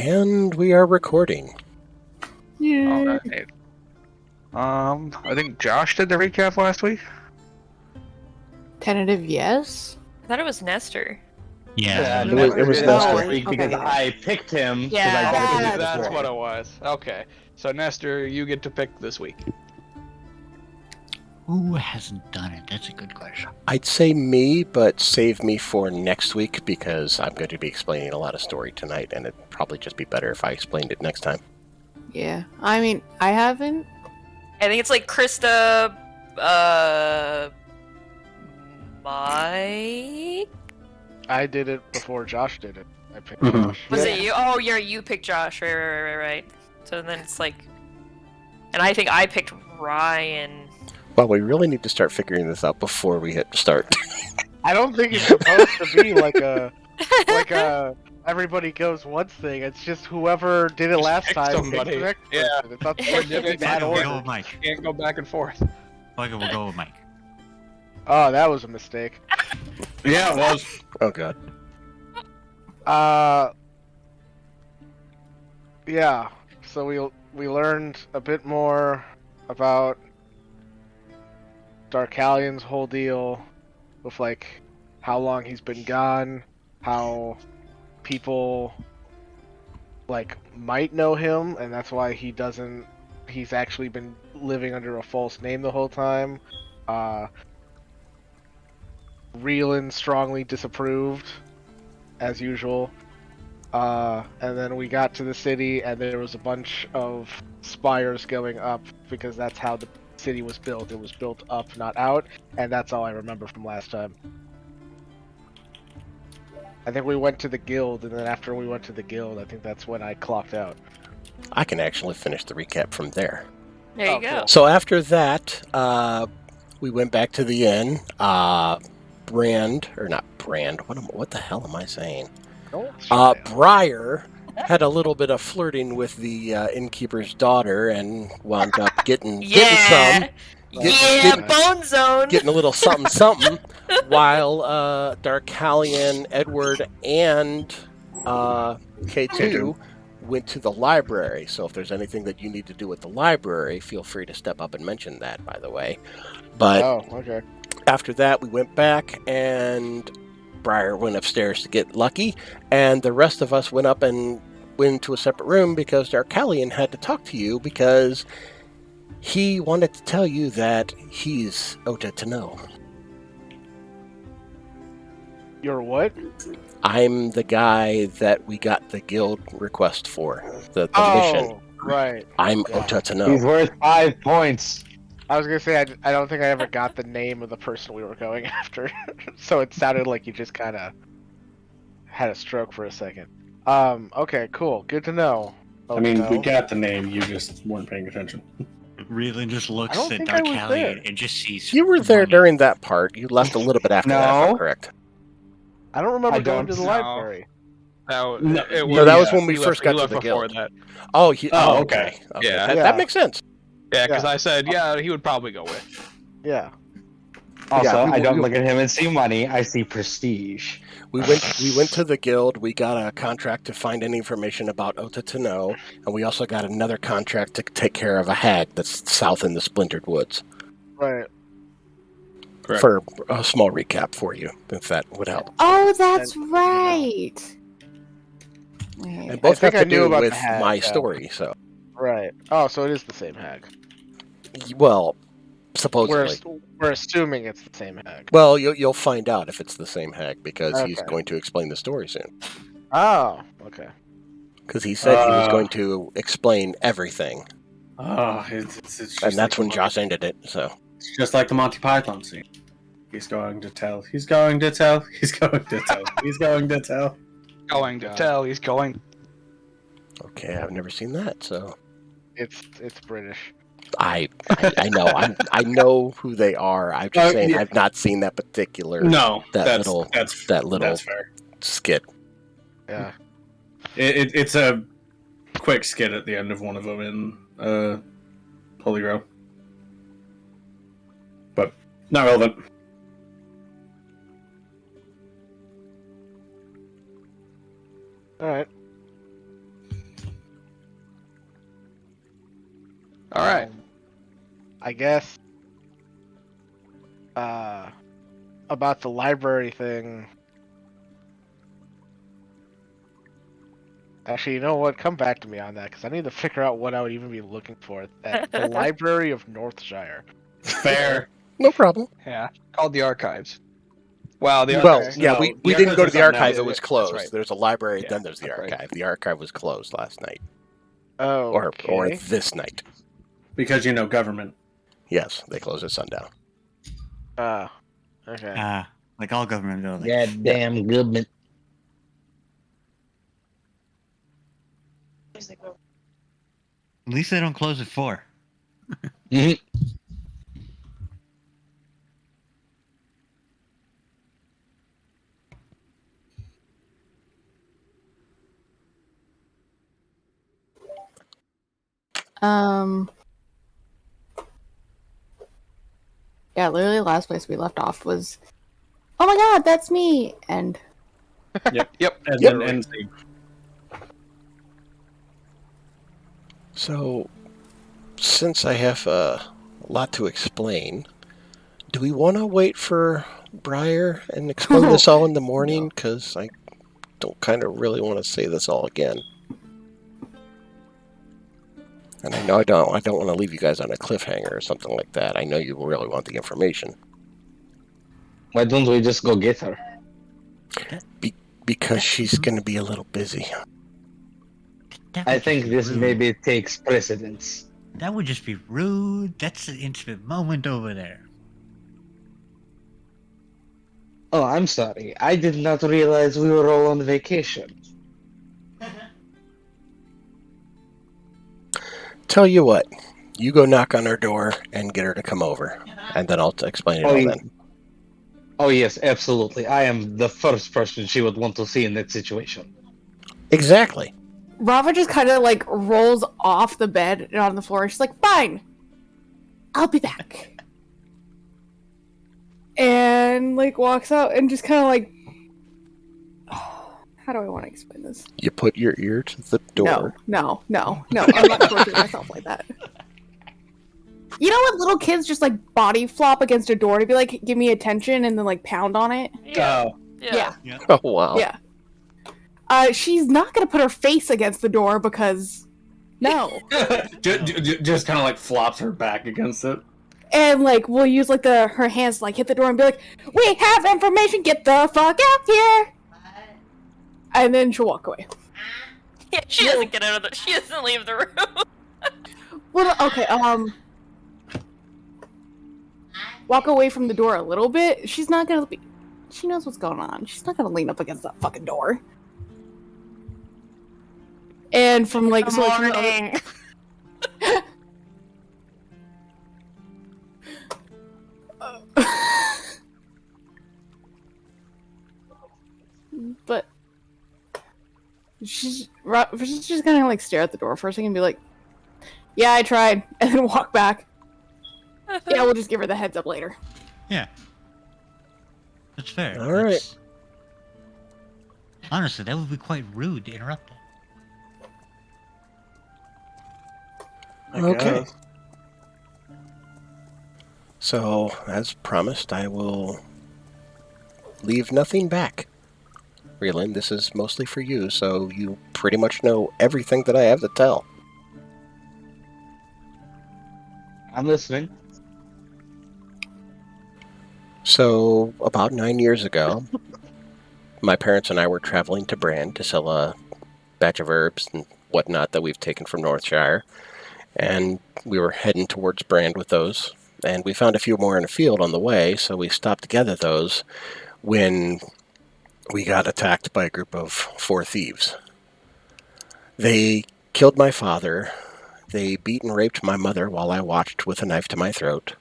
And we are recording. Yeah. Alright. I think Josh did the recap last week. Tentative yes? I thought it was Nestor. Yeah, it was Nestor. because Okay. I picked him. 'cause Yeah. I did it That's That's before. what it was. Okay. So, Nestor, you get to pick this week. Who hasn't done it? That's a good question. I'd say me, but save me for next week because I'm going to be explaining a lot of story tonight, and it'd probably just be better if I explained it next time. Yeah. I mean, I haven't. I think it's like Krista, Mike? I did it before Josh did it. I picked Mhm. Josh. Was it you? Oh, yeah, you picked Josh. Right. So then it's like... And I think I picked Ryan. Well, we really need to start figuring this out before we hit start. I don't think it's supposed to be like a everybody goes once thing. It's just whoever did it Just last pick time. somebody. Picks the next Yeah. person. It's not supposed to be that We'll go order. with Mike. Can't go back and forth. We'll go with Mike. Oh, that was a mistake. Yeah, it was. Oh, God. Yeah. So we learned a bit more about Darkalion's whole deal with like how long he's been gone, how people like might know him, and that's why he's actually been living under a false name the whole time. Reelan strongly disapproved, as usual. And then we got to the city, and there was a bunch of spires going up because that's how the city was built. It was built up, not out, and that's all I remember from last time. I think we went to the guild, and then after we went to the guild, I think that's when I clocked out. I can actually finish the recap from there. There you Oh, go. cool. So after that, we went back to the inn. What the hell am I saying? Briar had a little bit of flirting with the innkeeper's daughter and wound up getting some. Bone Zone! Getting a little something, while Darkalion, Edward, and K2 went to the library. So if there's anything that you need to do at the library, feel free to step up and mention that, by the way. But okay. after that, we went back, and Briar went upstairs to get lucky, and the rest of us went up and went into a separate room because Darkalion had to talk to you because he wanted to tell you that he's Ota to know. You're what? I'm the guy that we got the guild request for, the mission. Right. I'm Yeah. Ota to He's know. worth 5 points. I was gonna say I don't think I ever got the name of the person we were going after, so it sounded like you just kind of had a stroke for a second. Okay, cool, good to know. I mean, we got the name, you just weren't paying attention. Reelan just looks I don't at think I was there. Darkalion and just sees. You were there money. during that part. You left a little bit after that, if I'm No. correct. I don't remember I going don't to the know. library. No, that was when we first got to the before guild. that. Oh, Oh, okay. Yeah. That Yeah. makes sense. Yeah, because I said, he would probably go with. Yeah. Also, Yeah, I don't look at him and see money. I see prestige. We went to the guild. We got a contract to find any information about Ota to know, and we also got another contract to take care of a hag that's south in the Splintered Woods. Right. Correct. For a small recap for you, if that would help. Oh, that's right. Wait. And both think have I to knew do about with the hag, my yeah. story. So, Right. Oh, so it is the same hag. well, supposedly. We're assuming it's the same hag. Well, you'll find out if it's the same hag because he's Okay. going to explain the story soon. Oh, okay. Because he said he was going to explain everything, It's just and that's like when the Josh ended it. So. It's just like the Monty Python scene. He's going to tell. He's going to tell. He's going to tell. He's going to tell. Going to tell, he's going. Okay, I've never seen that, so It's British. I know I know who they are. I'm just saying yeah. I've not seen that particular No, that that's little fair. skit. Yeah. It's a quick skit at the end of one of them in Holy Grail, but not relevant. All right. All right. I guess about the library thing. Actually, you know what? Come back to me on that because I need to figure out what I would even be looking for at the Library of Northshire. Fair. No problem. Yeah, called the archives. Wow, the Well, archives. yeah, no, we the didn't go to archives the are something archive. else. It was That's closed. right. There's a library, Yeah, then there's the that's right. archive. The archive was closed last night. Oh, Or this night. Because government. Yes, they close at sundown. Okay. Like all government buildings. Goddamn government. At least they don't close at 4. Mhm. Yeah, literally the last place we left off was, oh my god, that's me! And Yep. And Yep. then and So, since I have a lot to explain, do we want to wait for Briar and explain this all in the morning? Because I don't kind of really want to say this all again. And I know I don't want to leave you guys on a cliffhanger or something like that. I know you really want the information. Why don't we just go get her? Because she's going to be a little busy. That would I just think be this rude. maybe takes precedence. That would just be rude. That's an intimate moment over there. Oh, I'm sorry. I did not realize we were all on vacation. Tell you what, you go knock on her door and get her to come over. And then I'll explain it all then. Oh, yes, absolutely. I am the first person she would want to see in that situation. Exactly. Rava just kind of like rolls off the bed and on the floor. She's like, fine, I'll be back. And like walks out and just kind of like, how do I want to explain this? You put your ear to the door. No. I'm not torturing myself like that. You know when little kids just like body flop against a door to be like, give me attention and then like pound on it? Yeah. Oh. Yeah. Oh, wow. Yeah. She's not gonna put her face against the door because no. just kind of like flops her back against it. And like we'll use like her hands to like hit the door and be like, we have information, get the fuck out here. And then she'll walk away. Yeah, she doesn't get out of the. She doesn't leave the room. Well, okay, walk away from the door a little bit. She's not gonna be. She knows what's going on. She's not gonna lean up against that fucking door. And from like Good so from the other- morning. but she's just gonna like stare at the door for a second and be like, "Yeah, I tried," and then walk back. Yeah, we'll just give her the heads up later. Yeah. That's fair. All right. That's- Honestly, that would be quite rude to interrupt them. I Okay. guess. So, as promised, I will leave nothing back. Reelin, this is mostly for you, so you pretty much know everything that I have to tell. I'm listening. So, about 9 years ago, my parents and I were traveling to Brand to sell a batch of herbs and whatnot that we've taken from Northshire. And we were heading towards Brand with those. And we found a few more in a field on the way, so we stopped to gather those when we got attacked by a group of 4 thieves. They killed my father. They beat and raped my mother while I watched with a knife to my throat.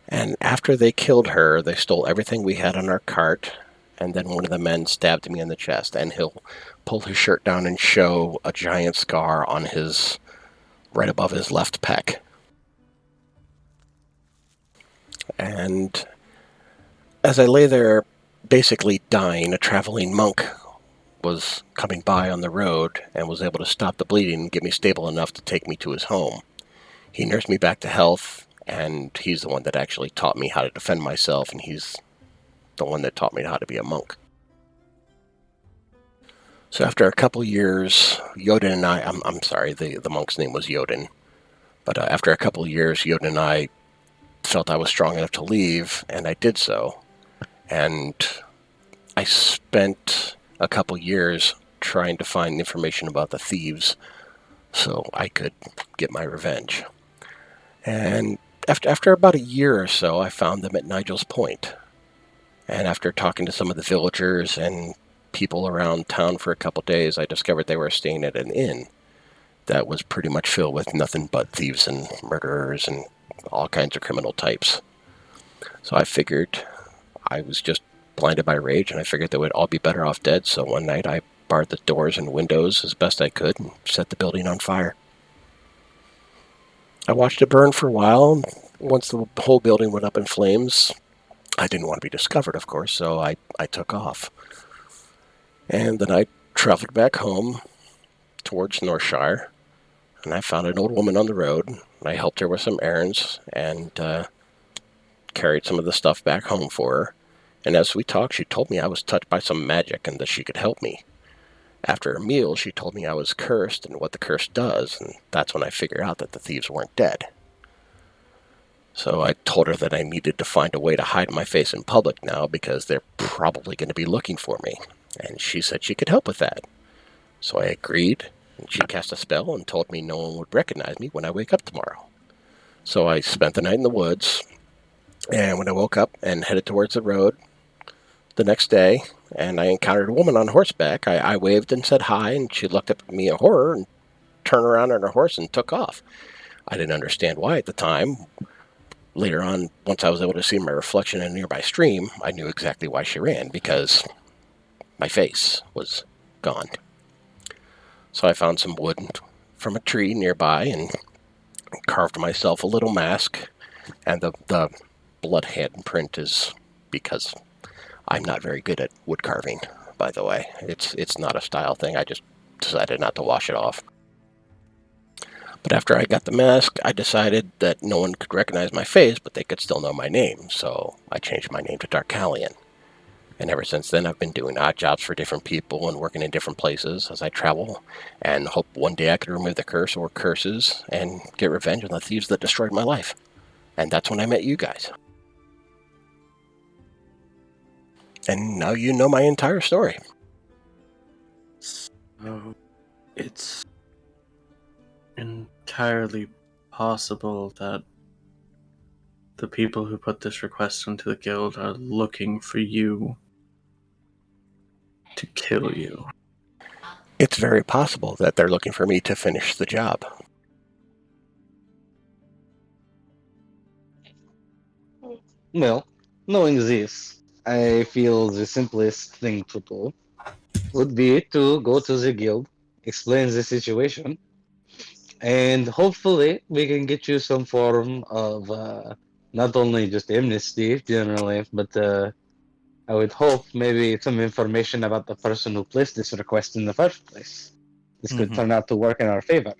And after they killed her, they stole everything we had on our cart, and then one of the men stabbed me in the chest, and he'll pull his shirt down and show a giant scar on his, right above his left pec. And as I lay there basically dying, a traveling monk was coming by on the road and was able to stop the bleeding and get me stable enough to take me to his home. he nursed me back to health, and he's the one that actually taught me how to defend myself, and he's the one that taught me how to be a monk. So after a couple years, Yoden and I'm sorry, the monk's name was Yoden, but after a couple years, Yoden and I felt I was strong enough to leave, and I did so. And I spent a couple years trying to find information about the thieves so I could get my revenge. And after about a year or so, I found them at Nigel's Point. And after talking to some of the villagers and people around town for a couple days, I discovered they were staying at an inn that was pretty much filled with nothing but thieves and murderers and all kinds of criminal types. So I figured I was just blinded by rage, and I figured they would all be better off dead. So one night I barred the doors and windows as best I could and set the building on fire. I watched it burn for a while. Once the whole building went up in flames, I didn't want to be discovered, of course, so I took off. And then I traveled back home towards Northshire, and I found an old woman on the road. And I helped her with some errands and carried some of the stuff back home for her. And as we talked, she told me I was touched by some magic and that she could help me. After a meal, she told me I was cursed and what the curse does, and that's when I figured out that the thieves weren't dead. So I told her that I needed to find a way to hide my face in public now because they're probably going to be looking for me, and she said she could help with that. So I agreed, and she cast a spell and told me no one would recognize me when I wake up tomorrow. So I spent the night in the woods, and when I woke up and headed towards the road the next day, and I encountered a woman on horseback, I waved and said hi, and she looked up at me in horror and turned around on her horse and took off. I didn't understand why at the time. Later on, once I was able to see my reflection in a nearby stream, I knew exactly why she ran, because my face was gone. So I found some wood from a tree nearby and carved myself a little mask, and the blood handprint is because I'm not very good at wood carving, by the way. It's not a style thing. I just decided not to wash it off. But after I got the mask, I decided that no one could recognize my face, but they could still know my name. So I changed my name to Darkalion. And ever since then, I've been doing odd jobs for different people and working in different places as I travel, and hope one day I could remove the curse or curses and get revenge on the thieves that destroyed my life. And that's when I met you guys. And now you know my entire story. So it's entirely possible that the people who put this request into the guild are looking for you to kill you. It's very possible that they're looking for me to finish the job. Well, knowing this, I feel the simplest thing to do would be to go to the guild, explain the situation, and hopefully we can get you some form of not only just amnesty generally, but I would hope maybe some information about the person who placed this request in the first place. This could turn out to work in our favor.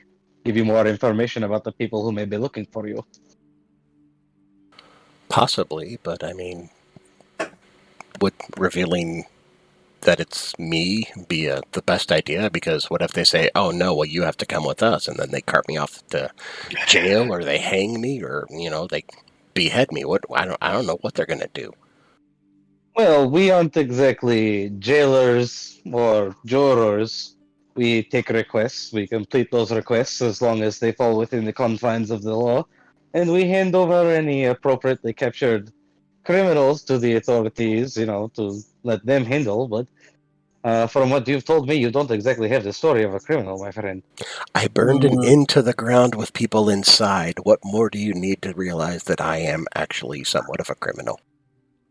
Give you more information about the people who may be looking for you. Possibly, but I mean, would revealing that it's me be the best idea? Because what if they say, oh no, well you have to come with us, and then they cart me off to jail, or they hang me, or they behead me? I don't know what they're gonna do. Well, we aren't exactly jailers or jurors. We take requests, we complete those requests as long as they fall within the confines of the law, and we hand over any appropriately captured criminals to the authorities, to let them handle. But from what you've told me, you don't exactly have the story of a criminal, my friend. I burned an inn to the ground with people inside. What more do you need to realize that I am actually somewhat of a criminal?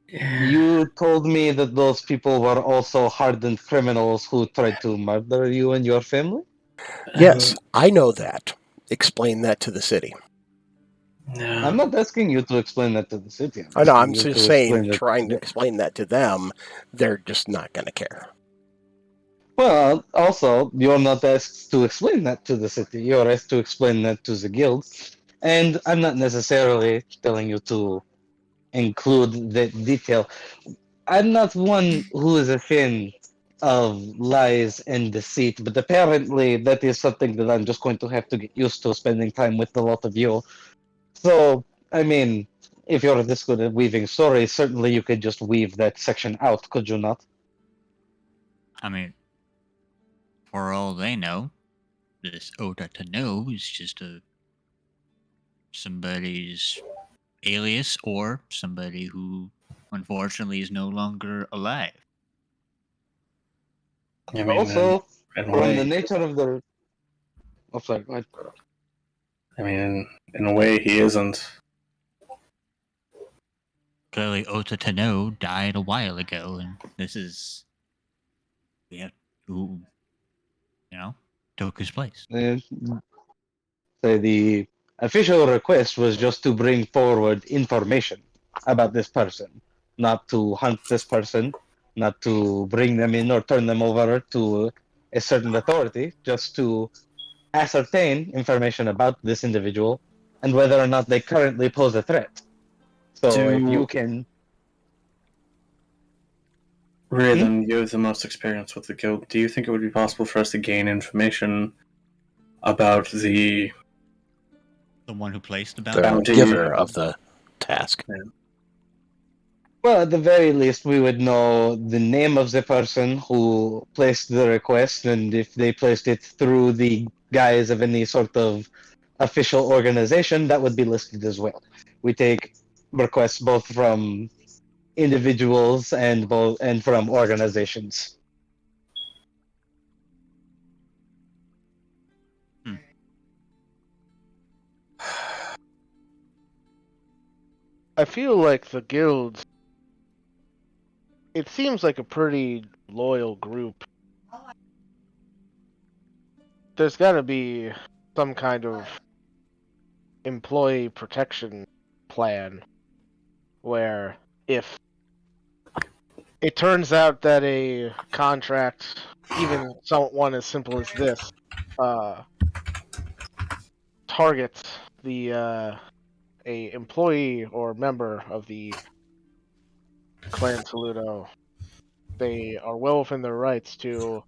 You told me that those people were also hardened criminals who tried to murder you and your family? Yes, I know that. Explain that to the city. I'm not asking you to explain that to the city. I know, I'm asking you just to saying, explain it trying to to explain that to them, they're just not going to care. Well, also, you're not asked to explain that to the city. You're asked to explain that to the guild. And I'm not necessarily telling you to include the detail. I'm not one who is a fan of lies and deceit, but apparently that is something that I'm just going to have to get used to spending time with a lot of you. So, I mean, if you're this good at weaving stories, certainly you could just weave that section out, could you not? I mean, for all they know, this Oda to know is just somebody's alias or somebody who unfortunately is no longer alive. I mean, Also, in a from the way, nature of the... Oh, sorry, go ahead. I mean, in a way, he isn't. Clearly, Ota Tano died a while ago, and this is who, took his place. So the official request was just to bring forward information about this person, not to hunt this person, not to bring them in or turn them over to a certain authority, just to ascertain information about this individual and whether or not they currently pose a threat. So if you can... Raiden, you have the most experience with the guild. Do you think it would be possible for us to gain information about the one who placed the The bounty? giver of the task. Well, at the very least, we would know the name of the person who placed the request, and if they placed it through the guise of any sort of official organization, that would be listed as well. We take requests both from individuals and from organizations. I feel like the guild. It seems like a pretty loyal group. There's got to be some kind of employee protection plan where if it turns out that a contract, even one as simple as this, targets the a employee or member of the Clan Saludo, they are well within their rights to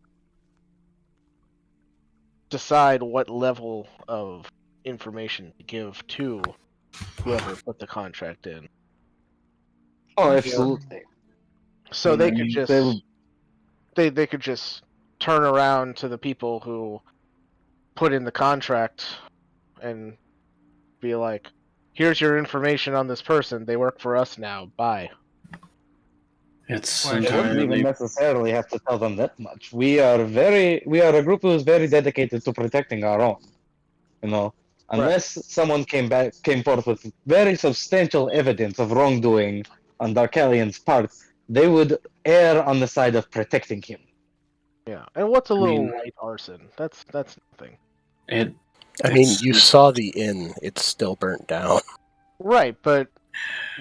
decide what level of information to give to whoever put the contract in. Oh, absolutely. So they could just They- they could just turn around to the people who put in the contract and be like, "Here's your information on this person. They work for us now. Bye." It's They wouldn't even entirely necessarily have to tell them that much. We are a group who is very dedicated to protecting our own. You know, unless someone came forth with very substantial evidence of wrongdoing on Darkalian's part, they would err on the side of protecting him. Yeah, and what's a little light arson? That's nothing. I mean, you saw the inn; it's still burnt down. Right, but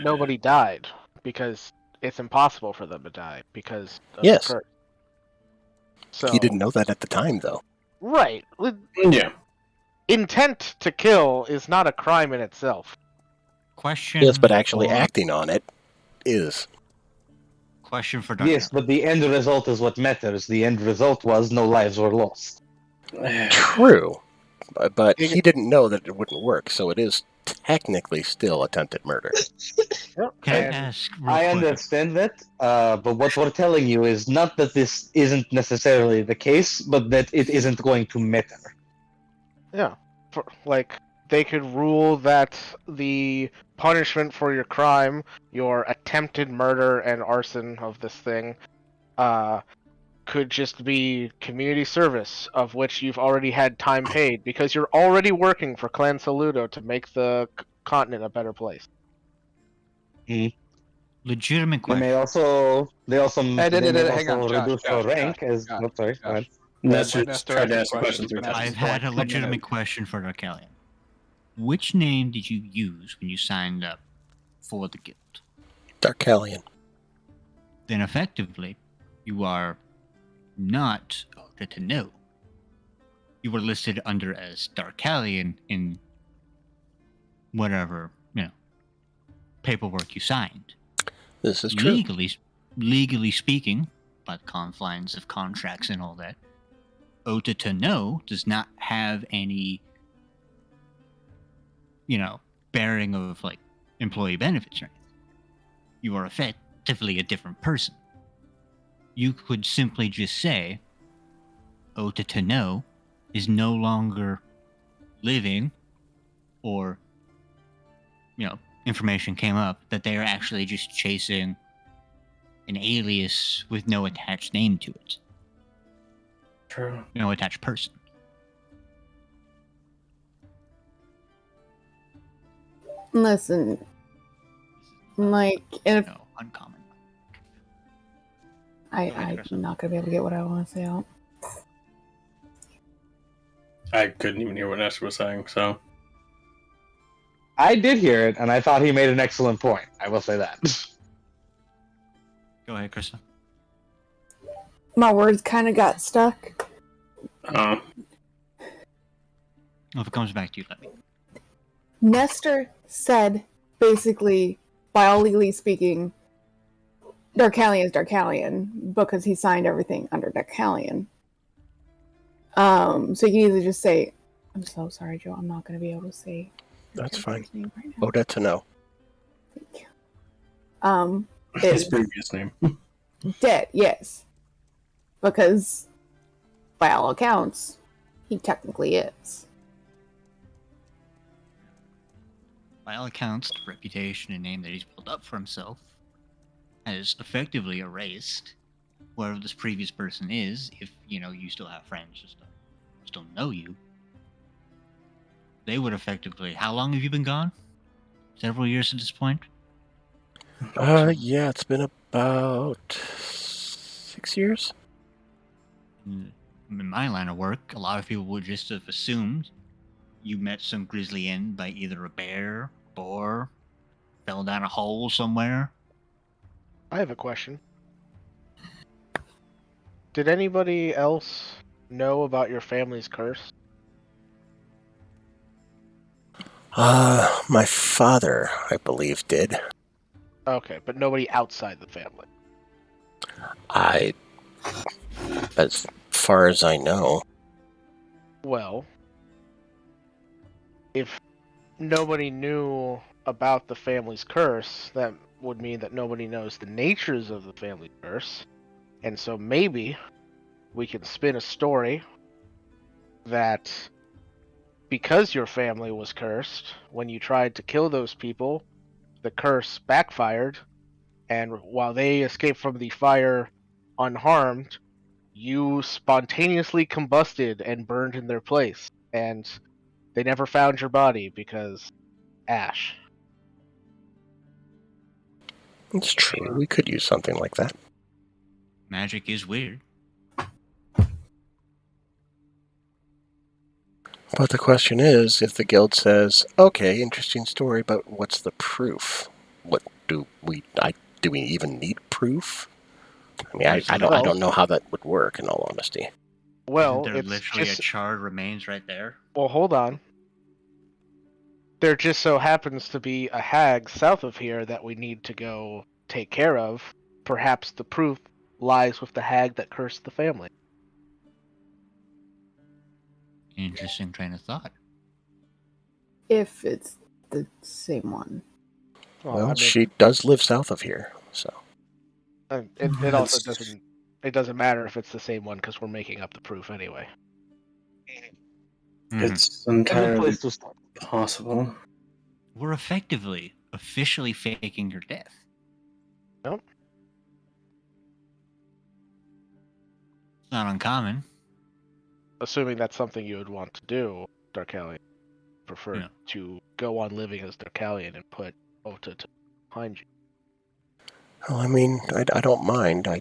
nobody died because it's impossible for them to die because of Yes. the curse. So He didn't know that at the time, though. right, yeah. Intent to kill is not a crime in itself. Question. Yes, but actually for- acting on it is. Question for Dark. Yes, but the end result is what matters. The end result was no lives were lost. True. But he didn't know that it wouldn't work, so it is technically still attempted murder. Can I ask real I quick? understand that, but what we're telling you is not that this isn't necessarily the case, but that it isn't going to matter. Yeah, they could rule that the punishment for your crime, your attempted murder and arson of this thing, could just be community service, of which you've already had time paid because you're already working for Clan Saludo to make the continent a better place. Legitimate question. They also hang on, reduce your Josh, rank as. Josh, Oh, sorry. Go ahead. That's Let just Nestor tried to ask ask a question through Nestor's I've had a going. legitimate question for Darkalion. Which name did you use when you signed up for the guild? Darkalion. Then effectively, you are not Ota to know. You were listed under as Darkalion in whatever, paperwork you signed. This is true. Legally speaking, by the confines of contracts and all that, Ota to know does not have any, bearing of like employee benefits or anything. You are effectively a different person. You could simply just say, Ota to know is no longer living, or, information came up that they are actually just chasing an alias with no attached name to it. True. No attached person. Listen, like, if Uncommon. I'm not gonna be able to get what I want to say out. I couldn't even hear what Esther was saying, so. I did hear it, and I thought he made an excellent point. I will say that. Go ahead, Krista. My words kind of got stuck. Well, if it comes back to you, let me. Nestor said, basically, legally speaking, Darkalion is Darkalion because he signed everything under Darkalion. So you can either just say, "I'm so sorry, Joe. I'm not going to be able to say." That's fine. Name right now. Oda to know. Thank you. His Is previous name. dead, yes, because by all accounts, he technically is. By all accounts, the reputation and name that he's built up for himself has effectively erased whoever this previous person is. If you still have friends who still know you, they would effectively. How long have you been gone? Several years at this point. Yeah, it's been about 6 years. In my line of work, a lot of people would just have assumed you met some grisly end by either a bear, boar, fell down a hole somewhere. I have a question. Did anybody else know about your family's curse? My father, I believe, did. Okay, but nobody outside the family. As far as I know. Well, if nobody knew about the family's curse, that would mean that nobody knows the natures of the family curse. And so maybe we can spin a story that because your family was cursed, when you tried to kill those people, the curse backfired, and while they escaped from the fire unharmed, you spontaneously combusted and burned in their place, and they never found your body because ash. It's true. We could use something like that. Magic is weird. But the question is, if the guild says, "Okay, interesting story, but what's the proof? What do we even need proof?" I mean, I don't know how that would work. In all honesty. Well, Isn't there it's literally just a charred remains right there? well. Hold on. There just so happens to be a hag south of here that we need to go take care of. Perhaps the proof lies with the hag that cursed the family. Interesting train of thought. If it's the same one. Well, I mean, she does live south of here, so. it also doesn't. It doesn't matter if it's the same one because we're making up the proof anyway. It's A good entirely place to start. possible. We're officially faking her death. Nope. It's not uncommon. Assuming that's something you would want to do, Darkalion. Prefer to go on living as Darkalion and put Ota behind you. Well, I mean, I don't mind. I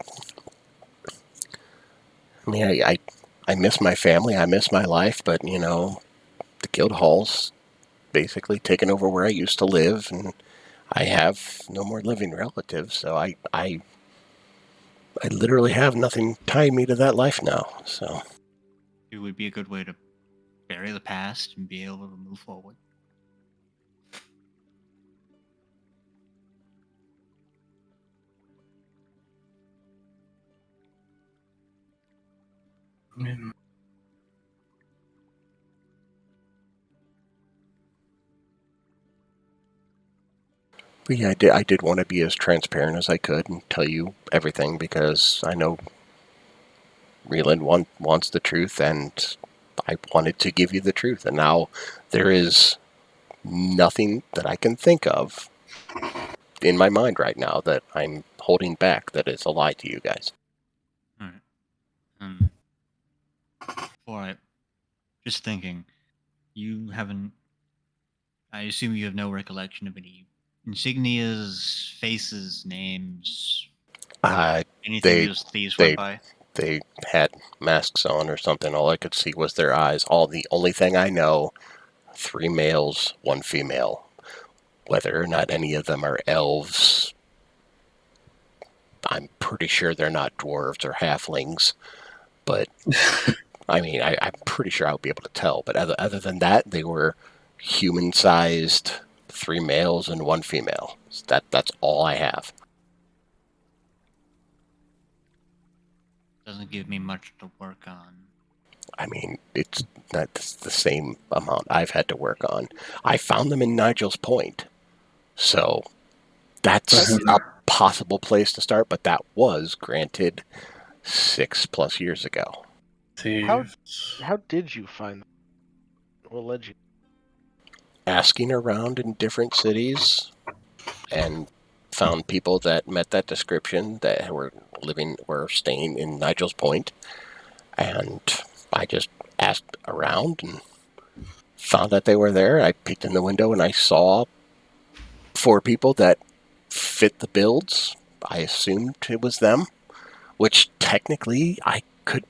miss my family. I miss my life, but the guild hall's basically taken over where I used to live, and I have no more living relatives, so I literally have nothing tying me to that life now. So It would be a good way to bury the past and be able to move forward. But yeah, I did want to be as transparent as I could and tell you everything because I know Reland wants the truth, and I wanted to give you the truth. And now there is nothing that I can think of in my mind right now that I'm holding back that is a lie to you guys. All right. Before I, just thinking, you haven't. I assume you have no recollection of any insignias, faces, names, anything those thieves went by. They had masks on or something. All I could see was their eyes. The only thing I know, 3 males, 1 female. Whether or not any of them are elves, I'm pretty sure they're not dwarves or halflings. But I mean, I'm pretty sure I'll be able to tell. But other than that, they were human-sized, 3 males and 1 female. That's all I have. Doesn't give me much to work on. I mean, it's not the same amount I've had to work on. I found them in Nigel's Point. So that's a possible place to start, but that was granted 6+ years ago. How did you find them? What led you? Asking around in different cities and found people that met that description that were staying in Nigel's Point. And I just asked around and found that they were there. I peeked in the window and I saw 4 people that fit the builds. I assumed it was them, which technically I could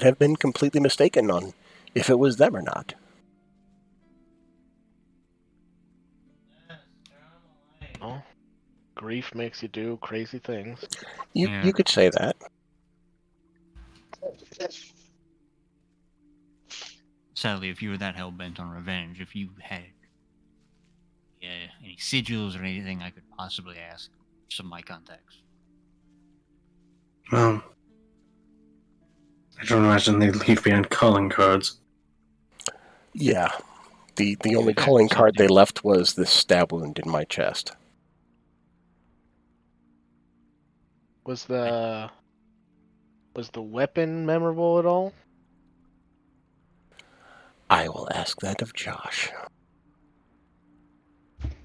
have been completely mistaken on if it was them or not. Oh, grief makes you do crazy things. You could say that. Sadly, if you were that hell-bent on revenge, if you had any sigils or anything I could possibly ask some of my contacts. I don't imagine they'd leave behind calling cards. Yeah. The only calling card they left was the stab wound in my chest. Was the weapon memorable at all? I will ask that of Josh.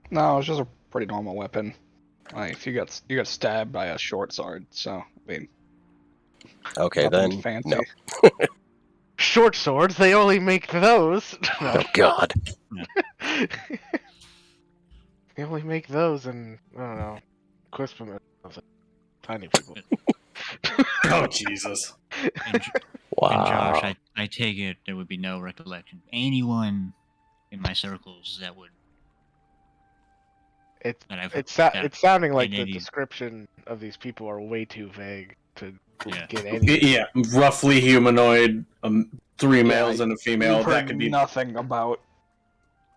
No, it's just a pretty normal weapon. Like you got stabbed by a short sword, so I mean. Okay, then fancy. no. Short swords, they only make those. No. Oh God. They only make those, and I don't know, Crispin, tiny people. Oh Jesus! Wow. And Josh, I take it there would be no recollection of anyone in my circles that would. It's sounding like the description of these people are way too vague to get any. Yeah, roughly humanoid, 3 males and a female. You've That heard could be nothing about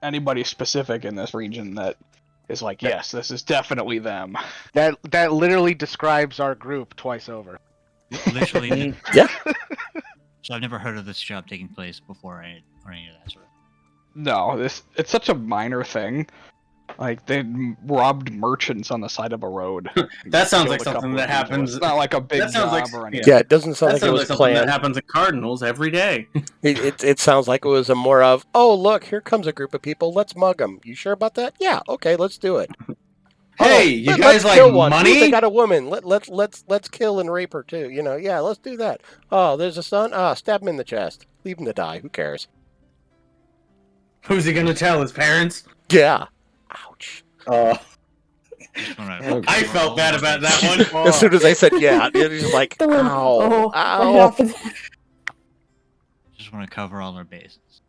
anybody specific in this region that is like, yes, this is definitely them. That literally describes our group twice over. Literally. Yeah. So I've never heard of this job taking place before or any of that sort. No, it's such a minor thing. Like they robbed merchants on the side of a road. That sounds like something that happens. It's not like a big job or anything. Yeah, it doesn't sound like it was something planned. that happens at Cardinals every day. It sounds like it was a more of, oh look, here comes a group of people, let's mug them. You sure about that? Yeah, okay, let's do it. Hey, you guys like money? Ooh, they got a woman. Let's kill and rape her too. Yeah, let's do that. Oh, there's a son. Stab him in the chest. Leave him to die. Who cares? Who's he gonna tell? His parents? Yeah. Ouch. I felt bad about that one. As soon as I said yeah, it was like, ow, ow. Just want to cover all our bases.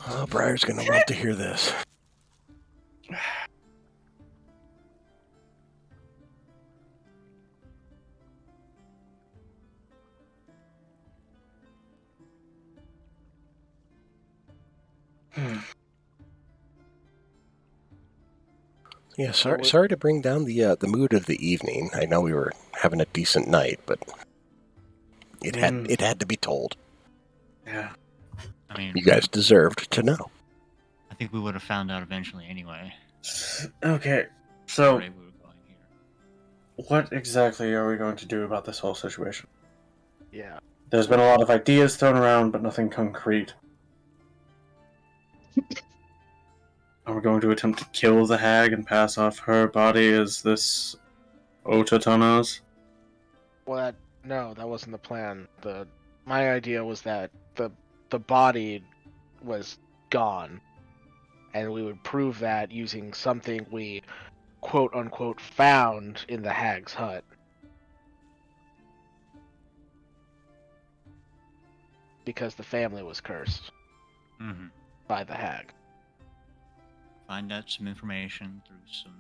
Oh, Briar's gonna love to hear this. Yeah, sorry to bring down the mood of the evening. I know we were having a decent night, but it had to be told. Yeah. I mean, You guys deserved to know. I think we would have found out eventually anyway. Okay, so Right, we were going here. what exactly are we going to do about this whole situation? Yeah. There's been a lot of ideas thrown around, but nothing concrete. Are we going to attempt to kill the hag and pass off her body as this Otatona's? Well, no, that wasn't the plan. My idea was that the body was gone, and we would prove that using something we quote unquote found in the hag's hut. Because the family was cursed by the hag. Find out some information through some.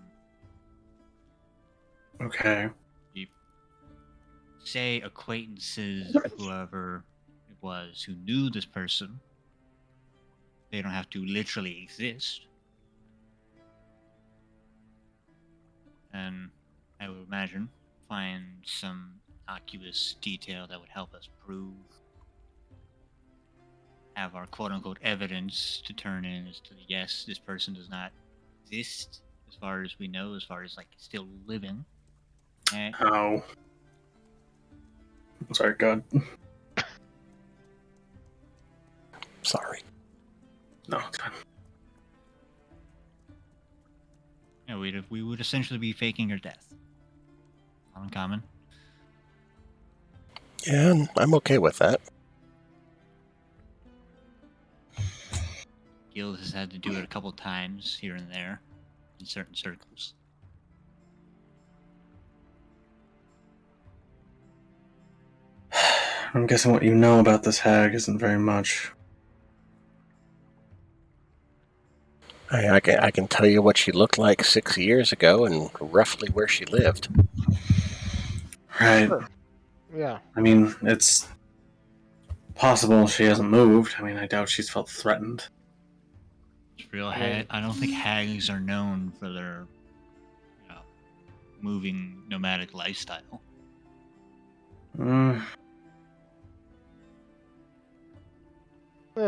Okay. Say acquaintances of whoever it was who knew this person. They don't have to literally exist. And I would imagine find some innocuous detail that would help us prove, have our quote-unquote evidence to turn in as to yes, this person does not exist as far as we know, as far as like still living. Oh. Sorry, God. Sorry. No, it's fine. Yeah, we would essentially be faking her death. Uncommon. Yeah, and I'm okay with that. Guild has had to do it a couple times here and there in certain circles. I'm guessing what you know about this hag isn't very much. I can tell you what she looked like 6 years ago and roughly where she lived. Right. Sure. Yeah. I mean, it's possible she hasn't moved. I mean, I doubt she's felt threatened. It's real hag. I don't think hags are known for their moving nomadic lifestyle.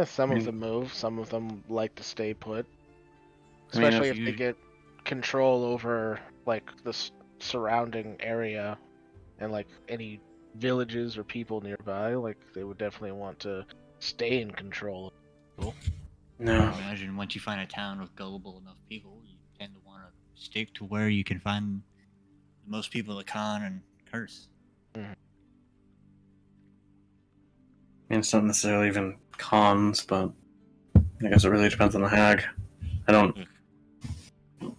Some of them move, some of them like to stay put. Especially if they get control over like the surrounding area and like any villages or people nearby, like they would definitely want to stay in control of people. No. I imagine once you find a town with gullible enough people, you tend to want to stick to where you can find the most people to con and curse. I mean, it's not necessarily even cons, but I guess it really depends on the hag.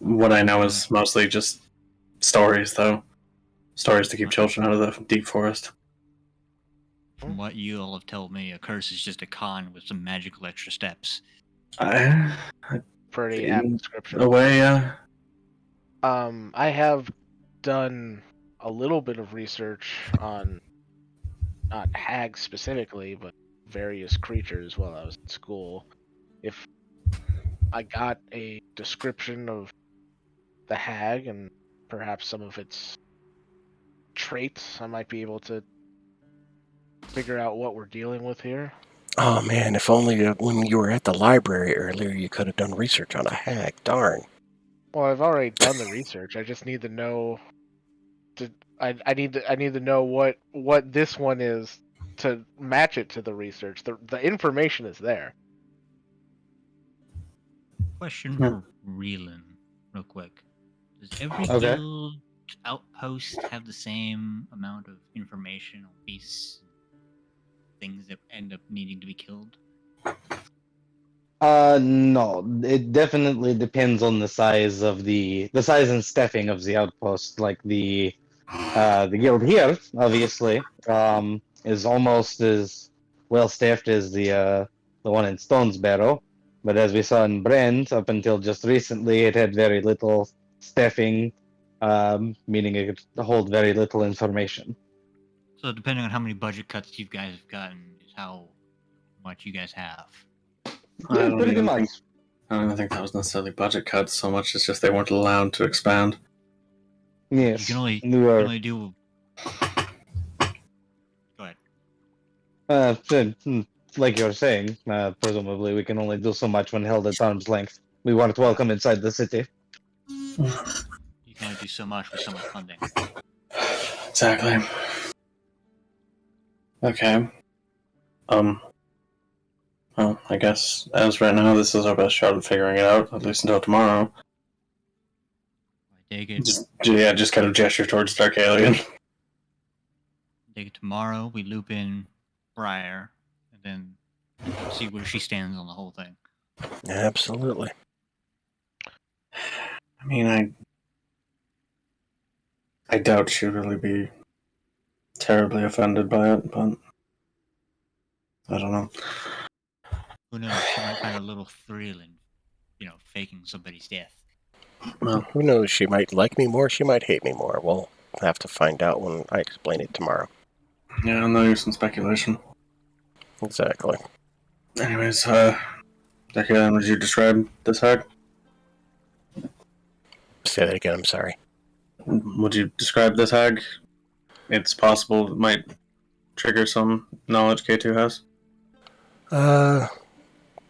What I know is mostly just stories, though. Stories to keep children out of the deep forest. From what you all have told me, a curse is just a con with some magical extra steps. Pretty apt description. Away, yeah. I have done a little bit of research on not hags specifically, but various creatures while I was in school. If I got a description of the hag and perhaps some of its traits, I might be able to figure out what we're dealing with here. Oh man, if only when you were at the library earlier you could have done research on a hag. Darn. Well, I've already done the research. I just need to know. I need to know what this one is to match it to the research. The information is there. Question for Reelan, real quick. Does every guild outpost have the same amount of information on beasts, things that end up needing to be killed? No. It definitely depends on the size of the size and staffing of the outpost. Like the guild here, obviously, is almost as well staffed as the one in Stone's Barrow. But as we saw in Brand, up until just recently, it had very little staffing, meaning it could hold very little information. So depending on how many budget cuts you guys have gotten, is how much you guys have. Yeah, pretty much. I don't think that was necessarily budget cuts so much. It's just they weren't allowed to expand. You Yes, can only we were. do. Go ahead. Like you're saying, presumably we can only do so much when held at arm's length. We weren't welcome inside the city. You can only do so much with so much funding. Exactly. Okay. Well, I guess as right now, this is our best shot at figuring it out, at least until tomorrow. I take it. Just kind of gesture towards Dark Alien. Take it tomorrow. We loop in Briar, and then see where she stands on the whole thing. Absolutely. I mean, I doubt she'd really be terribly offended by it, but I don't know. Who knows? She might find a little thrill in, faking somebody's death. Well, Who knows? She might like me more. She might hate me more. We'll have to find out when I explain it tomorrow. yeah, I'll know you some speculation. Exactly. Anyways, Dark Alien, would you describe this hag? Say that again. I'm sorry. Would you describe this hag? It's possible it might trigger some knowledge K2 has.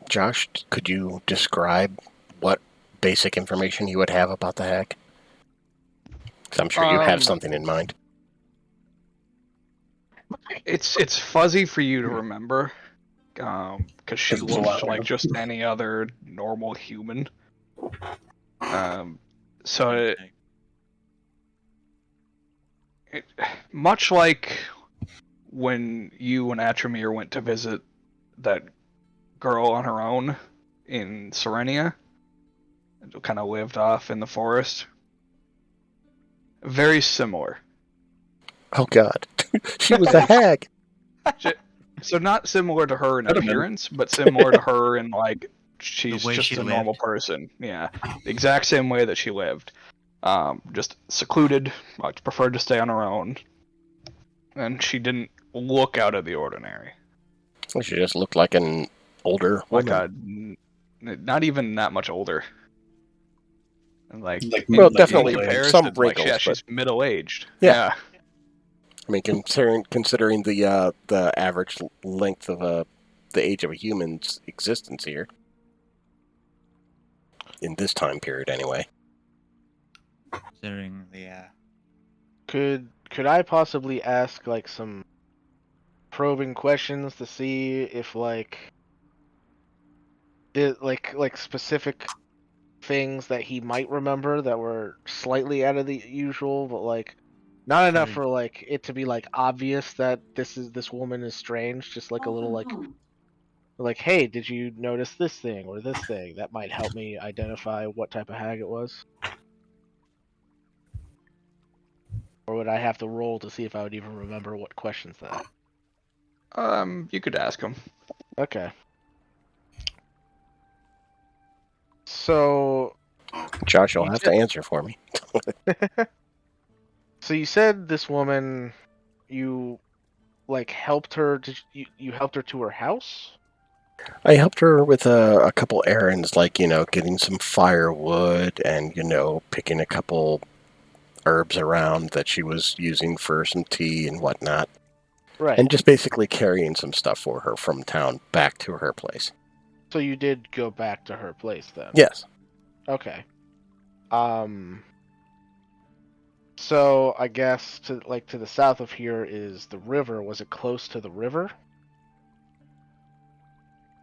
Josh, could you describe what basic information you would have about the hag? Because I'm sure you have something in mind. It's fuzzy for you to remember, because she It's a while looks ago. like just any other normal human. So it much like when you and Atramir went to visit that girl on her own in Serenia, kind of lived off in the forest. Very similar. Oh God, she was a hag. So not similar to her in appearance, but similar to her in like she's way just she a normal lived. person. Yeah, the exact same way that she lived. Just secluded, like preferred to stay on her own, and she didn't look out of the ordinary. She just looked like an older woman. Not even that much older. Like well, definitely in comparison, some like, wrinkles, yeah, but she's middle aged. Yeah. I mean, considering the average length of the age of a human's existence here in this time period, anyway. Considering the Could I possibly ask like some probing questions to see if like specific things that he might remember that were slightly out of the usual, but like not enough for like it to be like obvious that this woman is strange, just like a little like hey, did you notice this thing or this thing that might help me identify what type of hag it was? Or would I have to roll to see if I would even remember what questions that? You could ask him. Okay. So Josh, you'll have to answer for me. So you said this woman, you like helped her. You helped her to her house? I helped her with a couple errands, like, getting some firewood and, picking a couple herbs around that she was using for some tea and whatnot. Right. And just basically carrying some stuff for her from town back to her place. So you did go back to her place then? Yes. Okay. So I guess to the south of here is the river. Was it close to the river?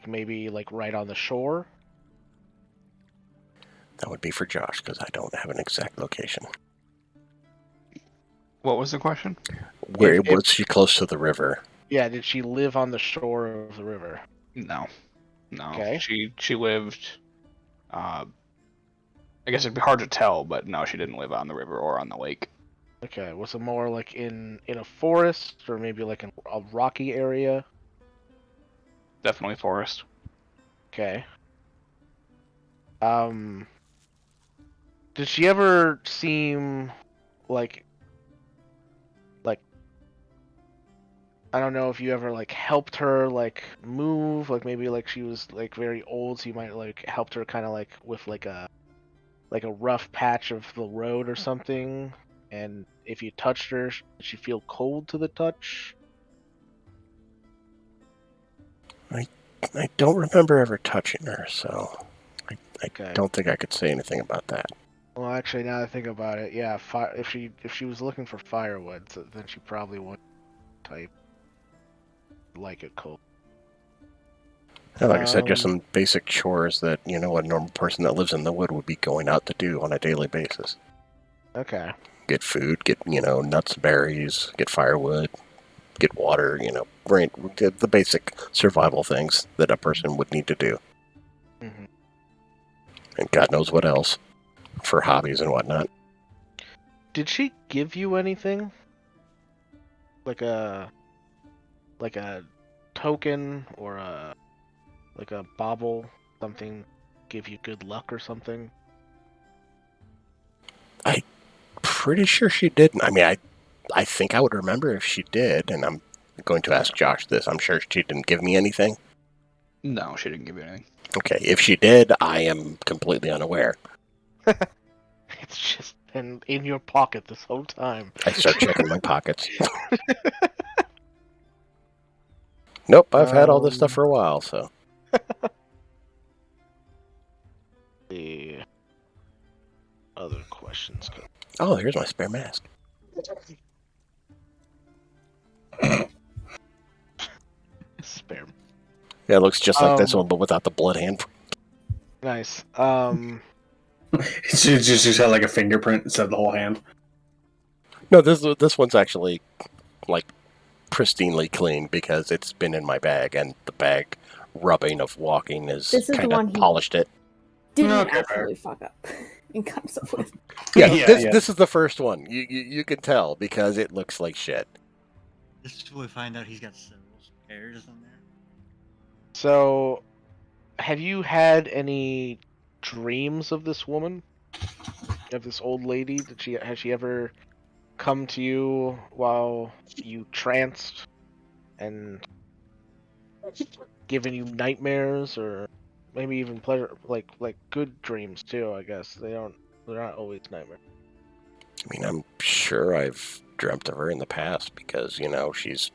Maybe like right on the shore? That would be for Josh, because I don't have an exact location. What was the question? Where was she close to the river? Yeah, did she live on the shore of the river? No. Okay. She lived. I guess it'd be hard to tell, but no, she didn't live on the river or on the lake. Okay, was it more like in a forest or maybe like in a rocky area? Definitely forest. Okay. Did she ever seem like I don't know if you ever like helped her like move, like maybe like she was like very old, so you might like helped her kind of like with like a rough patch of the road or something. And if you touched her, did she feel cold to the touch? I don't remember ever touching her, so I Okay. don't think I could say anything about that. Well, actually, now that I think about it, yeah, if she was looking for firewood, then she probably would type like it cold. And like I said, just some basic chores that, a normal person that lives in the wood would be going out to do on a daily basis. Okay. Get food, get, nuts, berries, get firewood, get water, the basic survival things that a person would need to do. Mm-hmm. And God knows what else for hobbies and whatnot. Did she give you anything? Like a token or a bauble, something give you good luck or something? I'm pretty sure she didn't. I mean, I think I would remember if she did, and I'm going to ask Josh this. I'm sure she didn't give me anything. No, she didn't give you anything. Okay, if she did, I am completely unaware. It's just been in your pocket this whole time. I start checking my pockets. Nope, I've had all this stuff for a while, so. The other questions. Oh, here's my spare mask. Spare. Yeah, it looks just like this one, but without the blood hand. Nice. It's just got like a fingerprint instead of the whole hand. No, this one's actually like pristinely clean because it's been in my bag, and the bag rubbing of walking has kind of polished it. Didn't absolutely fuck up and cut himself with. Yeah, this is the first one. You can tell because it looks like shit. This is where we find out he's got several spares on there. So, have you had any dreams of this woman? Of this old lady? Has she ever come to you while you tranced and given you nightmares, or maybe even pleasure, like good dreams too? I guess they're not always nightmares. I mean, I'm sure I've dreamt of her in the past because she's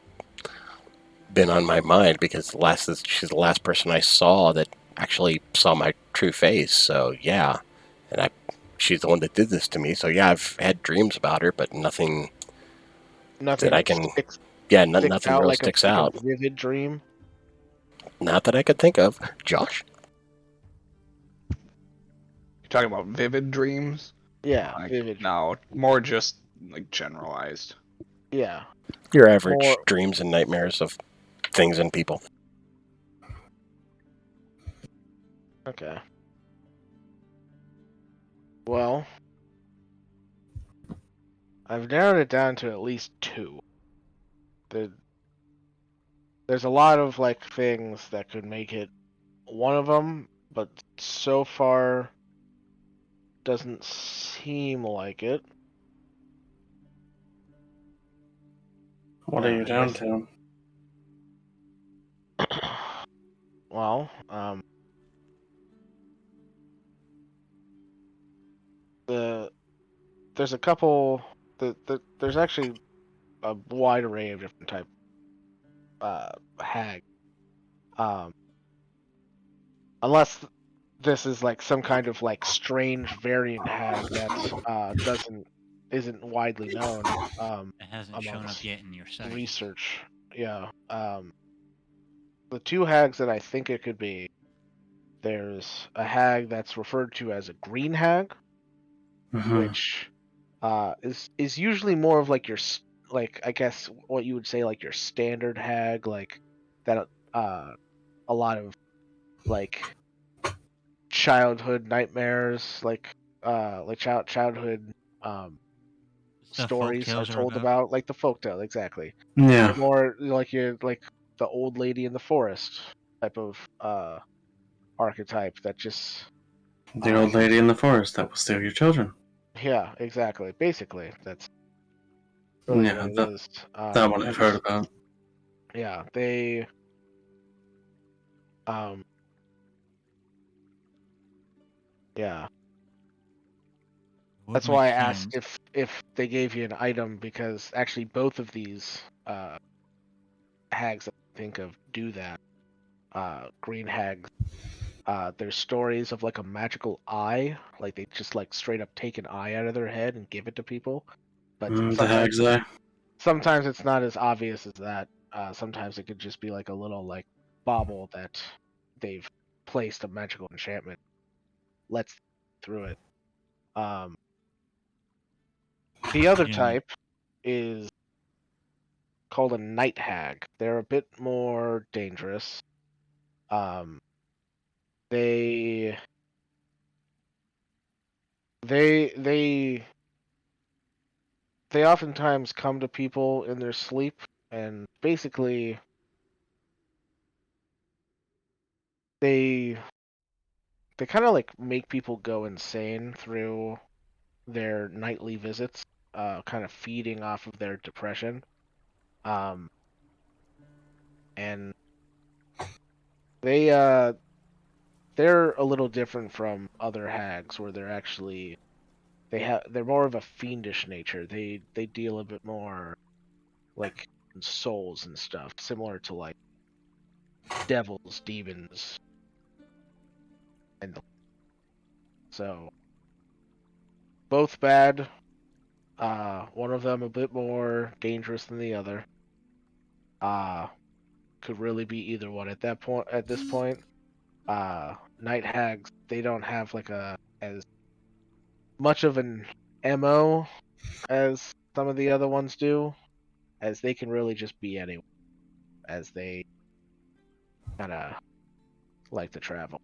been on my mind because she's the last person I saw that actually saw my true face. So yeah, and she's the one that did this to me. So yeah, I've had dreams about her, but nothing that I can. Nothing really sticks out. A vivid dream. Not that I could think of. Josh? You're talking about vivid dreams? Yeah, vivid. No, more just like generalized. Yeah. Your average dreams and nightmares of things and people. Okay. Well, I've narrowed it down to at least 2. There's a lot of like things that could make it one of them, but so far doesn't seem like it. What are you down to? Well, there's a couple. There's actually a wide array of different type hag. Unless this is like some kind of like strange variant hag that isn't widely known. It hasn't shown up yet in your site. Research, yeah. The 2 hags that I think it could be, there's a hag that's referred to as a green hag, which is usually more of like your I guess what you would say like your standard hag, like that a lot of like childhood nightmares, like childhood stories are told about, like the folktale, exactly. Yeah. More like you're like the old lady in the forest type of archetype that just the old lady in the forest that will steal your children. Yeah, exactly. Basically, that's really what it is. That one I've heard about. Yeah, they yeah. Would That's why I make asked sense. if they gave you an item, because actually both of these hags that I think of do that. Green hags. There's stories of like a magical eye, like they just like straight up take an eye out of their head and give it to people. But The hag's eye. sometimes it's not as obvious as that. Sometimes it could just be like a little like bauble that they've placed a magical enchantment, lets through it. The other You know, like, type is called a Night Hag. They're a bit more dangerous. Um, they they they they oftentimes come to people in their sleep, and basically they they kind of like make people go insane through their nightly visits, kind of feeding off of their depression. Um, and they they're a little different from other hags, where they're more of a fiendish nature. They deal a bit more like souls and stuff, similar to like devils, demons, and so both bad. One of them a bit more dangerous than the other. Uh, could really be either one at that point. At this point, night hags, they don't have like a as much of an MO as some of the other ones do, as they can really just be anyone, as they kind of like to travel.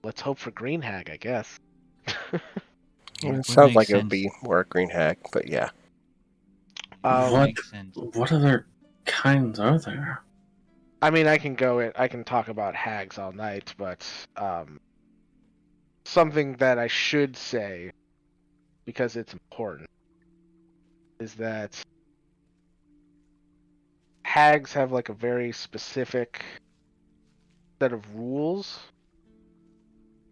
Let's hope for green hag, I guess. It would sounds make like it would sense. be more a green hag, but yeah. Would Um, make sense. What other kinds are there? I mean, I can talk about hags all night, but something that I should say, because it's important, is that hags have like a very specific set of rules.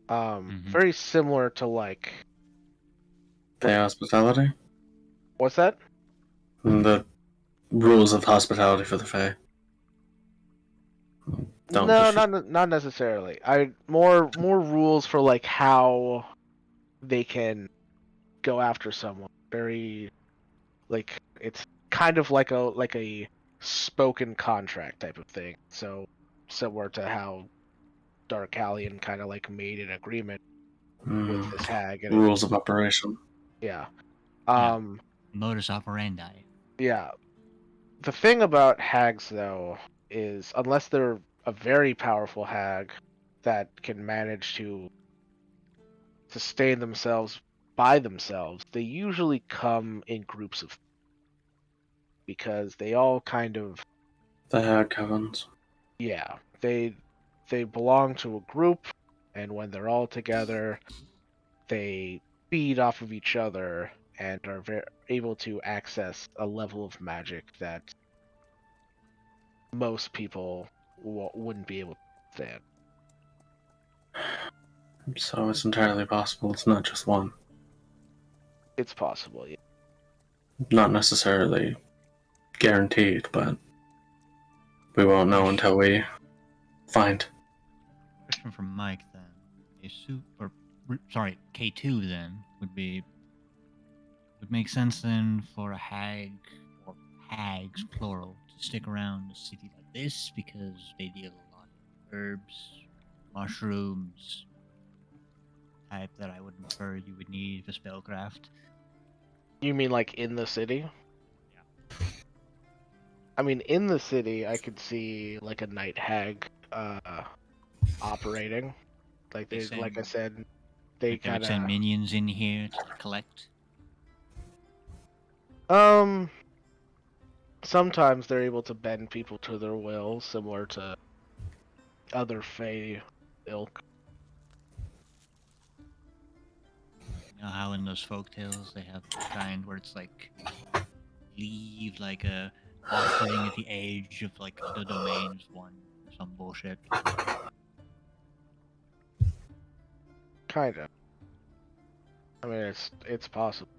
Mhm. Very similar to like The hospitality? what's that? The rules of hospitality for the Fae. Don't No, just. not necessarily. I more rules for like how they can go after someone. Very like it's kind of like a spoken contract type of thing. So similar to how Darkalion kind of like made an agreement with Mm, this hag, and it rules of operation. yeah. Yeah. Um Modus operandi. yeah. The thing about hags though is unless they're a very powerful hag that can manage to sustain themselves by themselves, they usually come in groups of because they all kind of The hag covens. yeah, they belong to a group, and when they're all together, they feed off of each other and are able to access a level of magic that most people wouldn't be able to stand. So it's entirely possible it's not just one. It's possible, yeah. Not necessarily guaranteed, but we won't know until we find. Question from Mike then. Sorry, K2 then would make sense then for a hag or hags plural to stick around a city like this because they deal a lot in herbs, mushrooms, type that I would infer you would need for spellcraft. You mean like in the city? Yeah. I mean, in the city, I could see like a night hag operating. Like They they, like I send said, they like they would kind send of minions in here to collect. um. Sometimes they're able to bend people to their will, similar to other Fey ilk. You know how in those folk tales they have the kind where it's like leave like a offsetting at the age of like the domains one or some bullshit. Kind of. I mean, it's possible.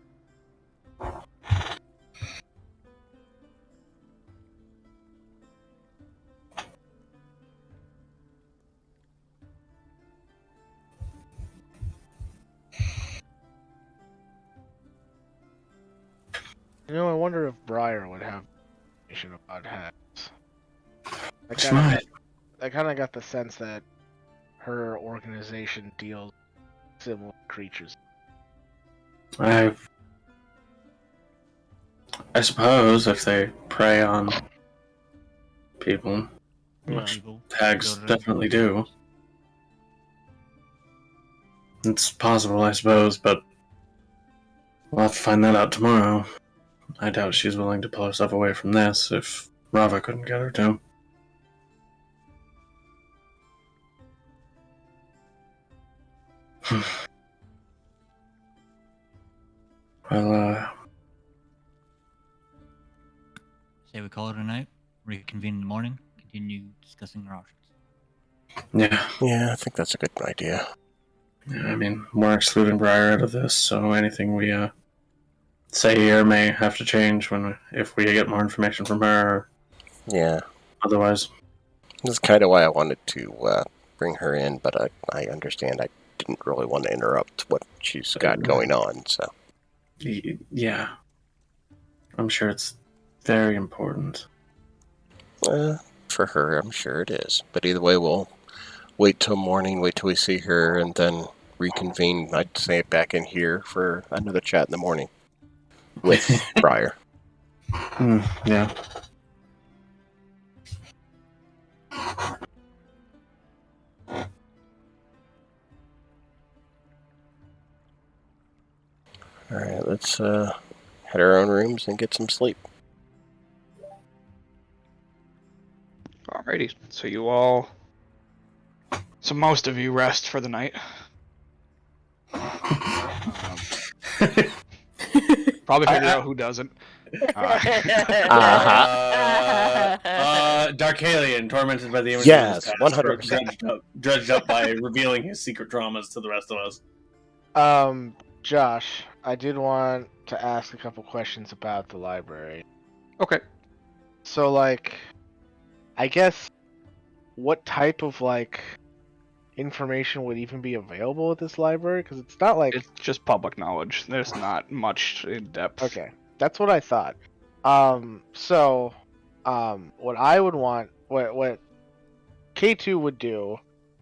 You know, I wonder if Briar would have information about hags. I kind of got the sense that her organization deals with similar creatures. I suppose if they prey on people, which hags definitely do. It's possible, I suppose, but we'll have to find that out tomorrow. I doubt she's willing to pull herself away from this if Rava couldn't get her to. Well, Say we call it a night, reconvene in the morning, continue discussing our options. yeah, I think that's a good idea. I mean, we're excluding Briar out of this, so anything we say here may have to change if we get more information from her. Yeah. Otherwise, That's kind of why I wanted to bring her in, but I understand I didn't really want to interrupt what she's got going on, so. Yeah. I'm sure it's very important. For her, I'm sure it is. But either way, we'll wait till morning, wait till we see her, and then reconvene, I'd say, back in here for another chat in the morning with Briar. Yeah. Alright, let's head our own rooms and get some sleep. Alrighty, so most of you rest for the night. Probably figure out who doesn't. Darkalion, tormented by the image yes, of his past, 100%. Dredged up by revealing his secret traumas to the rest of us. Josh, I did want to ask a couple questions about the library. Okay. So, like, I guess, what type of, like, information would even be available at this library? Because it's not like... It's just public knowledge. There's not much in depth. Okay, that's what I thought. What I would want, what K2 would do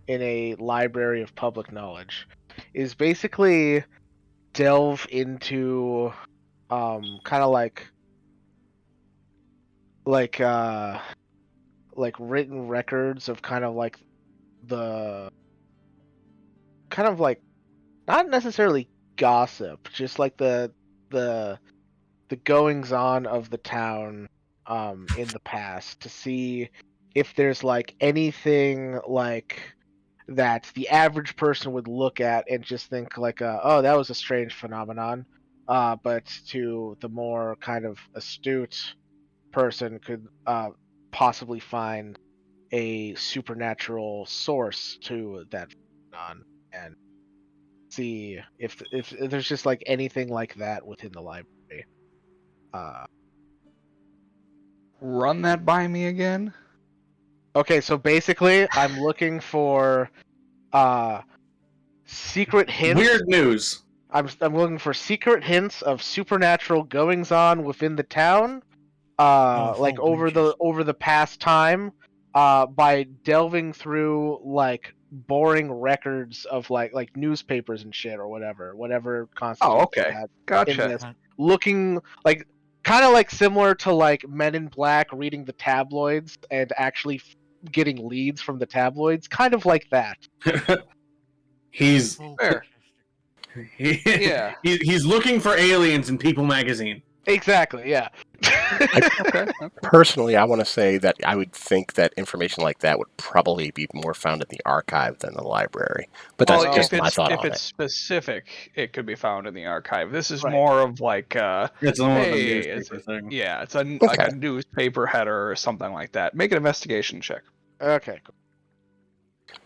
in a library of public knowledge is basically delve into kind of like written records of kind of like the kind of like not necessarily gossip, just like the goings on of the town in the past, to see if there's like anything like that the average person would look at and just think like, oh, that was a strange phenomenon, but to the more kind of astute person could possibly find a supernatural source to that phenomenon and see if there's just like anything like that within the library. Run that by me again. Okay, so basically, I'm looking for secret hints. Weird news. I'm looking for secret hints of supernatural goings on within the town, like over the past time, by delving through like boring records of like newspapers and shit or whatever constitutes. Oh, okay, that gotcha. in this. Looking like kind of like similar to like Men in Black reading the tabloids and actually getting leads from the tabloids, kind of like that. He's fair. He's looking for aliens in People magazine. Exactly. Yeah. Okay. Personally, I want to say that I would think that information like that would probably be more found in the archive than the library. But that's Well, just if my it's thought if on it's it. specific, it could be found in the archive. This is Right. more of like, It's more of a hey, newspaper thing. yeah, it's like Okay. a newspaper header or something like that. Make an investigation check. Okay.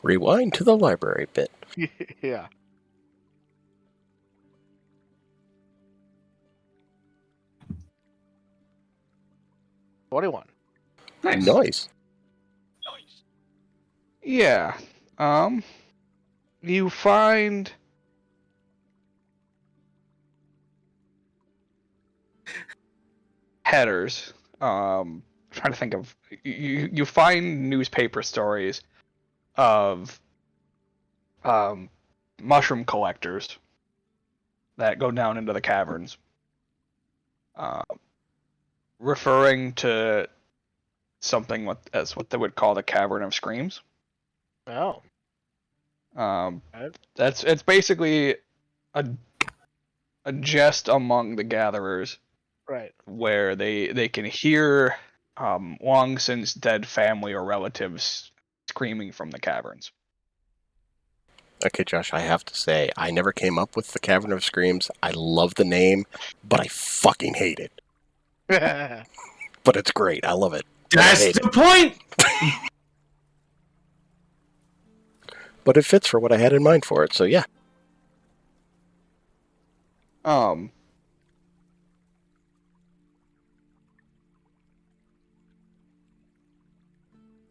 Rewind to the library bit. Cool. Yeah. $21. Nice. Nice. Yeah. You find headers. Trying to think of you find newspaper stories of mushroom collectors that go down into the caverns, referring to something as what they would call the Cavern of Screams. Oh. It's basically a jest among the gatherers Right. where they can hear long since dead family or relatives screaming from the caverns. Okay, Josh, I have to say, I never came up with the Cavern of Screams. I love the name, but I fucking hate it. But it's great. I love it. But I That's hate the point! But it fits for what I had in mind for it, so yeah.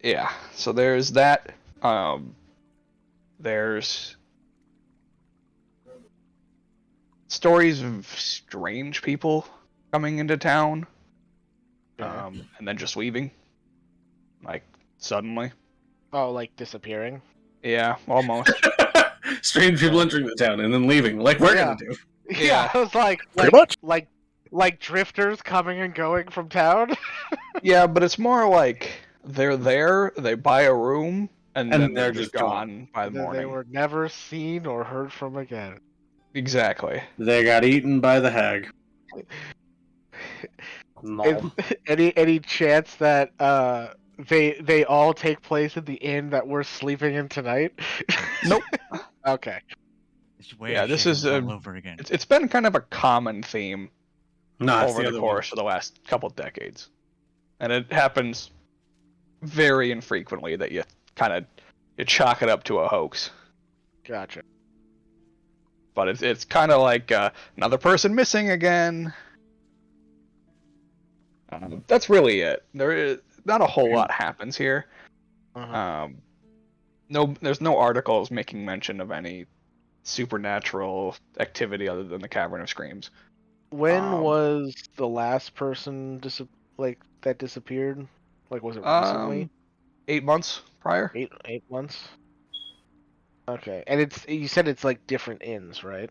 Yeah, so there's that. There's stories of strange people coming into town, and then just leaving, like suddenly. Oh, like disappearing? Yeah, almost. Strange people entering the town and then leaving, like we're gonna do. Yeah, I was Pretty much. like drifters coming and going from town. Yeah, but it's more like they're there, they buy a room, and then they're just gone by the Then morning. they were never seen or heard from again. Exactly. They got eaten by the hag. No. Any chance that they all take place at the inn that we're sleeping in tonight? Nope. Okay. Yeah, this is all over again. It's been kind of a common theme No, it's over the other course of the last couple decades, and it happens very infrequently that you chalk it up to a hoax. Gotcha. But it's kind of like another person missing again. That's really it. There is not a whole lot happens here. There's no articles making mention of any supernatural activity other than the Cavern of Screams. When was the last person that disappeared? Like, was it recently? 8 months prior. 8 months. Okay, and you said it's like different inns, right?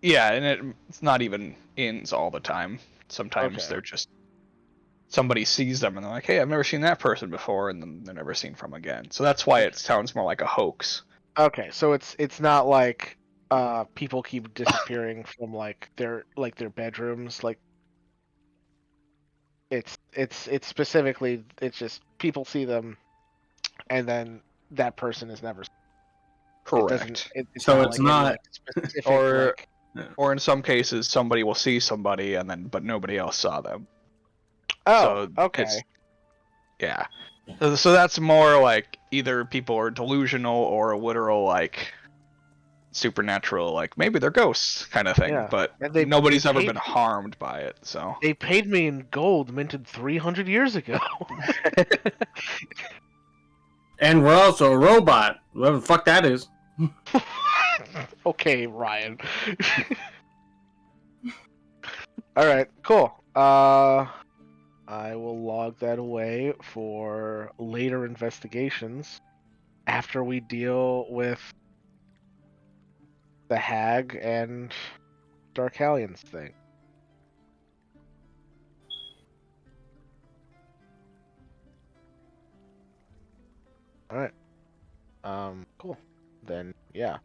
Yeah, and it's not even inns all the time. Sometimes they're just somebody sees them and they're like, "Hey, I've never seen that person before," and then they're never seen from again. So that's why it sounds more like a hoax. Okay, so it's not like people keep disappearing from their bedrooms. Like it's specifically it's just people see them, and then that person is never. Correct. It's so not it's like not any, specific, or in some cases somebody will see somebody but nobody else saw them. Oh, so okay. Yeah. So that's more like either people are delusional or a literal supernatural, maybe they're ghosts kind of thing. Yeah. But And nobody's ever been harmed by it. So they paid me in gold minted 300 years ago. And we're also a robot. Whatever the fuck that is. Okay, Ryan. Alright, cool. I will log that away for later investigations after we deal with the Hag and Darkalian's thing. Alright. Cool. Then, yeah.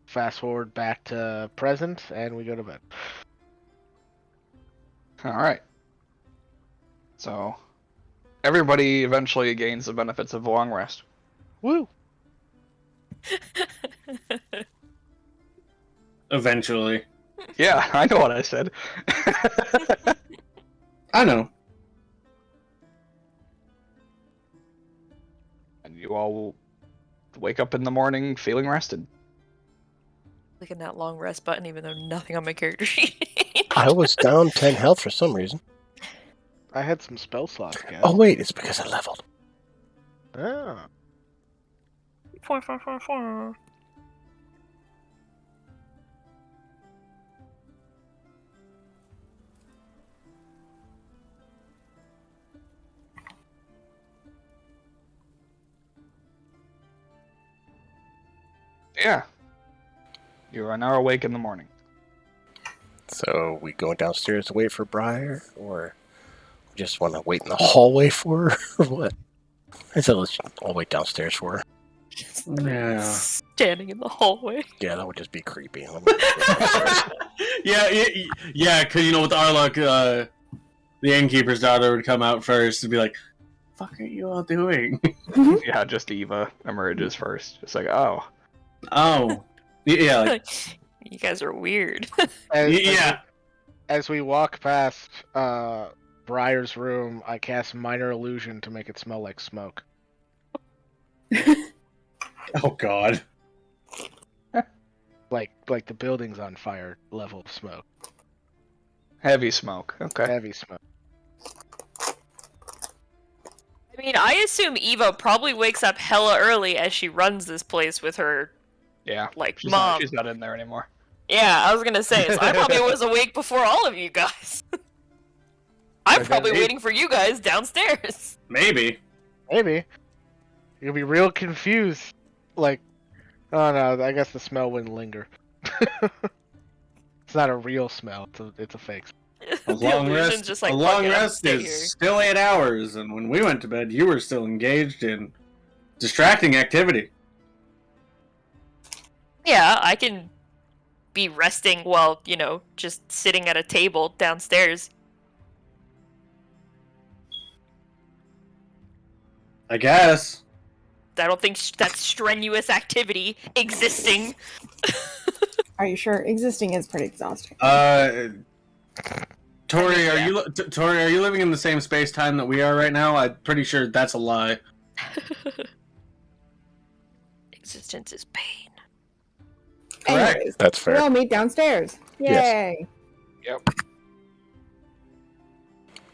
Fast forward back to present, and we go to bed. All right. So, everybody eventually gains the benefits of a long rest. Woo! Eventually. Yeah, I know what I said. I know. And you all will wake up in the morning feeling rested. Clicking that long rest button, even though nothing on my character sheet. I was down 10 health for some reason. I had some spell slots, guys. Oh, wait, it's because I leveled. Ah. Yeah. You are now awake in the morning. So, we going downstairs to wait for Briar, or just want to wait in the hallway for her, or what? I said let's all wait downstairs for her. Yeah. Standing in the hallway. Yeah, that would just be creepy. Yeah, because you know, with Arlok, the innkeeper's daughter would come out first and be like, "Fuck are you all doing?" Yeah, just Eva emerges first. It's like, oh. Oh. Yeah, like, You guys are weird. As we walk past Briar's room, I cast Minor Illusion to make it smell like smoke. oh god. Like the building's on fire level of smoke. Heavy smoke. Okay. Heavy smoke. I mean, I assume Eva probably wakes up hella early as she runs this place with her, Yeah. like, She's mom. She's not in there anymore. Yeah, I was gonna say, so I probably was awake before all of you guys. I'm probably waiting for you guys downstairs. Maybe. You'll be real confused. Like, oh no, I guess the smell wouldn't linger. It's not a real smell, it's a fake smell. A long rest, just like, a long fuck it, I'll rest stay is here. still 8 hours, and when we went to bed, you were still engaged in distracting activity. Yeah, I can be resting while, just sitting at a table downstairs. I guess. I don't think that's strenuous activity existing. Are you sure? Existing is pretty exhausting. Tori, Tori, are you living in the same space time that we are right now? I'm pretty sure that's a lie. Existence is pain. Correct. Anyways, That's fair. we all meet downstairs. Yay! Yes. Yep.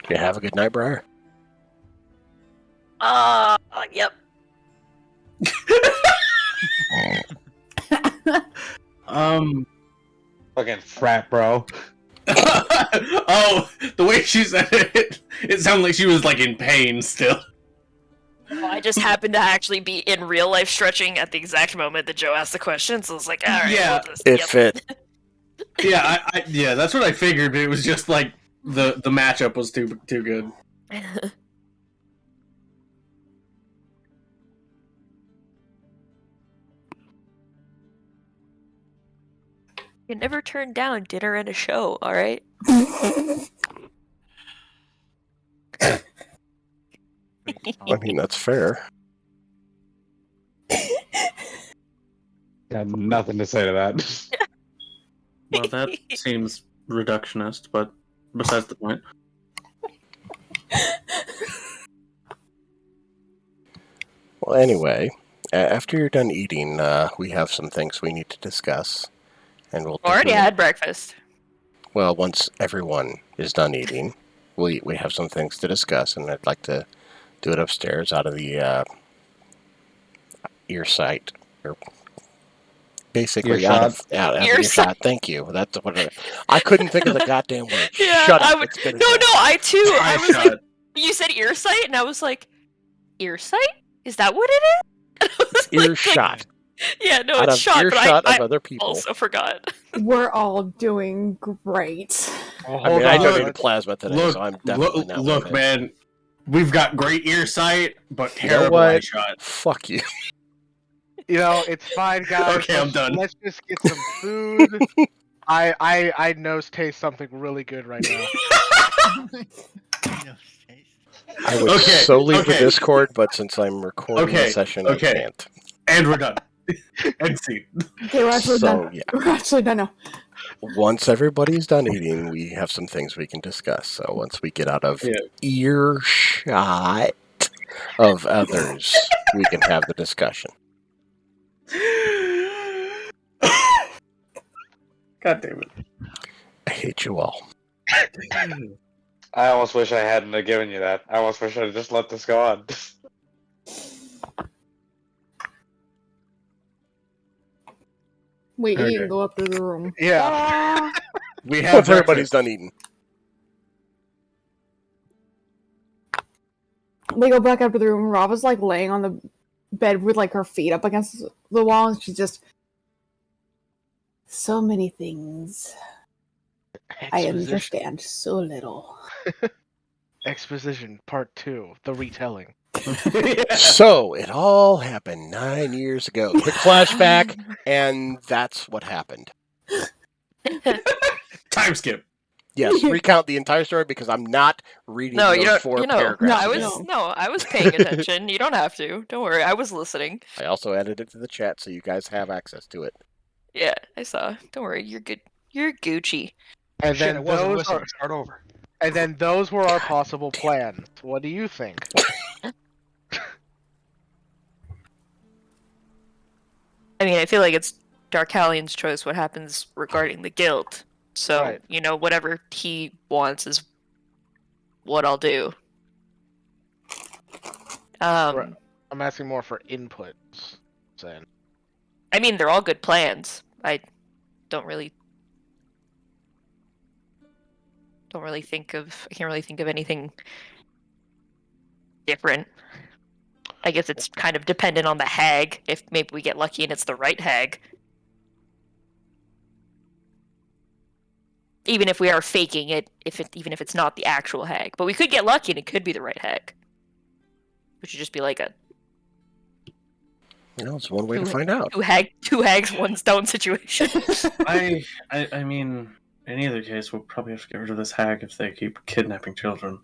You have a good night, Briar. Yep. Fucking frat, bro. Oh, the way she said it, it sounded like she was like in pain still. Well, I just happened to actually be in real life stretching at the exact moment that Joe asked the question, so I was like, alright, Yeah, we'll just, It yep. fit. Yeah, yeah, that's what I figured. But it was just like the matchup was too good. You never turn down dinner and a show, alright? I mean, that's fair. Got nothing to say to that. Well, that seems reductionist, but besides the point. Well, anyway, after you're done eating, we have some things we need to discuss. And we'll Already had breakfast. Well, once everyone is done eating, we have some things to discuss, and I'd like to do it upstairs out of the ear sight. Or basically out of Ear earshot. sight. Thank you. That's what I couldn't think of the goddamn word. Yeah, Shut up. I would. It's been a No, day. I too. I was Earshot. like, you said ear sight, and I was like, ear sight? Is that what it is? And I was like- Earshot. yeah, no, Out it's of shot, but earshot I of other people. also forgot. We're all doing great. Well, I mean, hold I on. donated plasma today, Look, so I'm definitely not look, with it. man. We've got great ear sight, but You know terrible what? eye shot. Fuck you. You know, it's fine, guys. Okay, I'm done. Let's just get some food. I nose taste something really good right now. I would so leave the Discord, but since I'm recording the session, I can't. And we're done. End scene. Okay, we're actually done. Yeah. We're actually done now. Once everybody's done eating, we have some things we can discuss. So once we get out of earshot of others, we can have the discussion. God damn it. I hate you all. I almost wish I hadn't have given you that. I almost wish I'd just let this go on. Wait, you can go up to the room. Yeah. We have Once everybody's done eating. They go back up to the room. Rava's like laying on the bed with like her feet up against the wall, and she's just so many things. I understand so little. Exposition Part 2, the retelling. So it all happened 9 years ago. Quick flashback, and that's what happened. Time skip. Yes, recount the entire story because I'm not reading those four paragraphs. I was paying attention. You don't have to. Don't worry. I was listening. I also added it to the chat so you guys have access to it. Yeah, I saw. Don't worry. You're good. You're Gucci. And then those start over. And then those were our possible plans. What do you think? I mean, I feel like it's Darkallion's choice what happens regarding the guild. So, Right. Whatever he wants is what I'll do. I'm asking more for inputs. Saying. I mean, they're all good plans. I can't really think of anything different. I guess it's kind of dependent on the hag. If maybe we get lucky and it's the right hag. Even if we are faking it, even if it's not the actual hag. But we could get lucky and it could be the right hag. Which would just be like a... it's one way to find out. Two hags, one stone situation. I mean, in either case, we'll probably have to get rid of this hag if they keep kidnapping children.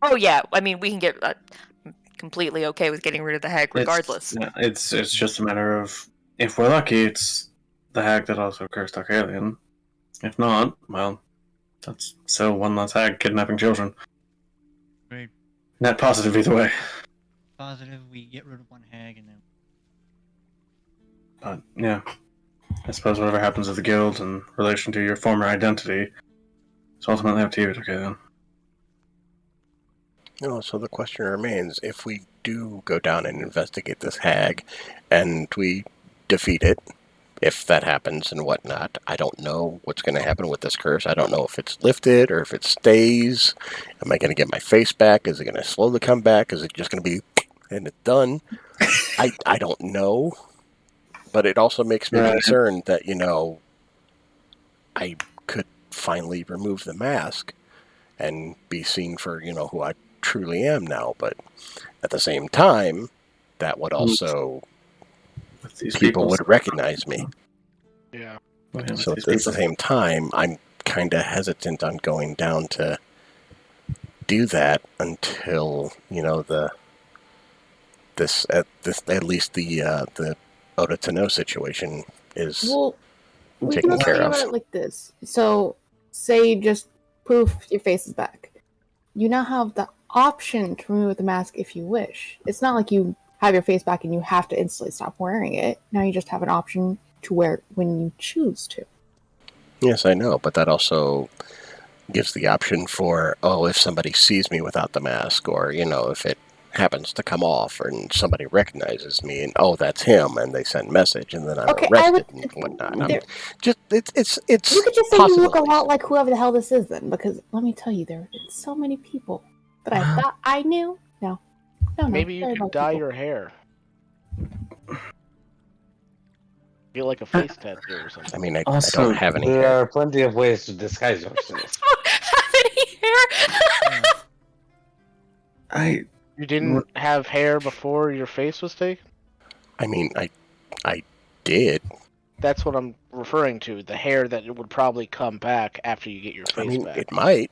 Oh yeah, I mean, we can get completely okay with getting rid of the hag regardless. It's just a matter of, if we're lucky, it's the hag that also cursed Darkalion. If not, well, that's still one less hag kidnapping children. Great. Net positive either way. Positive, we get rid of one hag and then... But, yeah. I suppose whatever happens with the guild in relation to your former identity is ultimately up to you, okay then. So the question remains, if we do go down and investigate this hag, and we defeat it, if that happens and whatnot, I don't know what's going to happen with this curse. I don't know if it's lifted or if it stays. Am I going to get my face back? Is it going to slowly come back? Is it just going to be and it's done? I don't know. But it also makes me concerned that, I could finally remove the mask and be seen for, who I truly am now. But at the same time, that would also... people would recognize me. Yeah. So at the same time, I'm kind of hesitant on going down to do that until at least the Oda to know situation is taken care of. About it like this. So, say you just poof, your face is back. You now have the option to remove the mask if you wish. It's not like you have your face back and you have to instantly stop wearing it. Now you just have an option to wear it when you choose to. Yes, I know, but that also gives the option for, if somebody sees me without the mask, or, if it happens to come off and somebody recognizes me and, that's him, and they send a message and then I'm arrested and whatnot. It's you could just say you look a lot like whoever the hell this is then, because let me tell you, there have been so many people that I thought I knew. No, maybe you could dye your hair. Feel like a face tattoo or something. I mean, I don't have any hair. There are plenty of ways to disguise yourself. Have any hair? You didn't have hair before your face was taken? I mean, I did. That's what I'm referring to. The hair that would probably come back after you get your face back. It might.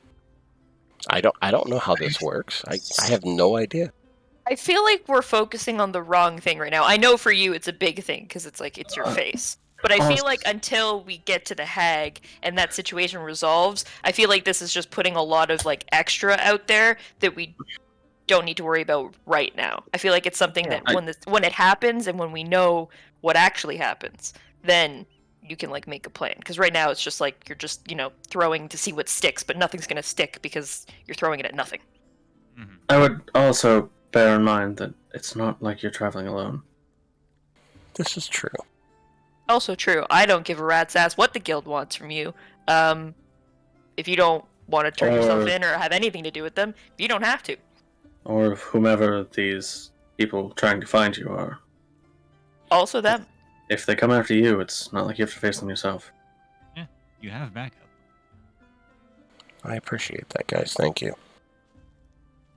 I don't know how this works. I have no idea. I feel like we're focusing on the wrong thing right now. I know for you it's a big thing because it's like it's your face. But I feel like until we get to the hag and that situation resolves, I feel like this is just putting a lot of like extra out there that we don't need to worry about right now. I feel like it's something that when it happens and when we know what actually happens, then you can like make a plan. Because right now it's just like you're just throwing to see what sticks, but nothing's gonna stick because you're throwing it at nothing. I would also bear in mind that it's not like you're traveling alone. This is true. Also true. I don't give a rat's ass what the guild wants from you. If you don't want to turn yourself in or have anything to do with them, you don't have to. Or whomever these people trying to find you are. Also them. If they come after you, it's not like you have to face them yourself. Yeah, you have backup. I appreciate that, guys. Thank you.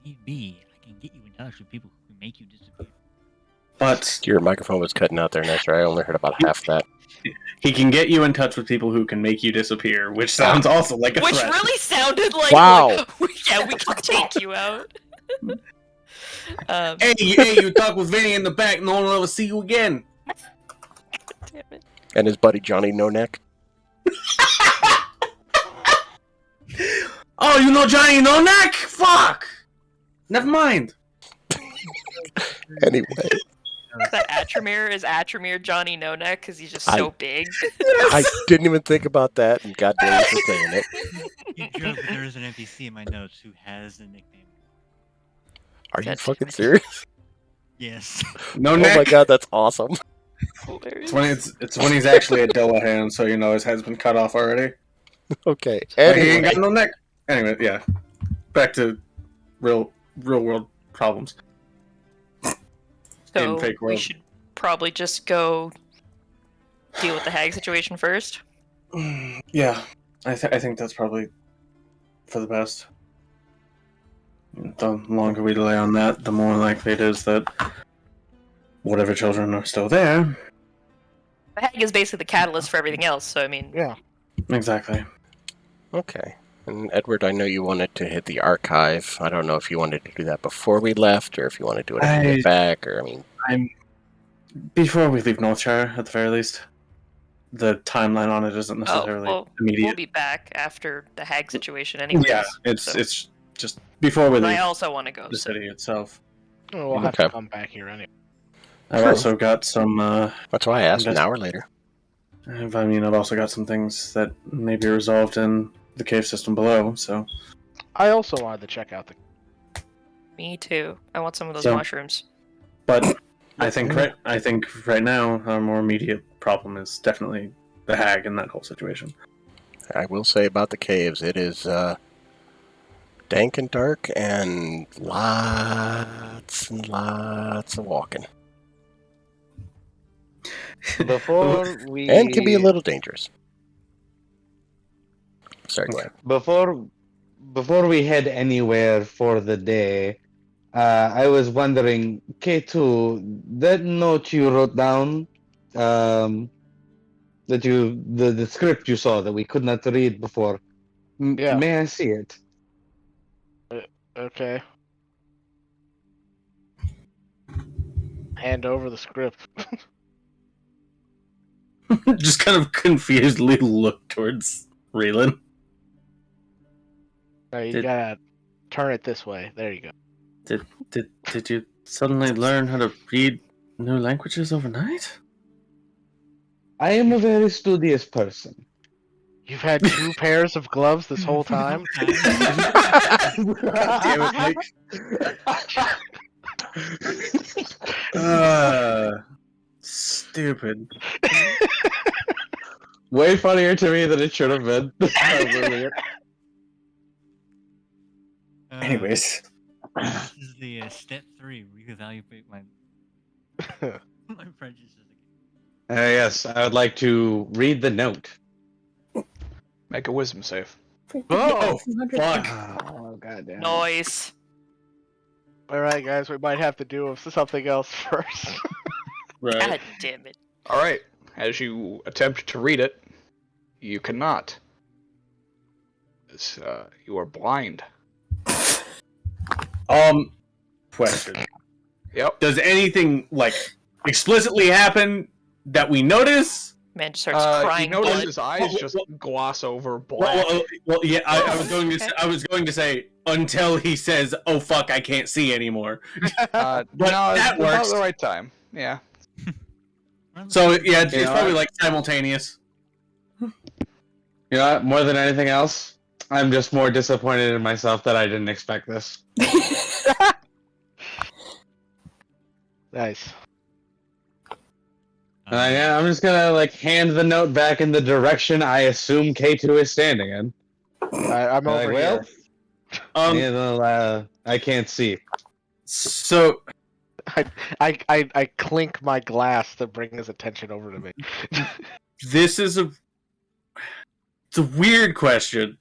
Need be, I can get you in touch with people who can make you disappear. But your microphone was cutting out there, Nestor. I only heard about half that. He can get you in touch with people who can make you disappear, which sounds also like a Which threat. really sounded like, wow. Yeah, we can take you out. Hey, you talk with Vinny in the back, no one will ever see you again. Damn it. And his buddy Johnny No Neck. Oh, you know Johnny No Neck? Fuck! Never mind. Anyway. That Atramir is Atramir Johnny No Neck because he's just so big. I didn't even think about that, and goddamn for saying it. You joke, but there is an NPC in my notes who has the nickname. Are you fucking serious? Yes. No Oh Neck? my god, that's awesome. It's when he's actually a Doahan, so you know his head's been cut off already. Okay. But he ain't got no neck. Anyway, yeah. Back to real world problems. So we should probably just go deal with the hag situation first. Yeah, I think that's probably for the best. The longer we delay on that, the more likely it is that whatever children are still there. The hag is basically the catalyst for everything else, so I mean... Yeah. Exactly. Okay. And Edward, I know you wanted to hit the archive. I don't know if you wanted to do that before we left, or if you want to do it after we get back, or before we leave Northshire, at the very least. The timeline on it isn't necessarily immediate. We'll be back after the hag situation anyway. Yeah, it's just before we leave. I also want to go. The city itself. Oh, we'll have to come back here anyway. I've also got some. That's why I asked an hour later. I've also got some things that may be resolved in the cave system below. So. I also wanted to check out the. Me too. I want some of those mushrooms. But I think right now our more immediate problem is definitely the hag and that whole situation. I will say about the caves, it is dank and dark, and lots and lots of walking. Before we and can be a little dangerous. Sorry, go ahead. Before we head anywhere for the day, I was wondering, K2, that note you wrote down, the script you saw that we could not read before, may I see it? Okay. Hand over the script. Just kind of confusedly look towards Raylan. No, you gotta turn it this way. There you go. Did you suddenly learn how to read new languages overnight? I am a very studious person. You've had 2 pairs of gloves this whole time? Damn it, Nick. Stupid. Way funnier to me than it should have been. Anyways. This is the step 3. Reevaluate my prejudices. Yes, I would like to read the note. Make a wisdom save. Oh, fuck. Oh, goddamn. Nice. Alright, guys, we might have to do something else first. Right. God damn it. Alright, as you attempt to read it, you cannot. You are blind. Question. Yep. Does anything like explicitly happen that we notice? Man just starts You crying notice blood. his eyes just gloss over black. Well, yeah. I was going to. Okay. I was going to say until he says, "Oh fuck, I can't see anymore." No, that it's about works. the right time. Yeah. So yeah, it's You know probably what? like simultaneous. You know what? More than anything else, I'm just more disappointed in myself that I didn't expect this. Nice. I'm just gonna like hand the note back in the direction I assume K2 is standing in. I'm Like, over well, here. I can't see. So I clink my glass to bring his attention over to me. this is it's a weird question.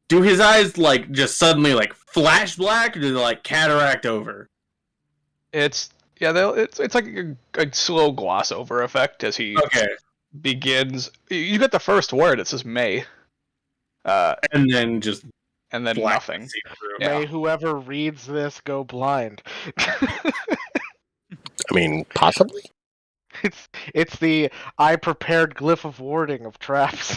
Do his eyes like just suddenly like flash black, or do they like cataract over? It's it's like a slow gloss over effect as he Okay, begins. You get the first word. It says May. and then just And then black nothing. see through. Yeah. May whoever reads this go blind. I mean, possibly. It's the I prepared glyph of warding of traps.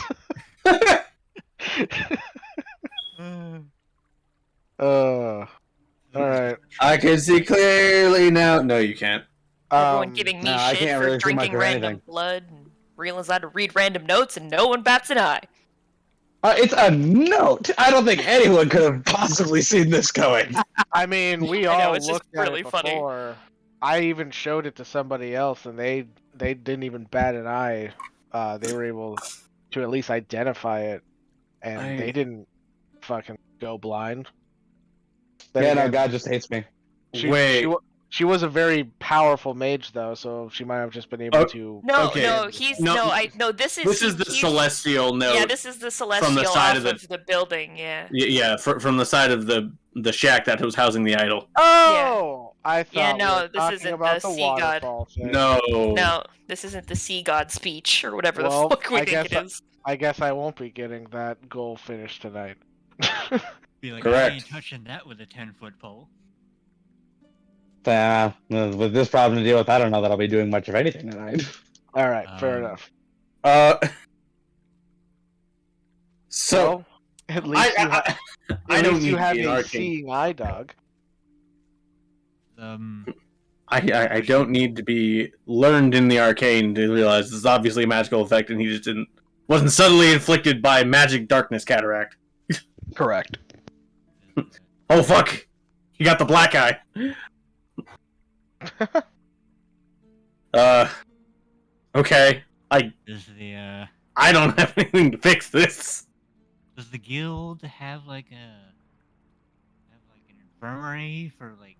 Alright. I can see clearly now. No, you can't. Everyone giving me no, I shit can't for really see much drinking of random anything. blood and realizing how to read random notes and no one bats an eye. It's a note. I don't think anyone could have possibly seen this going. I mean, we I know, all it's just looked at really it funny. before. I even showed it to somebody else, and they didn't even bat an eye. They were able to at least identify it, and they didn't fucking go blind. Then Yeah, no, again, God just hates me. Wait. she was a very powerful mage, though, so she might have just been able to. No, Okay. no, he's No, This is This is the he's- celestial note. Yeah, this is the celestial side off of the building. Yeah. Yeah, from the side of the shack that was housing the idol. Oh, I thought Yeah, we no, were this talking isn't about the the sea god. waterfall thing. No. No, this isn't the sea god speech or whatever Well, the fuck we I think it guess is. I guess I won't be getting that goal finished tonight. Be like, I Correct. ain't touching that with a 10-foot pole. With this problem to deal with, I don't know that I'll be doing much of anything tonight. All right, fair Um, enough. So Well, at least I don't need you to have be an a arcane. seeing eye dog. I don't need to be learned in the arcane to realize this is obviously a magical effect, and he just wasn't suddenly inflicted by magic darkness cataract. Correct. Oh fuck! He got the black eye. Okay. I don't have anything to fix this. Does the guild have like an infirmary for like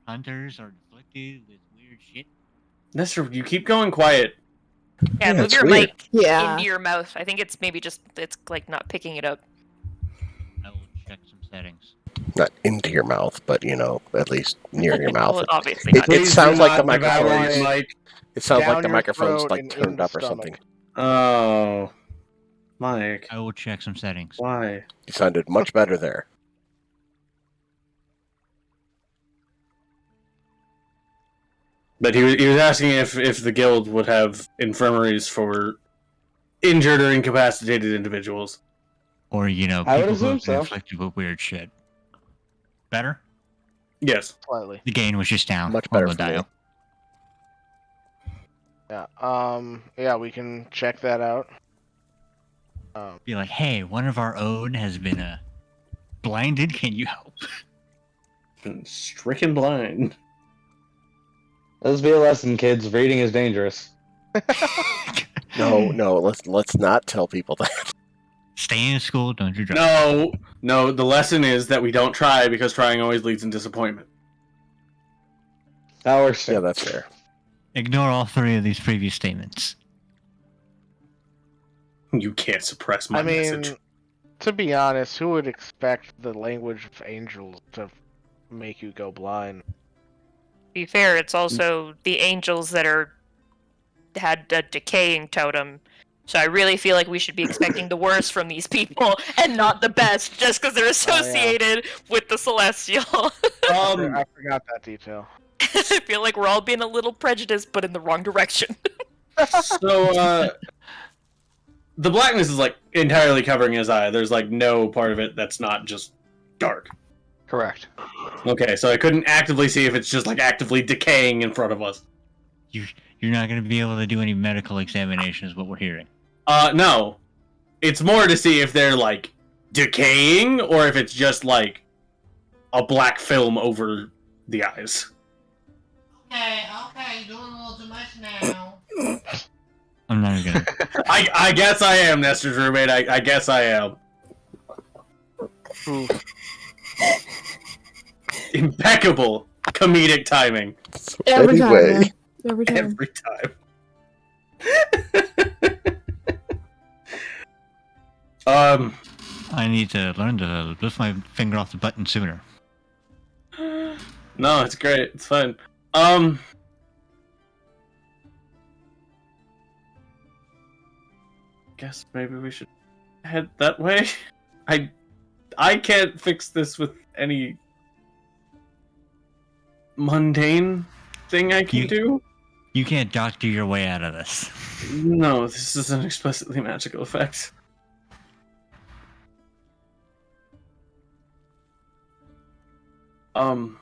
hunters or afflicted with weird shit? Nestor, you keep going quiet. Yeah, move it's your weird. mic Yeah. into your mouth. I think it's maybe just it's like not picking it up. I will check some settings. Not into your mouth, but at least near your mouth. Well, obviously It, not. it Please sounds do like the not devour microphone's. your mic. It sounds like Down the your microphone's throat like and in turned the up or stomach. something. Oh, Mike, I will check some settings. why? You sounded much better there. But he was asking if the guild would have infirmaries for injured or incapacitated individuals. Or, I would people who assume have been so. afflicted with weird shit. Better? Yes. Slightly. The gain was just down. Much on better the for me. dial. Yeah. Yeah, we can check that out. Be like, hey, one of our own has been blinded. Can you help? Been stricken blind. Let's be a lesson, kids. Reading is dangerous. No, let's not tell people that. Stay in school. Don't you drive. No. The lesson is that we don't try because trying always leads in disappointment. That works. Yeah, that's fair. Ignore all three of these previous statements. You can't suppress my message. To be honest, who would expect the language of angels to make you go blind? To be fair, it's also the angels that had a decaying totem So I really feel like we should be expecting the worst from these people and not the best just because they're associated with the Celestial. I forgot that detail. I feel like we're all being a little prejudiced, but in the wrong direction. So, the blackness is like entirely covering his eye. There's like no part of it that's not just dark. Correct. Okay, so I couldn't actively see if it's just like actively decaying in front of us. You're not going to be able to do any medical examination, is what we're hearing. No. It's more to see if they're like decaying or if it's just like a black film over the eyes. Okay, you're doing a little too much now. I'm not even gonna. I guess I am, Nestor's roommate. I guess I am. Impeccable comedic timing. Every time. Anyway. Man. Every time. Every time. I need to learn to lift my finger off the button sooner. No, it's great. It's fine. Guess maybe we should head that way. I can't fix this with any mundane thing I can do. You can't doctor your way out of this. No, this is an explicitly magical effect. I'm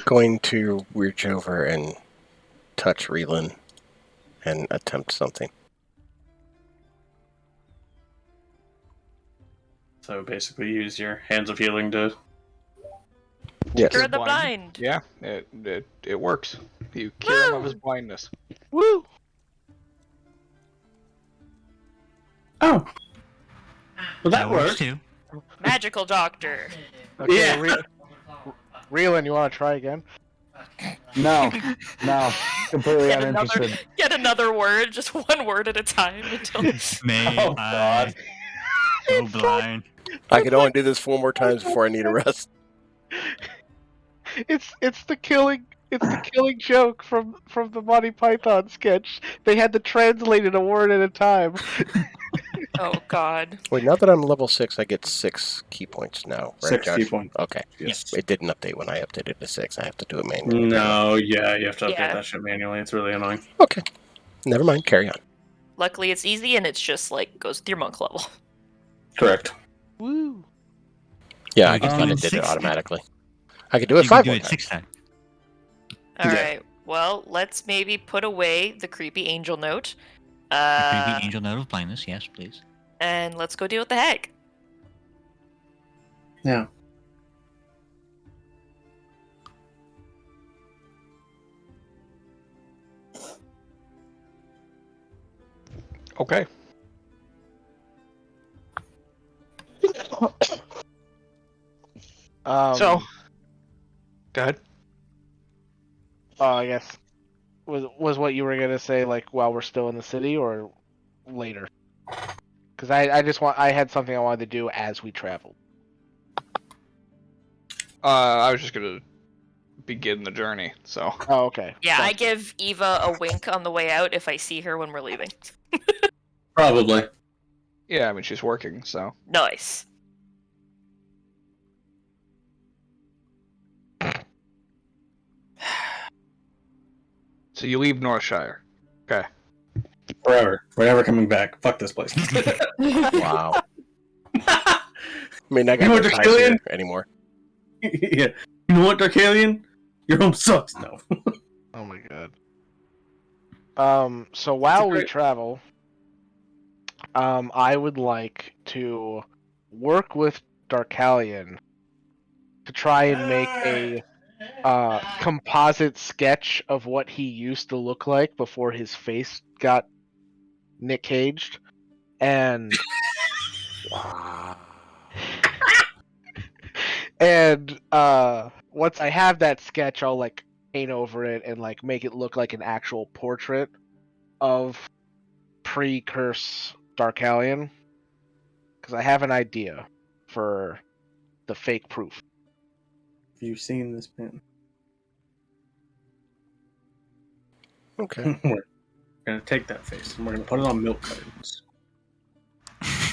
going to reach over and touch Reelan and attempt something. So basically use your hands of healing to... Yes. Cure the blind. Yeah, it works. You cure him of his blindness. Woo! Oh! Well, that worked. too. Magical doctor. Okay, Yeah. Reelan, you want to try again? No, completely Get uninterested. another word, just one word at a time until. May Oh, I God. go blind? I can only do this 4 more times before I need a rest. It's the killing joke from the Monty Python sketch. They had to translate it a word at a time. Oh God. Wait, now that I'm level 6, I get 6 key points now, right, 6 Josh? key points. Okay. Yes. It didn't update when I updated to 6. I have to do it manually. No, yeah, you have to update Yeah. that shit manually. It's really annoying. Okay. Never mind. Carry on. Luckily, it's easy and it's just like goes with your monk level. Correct. Woo! Yeah, You I can just do it it did it 6 automatically. I could do it You 5 can do more it times. 6 times. All Yeah. right. Well, let's maybe put away the creepy angel note. The creepy angel note of blindness, yes, please. And let's go deal with the hag. Yeah. Okay. So, go ahead. I guess was what you were gonna say, like while we're still in the city or later? Because I had something I wanted to do as we traveled. I was just gonna begin the journey. So. Oh, okay. Yeah, I Sounds give Eva a wink on the way out if I see her when we're leaving. Probably. Yeah, I mean she's working, so. Nice. So you leave Northshire. Okay. Forever. We're never coming back. Fuck this place. Wow. I mean, I You got know no what, ties Darkalion? here anymore. Yeah. You know what, Darkalion? Your home sucks. No. Oh my god. So while we great- travel, I would like to work with Darkalion to try and make a composite sketch of what he used to look like before his face got Nick Caged, and and once I have that sketch, I'll like paint over it and like make it look like an actual portrait of pre-curse Darkalion, because I have an idea for the fake proof. you seen this pen? Okay. We're gonna take that face and we're gonna put it on milk cartons.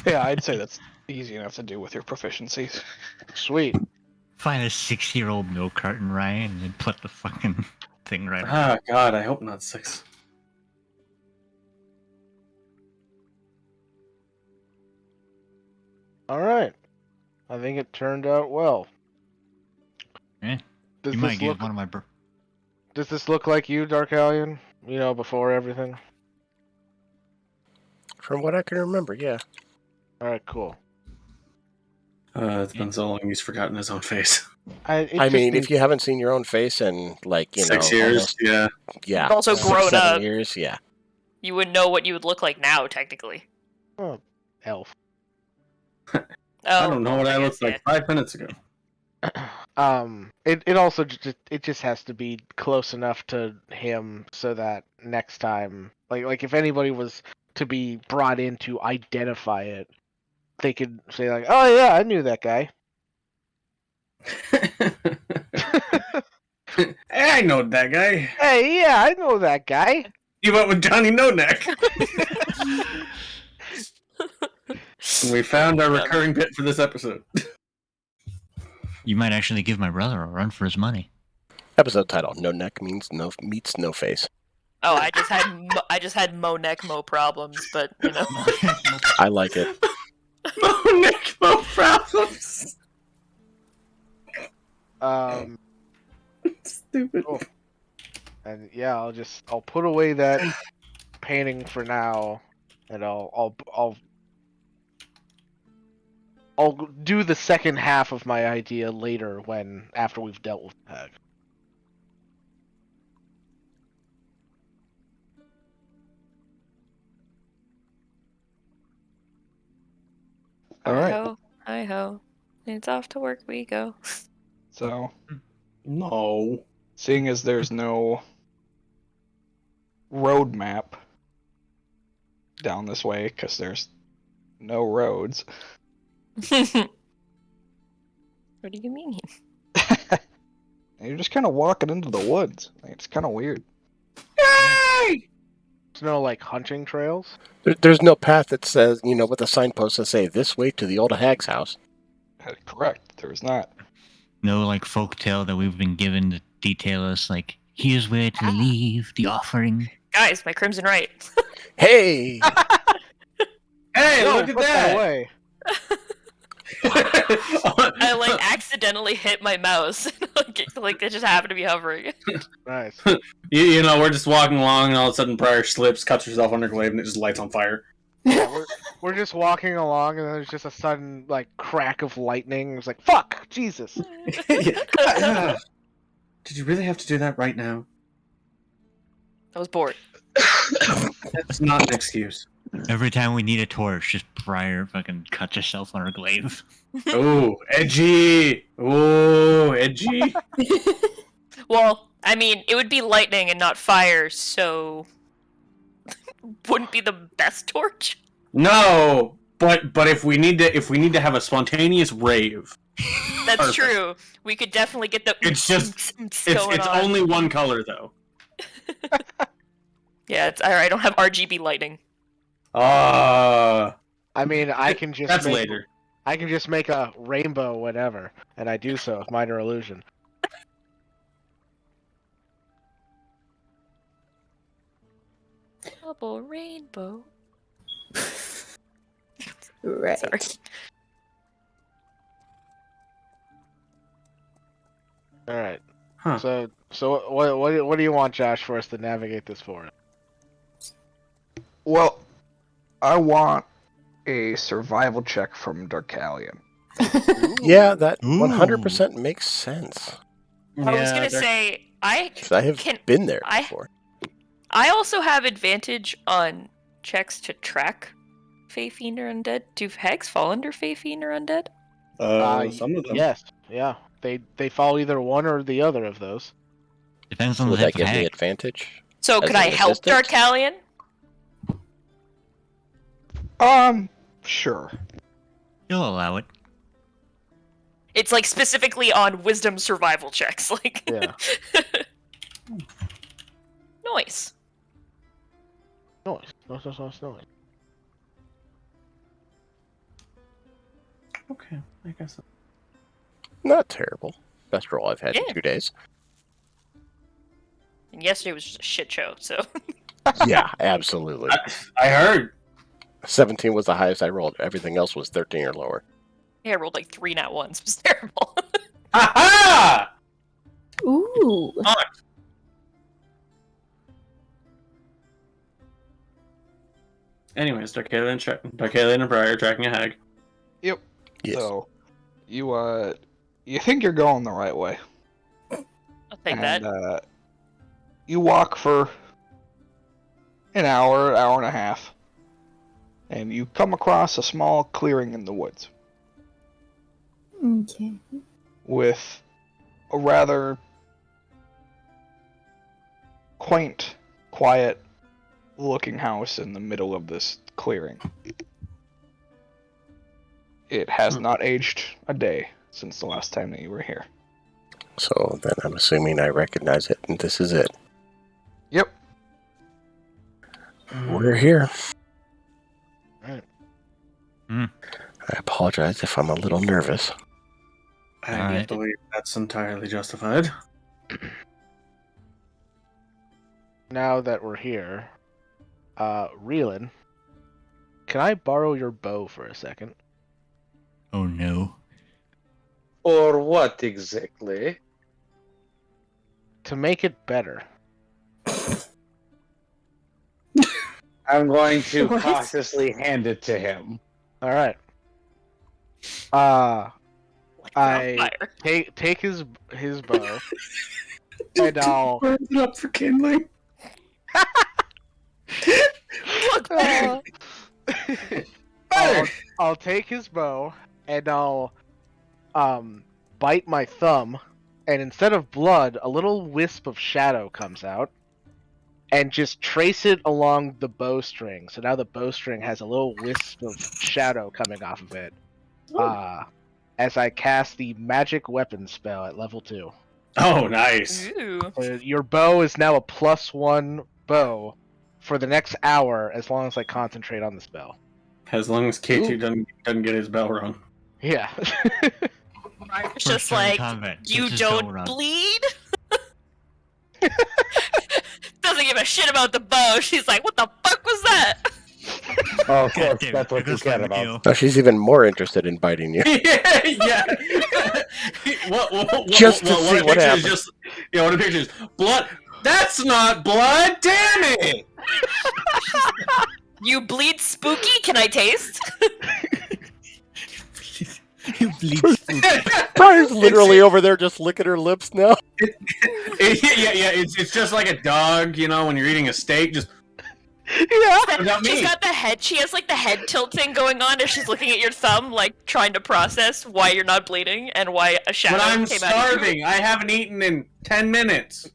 Yeah, I'd say that's easy enough to do with your proficiencies. Sweet. Find a 6-year-old milk carton, Ryan, and then put the fucking thing right on. Ah, God, I hope not 6. All right. I think it turned out well. Eh, Does you might this give look? one of my. Does this look like you, Dark Alien? You know, before everything. From what I can remember, yeah. All right, cool. It's been so long he's forgotten his own face. I mean, if you haven't seen your own face in, like, 6 years, almost, yeah. yeah. You've also 6, grown 7 up. years, yeah. You wouldn't know what you would look like now, technically. Oh, elf. I don't know what I guess, looked like 5 minutes ago. It also just has to be close enough to him so that next time, like if anybody was to be brought in to identify it, they could say like, oh yeah, I knew that guy. Hey, I know that guy. Hey, yeah, I know that guy. You went with Johnny No Neck. We found our recurring bit for this episode. You might actually give my brother a run for his money. Episode title: No neck meets no face. Oh, I just had mo neck, mo problems, but you know. I like it. No neck, no problems. Stupid. Cool. And yeah, I'll put away that painting for now, and I'll do the second half of my idea later after we've dealt with the hag. All right. Hi-ho, hi-ho. It's off to work we go. So, No. seeing as there's no road map down this way, because there's no roads. What do you mean? You're just kind of walking into the woods. Like, it's kind of weird. Yay! There's no like hunting trails. There's no path that says, with a signpost that say this way to the old hag's house. Correct. There is not. No, like, folktale that we've been given to detail us, like, here's where to leave the offering. Guys, my crimson right. Hey! Hey, No, look at put that! away. I like accidentally hit my mouse. like it just happened to be hovering. Nice. We're just walking along, and all of a sudden, Briar slips, cuts herself on her glaive, and it just lights on fire. Yeah, we're just walking along, and there's just a sudden like crack of lightning. It's like, fuck, Jesus. Did you really have to do that right now? I was bored. That's not an excuse. Every time we need a torch, just Briar fucking cuts herself on her glaive. Oh, edgy! Oh, edgy! Well, I mean, it would be lightning and not fire, so wouldn't be the best torch. No, but if we need to have a spontaneous rave, That's Perfect. True. We could definitely get the. It's just going it's on. only one color though. Yeah, I don't have RGB lighting. Ah, I mean, I can just that's make, later. I can just make a rainbow, whatever, and I do so with minor illusion. Double rainbow. Right. Sorry. All right. Huh. So what do you want, Josh, for us to navigate this forest? Well, I want a survival check from Darkalion. Yeah, that Ooh. 100% makes sense. I was gonna say I 'Cause I have been there before. I also have advantage on checks to track Fey Fiend or Undead. Do hags fall under Fey Fiend or Undead? Some of them. Yes. Yeah. They fall either one or the other of those. Depends So on the would that type of give me hag. advantage? So As could an I help assistant? Darkalion? Sure. You'll allow it. It's like specifically on wisdom survival checks. Like, Yeah. Nice. Noise. Okay, I guess. Not terrible. Best roll I've had in Yeah. 2 days. And yesterday was just a shit show. So Yeah, absolutely. I heard. 17 was the highest I rolled. Everything else was 13 or lower. yeah, I rolled like 3 nat ones. It was terrible. Aha! Ooh. Anyways, Darkalion and Briar tracking a hag. Yep. Yes. So, you think you're going the right way. I'll take that. You walk for an hour and a half, and you come across a small clearing in the woods Okay. with a rather quaint, quiet-looking house in the middle of this clearing. It has not aged a day since the last time that you were here. So then I'm assuming I recognize it, and this is it. Yep. We're here. Right. I apologize if I'm a little nervous. I Alright. believe that's entirely justified. Now that we're here, Reelin, can I borrow your bow for a second? Oh no. Or what exactly? To make it better. I'm going to What? cautiously hand it to him. All right. Like we're on I fire. take his bow, and I'll Burn it up for kindling. Look better. I'll take his bow and I'll bite my thumb, and instead of blood, a little wisp of shadow comes out, and just trace it along the bowstring. So now the bowstring has a little wisp of shadow coming off of it. As I cast the magic weapon spell at level 2. Oh, nice. Ooh. Your bow is now a +1 bow for the next hour, as long as I concentrate on the spell. As long as K2 doesn't get his bell wrong. Yeah. It's just like, you don't bleed? Doesn't give a shit about the bow. She's like, what the fuck was that? Oh, of course, Goddamn, that's what you goes care like about. you. Now she's even more interested in biting you. yeah. Just to see what happens. Just, what a picture is. Blood. That's not blood. Damn it. You bleed spooky? Can I taste? You bleed Briar's literally over there just licking her lips now. It's just like a dog, when you're eating a steak. Just without She's me. got the head. She has like the head tilt thing going on as she's looking at your thumb, like trying to process why you're not bleeding and why a shadow But I'm came out of you. starving. I haven't eaten in 10 minutes.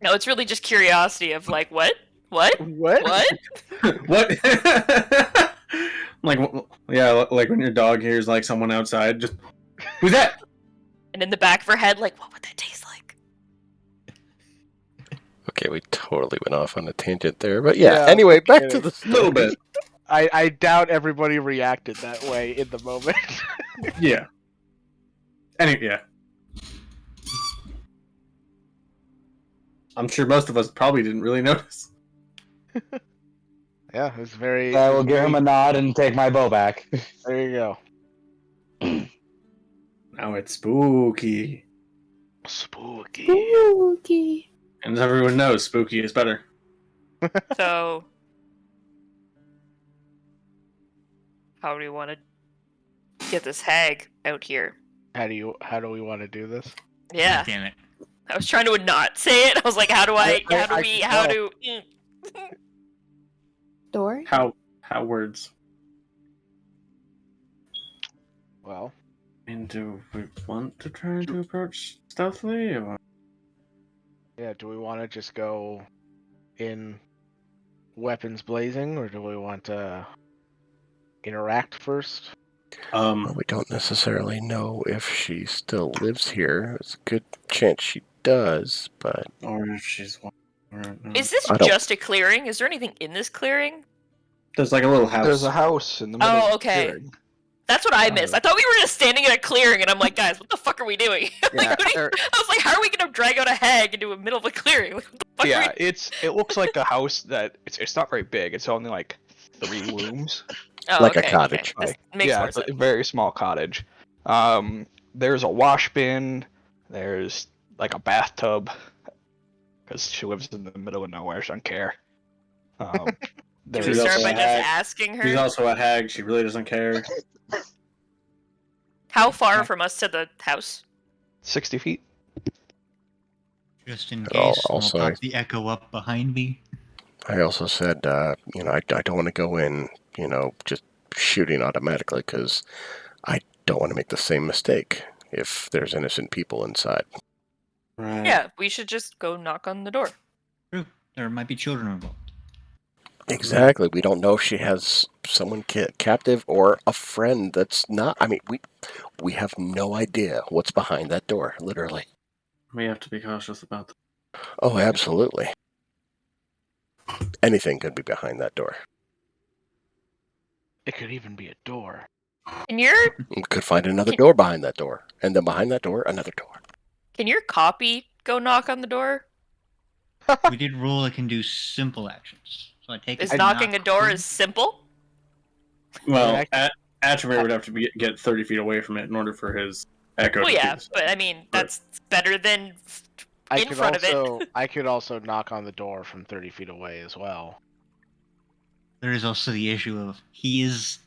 No, it's really just curiosity of like, what? What? What? What? Like when your dog hears like someone outside, just who's that? And in the back of her head, like, what would that taste like? Okay, we totally went off on a tangent there. But yeah, Yeah, anyway, I'm back to kidding. the A story. little bit. I doubt everybody reacted that way in the moment. Yeah. Yeah. I'm sure most of us probably didn't really notice. Yeah, it was very. I will give him a nod and take my bow back. There you go. Now it's spooky. Spooky. Spooky. And as everyone knows, spooky is better. So, how do we want to get this hag out here? How do we want to do this? Yeah, Damn it. I was trying to not say it. I was like, how do Door? How words? Well, And do we want to try to approach stealthily, or yeah. Do we want to just go in weapons blazing, or do we want to interact first? Well, we don't necessarily know if she still lives here. There's a good chance she does, but... Or if she's... Is this I don't- just a clearing? Is there anything in this clearing? There's like a little house. There's a house in the middle Oh, of the okay. clearing. That's what I missed. I thought we were just standing in a clearing, and I'm like, guys, what the fuck are we doing? Yeah, I was like, how are we gonna drag out a hag into the middle of a clearing? Like, what the fuck are Yeah, we... it looks like a house that it's not very big. It's only like 3 rooms. Oh, Like a okay, cottage. Okay. This makes Yeah, more it's sense. a very small cottage. There's a wash bin. There's like a bathtub because she lives in the middle of nowhere. She doesn't care. Can we She's start also by a just hag. asking her? She's also a hag. She really doesn't care. How far from us to the house? 60 feet. Just in Oh, case, I'll also- pop the echo up behind me. I also said, I don't want to go in, just shooting automatically, because I don't want to make the same mistake if there's innocent people inside. Right. Yeah, we should just go knock on the door. True. There might be children involved. Exactly. We don't know if she has someone captive or a friend that's not. I mean, we have no idea what's behind that door, literally. We have to be cautious about that. Oh, absolutely. Anything could be behind that door. It could even be a door. Can your We could find another door behind that door, and then behind that door, another door. can your copy go knock on the door? We did rule it can do simple actions. So I take it Is to knocking a knock door could- as simple? Well, Atrimir would have to get 30 feet away from it in order for his echo Well, to yeah, do so. but I mean that's better than in front of it. I could also knock on the door from 30 feet away as well. There is also the issue of he is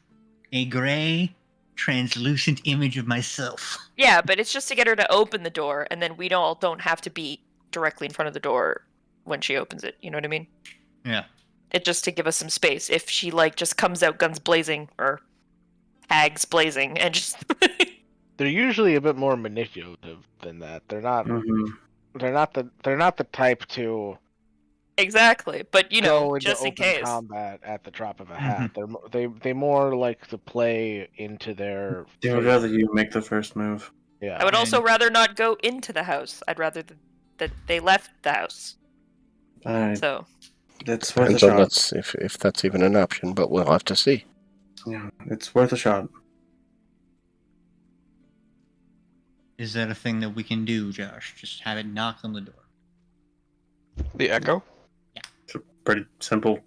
a gray, translucent image of myself. Yeah, but it's just to get her to open the door, and then we don't have to be directly in front of the door when she opens it. You know what I mean? Yeah. It just to give us some space. If she just comes out guns blazing or hags blazing and just They're usually a bit more manipulative than that. They're not. Mhm. They're not the type to exactly. But go into just in open case. combat at the drop of a hat. They more like to play into their. They would rather you make the first move. Yeah. I would also rather not go into the house. I'd rather that they left the house. Alright. So It's worth a And so shot. that's if that's even an option, but we'll have to see. Yeah, it's worth a shot. Is that a thing that we can do, Josh? Just have it knock on the door. The echo. It's a pretty simple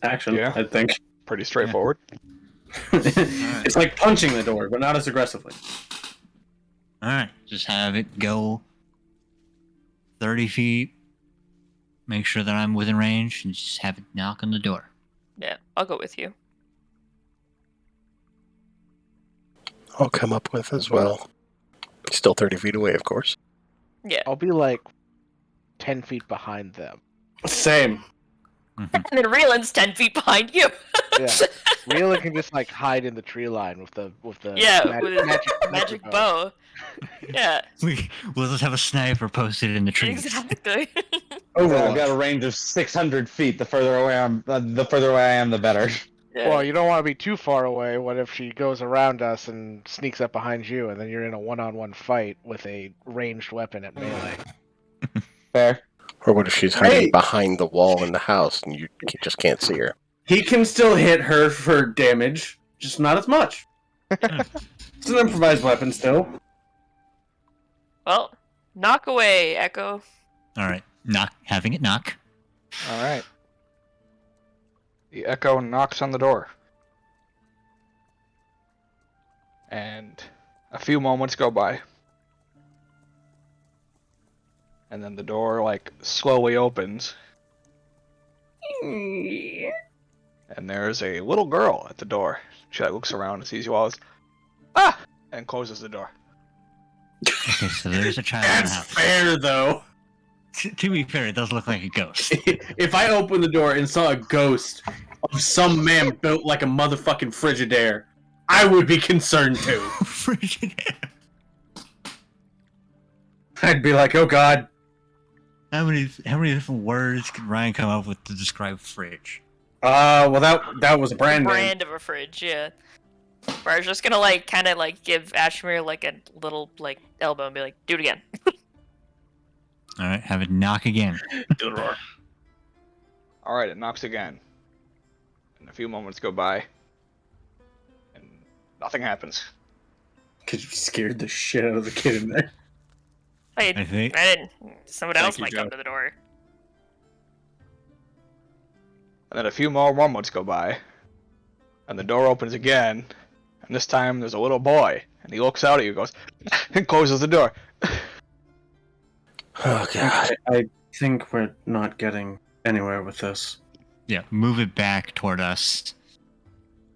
action, Yeah. I think. Pretty straightforward. It's like punching the door, but not as aggressively. Alright, just have it go 30 feet. Make sure that I'm within range and just have it knock on the door. yeah, I'll go with you. I'll come up with as well. Still 30 feet away, of course. Yeah. I'll be like 10 feet behind them. Same. And then Reeland's 10 feet behind you. Yeah. Rila can just like hide in the tree line with the Yeah, with his magic bow. Yeah, We'll just have a sniper posted in the trees. exactly. I've got a range of 600 feet. The further away I am, the better. Yeah. Well, you don't want to be too far away. What if she goes around us and sneaks up behind you, and then you're in a one-on-one fight with a ranged weapon at melee? Fair. Or what if she's hiding Hey! behind the wall in the house and you just can't see her? He can still hit her for damage, just not as much. It's an improvised weapon still. Well, knock away, Echo. Alright, having it knock. All right. The echo knocks on the door. And a few moments go by. And then the door, slowly opens. And there's a little girl at the door. She, looks around and sees you all as, ah! And closes the door. Okay, so there's a child in the That's house. fair, though. To be fair, it does look like a ghost. If I opened the door and saw a ghost of some man built like a motherfucking Frigidaire, I would be concerned too. Frigidaire. I'd be like, oh god. How many different words can Ryan come up with to describe fridge? Well, that was a brand name. Brand of a fridge, yeah. Briar's just gonna kind of give Ashmere a little elbow and be like, "Do it again." All right, have it knock again. Do the roar. All right, it knocks again. And a few moments go by, and nothing happens. Because you scared the shit out of the kid in there. I think- didn't. Someone Thank else you, might Joe. come to the door. And then a few more moments go by, and the door opens again, and this time there's a little boy, and he looks out at you, goes, and closes the door. Oh god. I think we're not getting anywhere with this. Yeah, move it back toward us.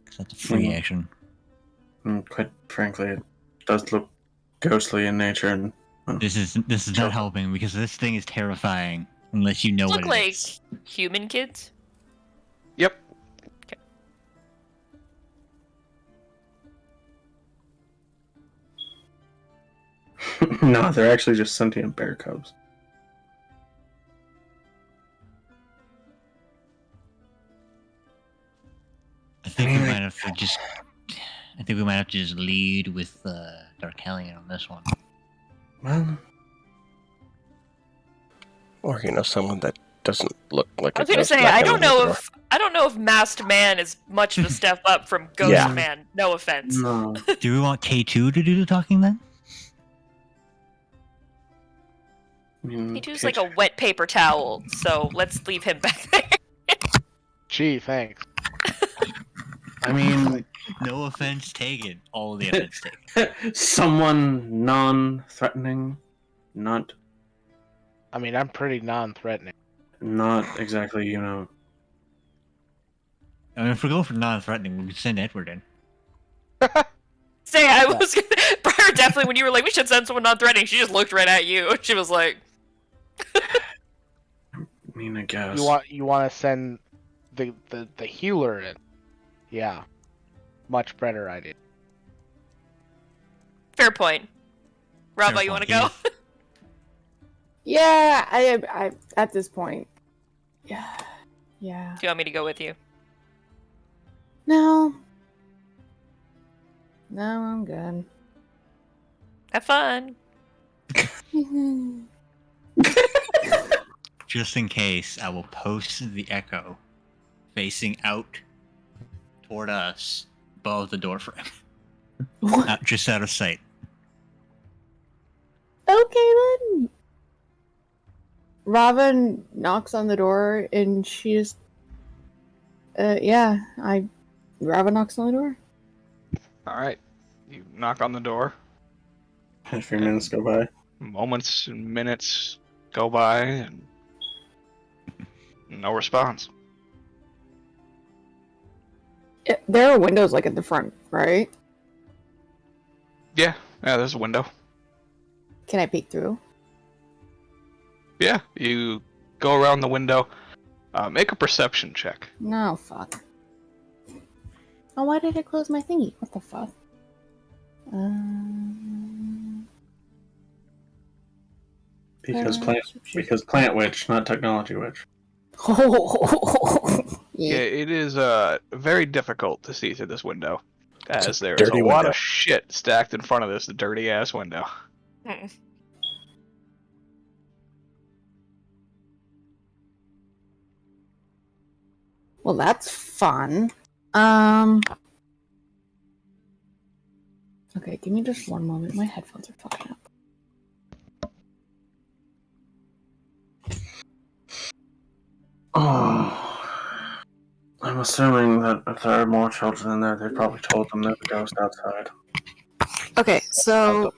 'Cause that's a free action. And quite frankly, it does look ghostly in nature. And This is not helping because this thing is terrifying unless you know Look what it like is. human kids. Yep. no, they're actually just sentient bear cubs. I think mean, we might have to just. I think we might have to just lead with Darkalion on this one. Well, Or someone that doesn't look like I a was gonna ghost say not I coming don't to the know door. if Masked Man is much of a step up from Ghost Yeah. Man. No offense. no. Do we want K2 to do the talking then? I mean, He does like a wet paper towel, so let's leave him back there. Gee, thanks. I mean, No offense taken. All the offense taken. someone non-threatening, not I mean, I'm pretty non-threatening. exactly, I mean, if we're going for non-threatening, we can send Edward in. Say I was gonna Briar definitely when you were like we should send someone non-threatening, she just looked right at you. She was like, I mean, I guess. You want to send the healer in? Yeah, much better idea. fair point. Rob, Fair you want to point. go? Yeah, I at this point. Yeah. Yeah. Do you want me to go with you? No. No, I'm good. Have fun. Just in case, I will post the echo facing out toward us above the door frame. What? Just out of sight. Okay then. Robin knocks on the door and she just Robin knocks on the door. All right. You knock on the door. A few minutes go by. Moments and minutes go by, and no response. There are windows like at the front, right? Yeah, there's a window. Can I peek through? Yeah, you go around the window. Make a perception check. No, fuck. Oh, why did I close my thingy? What the fuck? Because plant witch, not technology witch. Yeah, it is very difficult to see through this window, as there is a dirty lot window. of shit stacked in front of this dirty ass window. Well, that's fun. Okay, give me just one moment. My headphones are fucking up. Oh, I'm assuming that if there are more children in there, they probably told them there's a ghost outside. Okay, so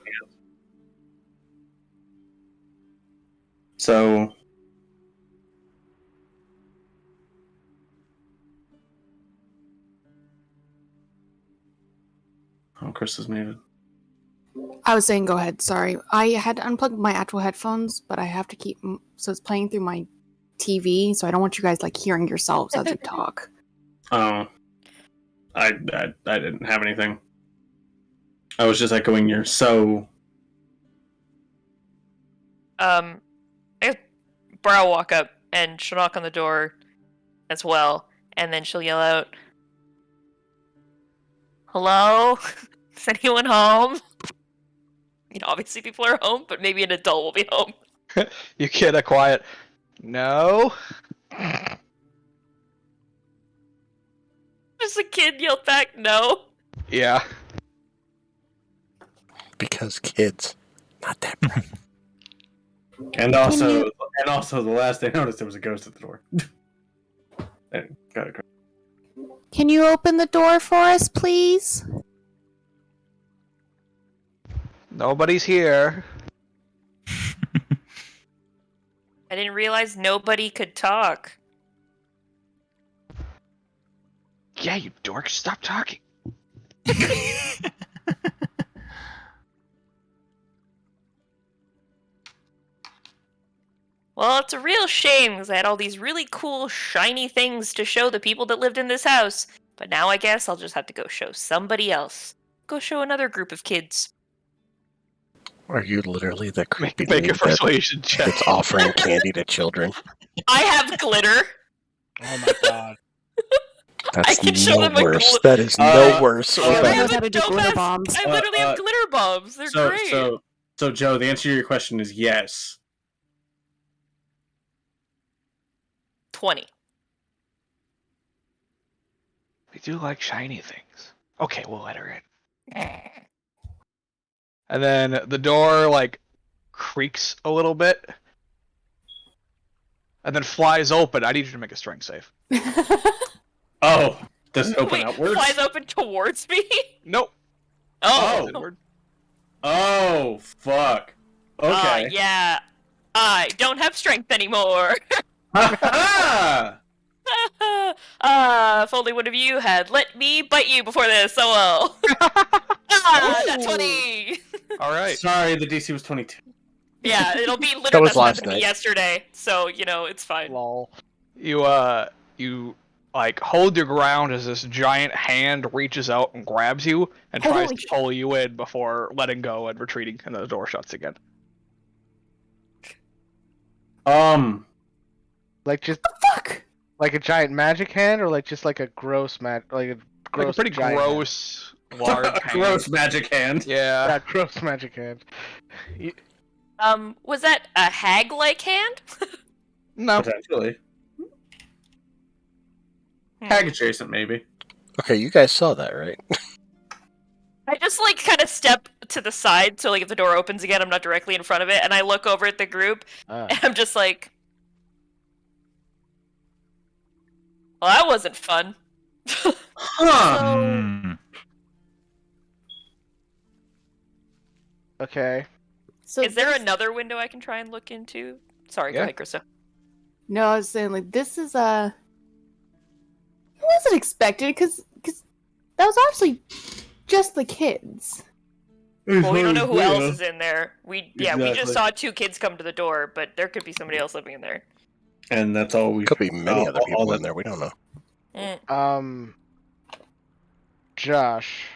So, Chris is muted. I was saying, go ahead. Sorry, I had to unplug my actual headphones, but I have to keep so it's playing through my TV, so I don't want you guys hearing yourselves as you talk. Oh, I didn't have anything. I was just echoing your so. Bra will walk up and she'll knock on the door as well, and then she'll yell out, Hello? Is anyone home? Obviously people are home, but maybe an adult will be home. You get a quiet, no? Just a kid yelled back, no. Yeah. Because kids, not that bright. And also, the last they noticed there was a ghost at the door. Got it. Can you open the door for us, please? Nobody's here. I didn't realize nobody could talk. Yeah, you dork, stop talking. Well, it's a real shame because I had all these really cool, shiny things to show the people that lived in this house. But now I guess I'll just have to go show somebody else. Go show another group of kids. Are you literally the creepy Make a lady persuasion check. that's offering candy to children? I have glitter. Oh my god. That's I can show them a worse. gl- That is no worse or I I better. know have how a to do dope glitter ass- bombs. I literally have glitter bombs. They're great. So, Joe, the answer to your question is yes. 20. We do like shiny things. Okay, we'll let her in. And then the door, like, creaks a little bit. And then flies open. I need you to make a strength save. Oh, does it open Wait, outwards? flies open towards me? Nope. Oh. Inward. Oh, fuck. Okay. Yeah. I don't have strength anymore. If only one of you had let me bite you before this. Oh well. That's 20. All right. Sorry, the DC was 22. Yeah, it'll be literally That was that's what last happened to me night. yesterday. So it's fine. Lol. You like hold your ground as this giant hand reaches out and grabs you and tries Holy to pull you in before letting go and retreating, and the door shuts again. Like just Fuck! like a giant magic hand, or like just like a gross Like a pretty giant gross, large hand. Gross magic hand. Yeah. That gross magic hand. Was that a hag-like hand? No. Potentially. Hag adjacent, maybe. Okay, you guys saw that, right? I just kind of step to the side so if the door opens again, I'm not directly in front of it, and I look over at the group, and I'm just like, well, that wasn't fun. Huh. Hmm. Okay. So Is there this- another window I can try and look into? Sorry, go Yeah. ahead, Krista. No, I was saying this is it wasn't expected because that was obviously just the kids. Well, we don't know who else is in there. We just Exactly. saw 2 kids come to the door, but there could be somebody else living in there. And that's all we Could be many other people all in there. We don't know. Josh.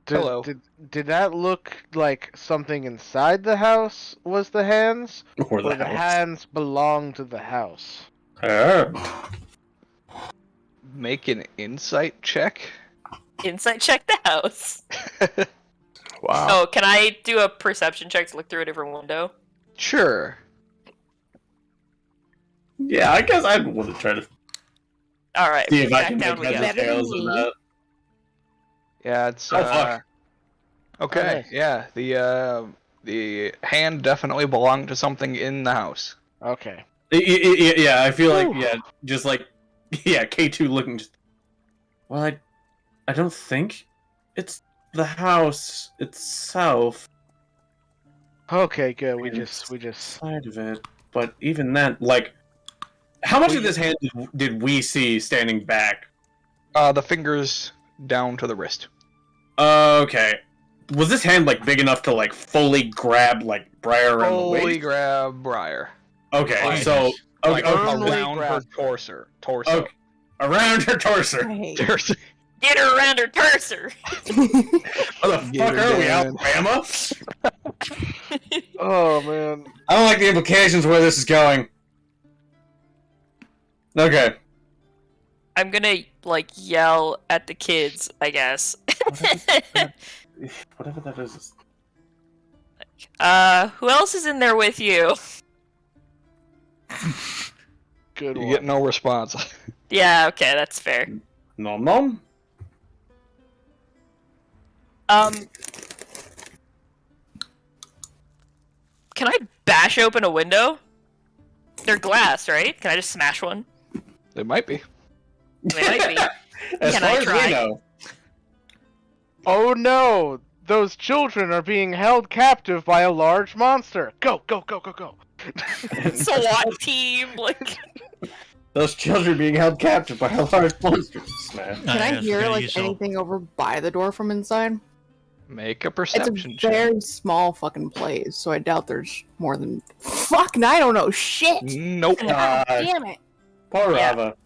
Hello. Did that look like something inside the house was the hands? Or Or the the house. hands belong to the house? Make an insight check. Inside check the house. Wow. Oh, can I do a perception check to look through a different window? Sure. Yeah, I guess I'd want to try to Alright, see if I back can down make we heads go. or tails of that. Yeah, it's Oh, fuck. Okay, nice. yeah. The hand definitely belonged to something in the house. Okay. Yeah, I feel like Whew. just like K2 looking just. Well, I don't think it's the house itself Okay, good. We It's- just side of it, but even then, like, how much of this hand did we see standing back? The fingers down to the wrist. Okay, was this hand like big enough to like fully grab like Briar around the Fully waist? grab Briar. Okay, Like- so Like firmly around her grab her. torso. Okay. around her torso. I hate Torso. Get her around her torso! What the Get fuck her are we, down. Alabama? Oh man. I don't like the implications where this is going. Okay. I'm gonna like yell at the kids, I guess. Whatever that is. Who else is in there with you? Good You one. get no response. Yeah, okay, that's fair. Nom nom. Can I bash open a window? They're glass, right? Can I just smash one? They might be. They might be. As Can far I as try? we know. Oh no! Those children are being held captive by a large monster. Go, go, go, go, go. SWAT team, like. Those children being held captive by a large monster. Smash. Can I hear like anything over by the door from inside? Make a It's perception a check. very small fucking place, so I doubt there's more than. Fuck! I don't know shit. Nope. God damn it! Poor Yeah. Rava.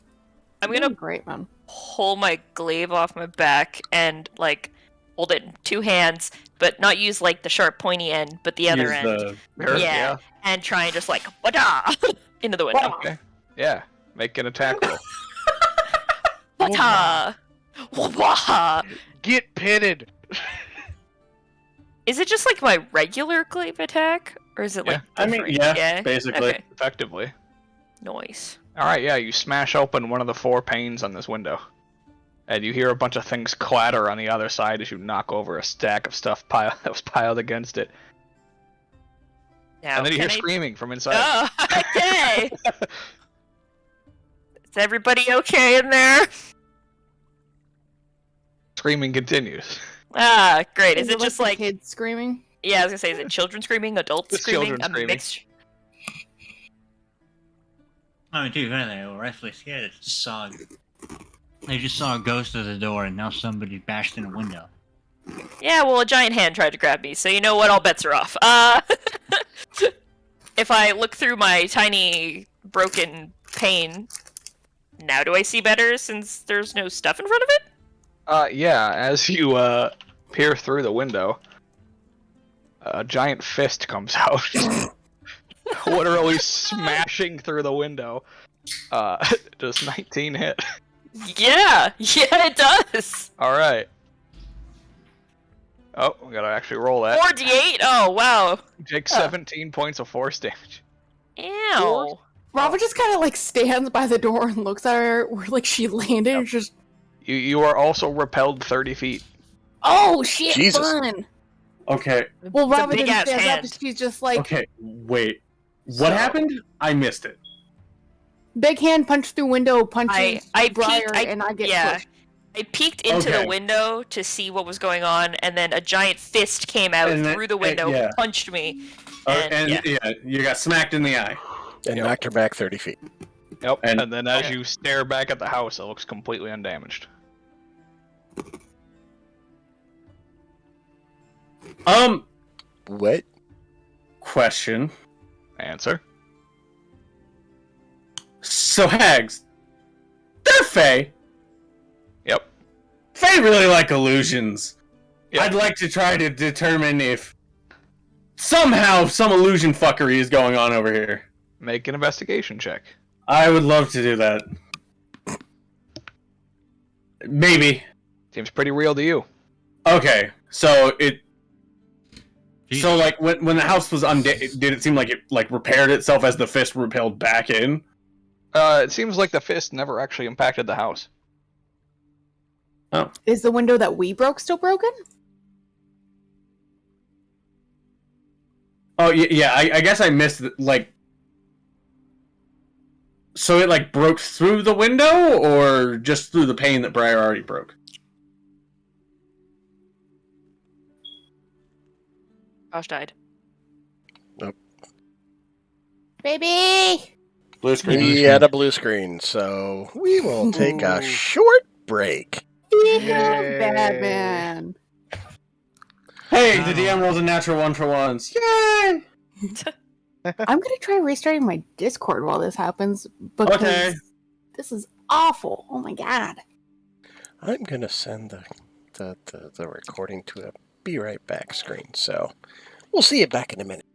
I'm gonna great man. pull my glaive off my back and like hold it in two hands, but not use like the sharp pointy end, but the other Use end. the- Yeah, and try and just like wada into the window. Okay. Yeah. Make an attack roll. Wada! Wada! Get pitted. Is it just like my regular glaive attack, or is it like? I mean, different? yeah, basically. Okay. Effectively. Nice. Alright, yeah, you smash open one of the 4 panes on this window. And you hear a bunch of things clatter on the other side as you knock over a stack of stuff that was piled against it. Now, And then you hear can I- screaming from inside. Oh, okay. Is everybody okay in there? Screaming continues. Ah, great. Is Is it just the like kids screaming? Yeah, I was gonna say, is it children screaming, adults It's screaming, children a screaming. mixture? I mean, to be fair, they were rightfully scared. They just saw a ghost at the door, and now somebody bashed in a window. Yeah, well, a giant hand tried to grab me, so you know what? All bets are off. If I look through my tiny broken pane, now do I see better since there's no stuff in front of it? Yeah, as you, peer through the window, a giant fist comes out. Literally smashing through the window. Does 19 hit? Yeah, it does. Alright. Oh, we gotta actually roll that. 4d8? Oh, wow. Take 17 points of force damage. Ew. Rava just kind of like stands by the door and looks at her where like she landed. And just You are also repelled 30 feet. oh shit, Jesus. fun. Okay. Well, It's a Rava didn't big-ass stand up. hand. She's just like Okay. Wait. What happened? I missed it. big hand punch through window, punches I Briar, peeked- and I get yeah. pushed. I peeked into Okay. the window to see what was going on, and then a giant fist came out And then- through the window, yeah. punched me. And yeah. yeah, you got smacked in the eye. And knocked her back 30 feet. Yep. And- And then as you stare back at the house, it looks completely undamaged. What? Question. Answer. So hags, they're Fae. Yep. Fae really like illusions. Yep. I'd like to try to determine if somehow some illusion fuckery is going on over here. Make an investigation check. I would love to do that. Maybe. Seems pretty real to you. Okay, so it. Jesus. So like when the house was did it seem like it like repaired itself as the fist repelled back in? It seems like the fist never actually impacted the house. Is the window that we broke still broken? Oh yeah. I guess I missed like. So it like broke through the window, or just through the pane that Briar already broke? Josh died. Baby! Blue screen. We had a blue screen, so we will take a short break. Yay. Batman. Hey, the DM rolls a natural one for once. Yay! I'm gonna try restarting my Discord while this happens because Okay. this is awful. Oh my god. I'm gonna send the recording to a be right back screen, so we'll see you back in a minute.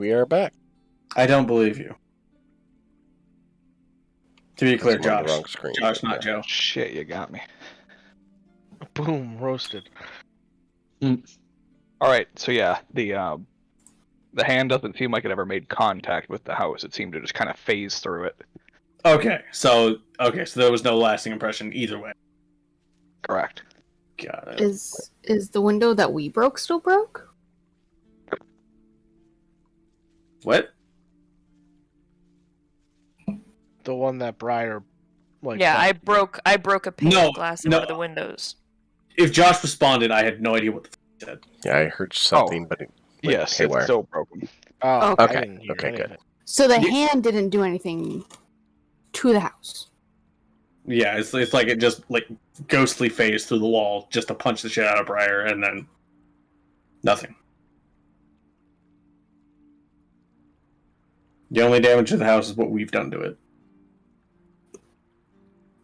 we are back. I don't believe you. To be clear, That's on the Josh. wrong screen, Josh, but not yeah. Joe. Shit, you got me. Boom, roasted. All right, so yeah, the hand doesn't seem like it ever made contact with the house. It seemed to just kind of phase through it. Okay, so there was no lasting impression either way. Correct. Got it. Is the window that we broke still broke? What? The one that Briar, like. Yeah, I broke a pane No, of glass in no. one of the windows. If Josh responded, I had no idea what the f he said. Yeah, I heard something, but it went Yes, haywire. it's still broken. Oh, Okay. I didn't hear Okay, good. anything. So the Yeah. hand didn't do anything to the house. Yeah, it's like it just like ghostly phased through the wall just to punch the shit out of Briar, and then nothing. The only damage to the house is what we've done to it.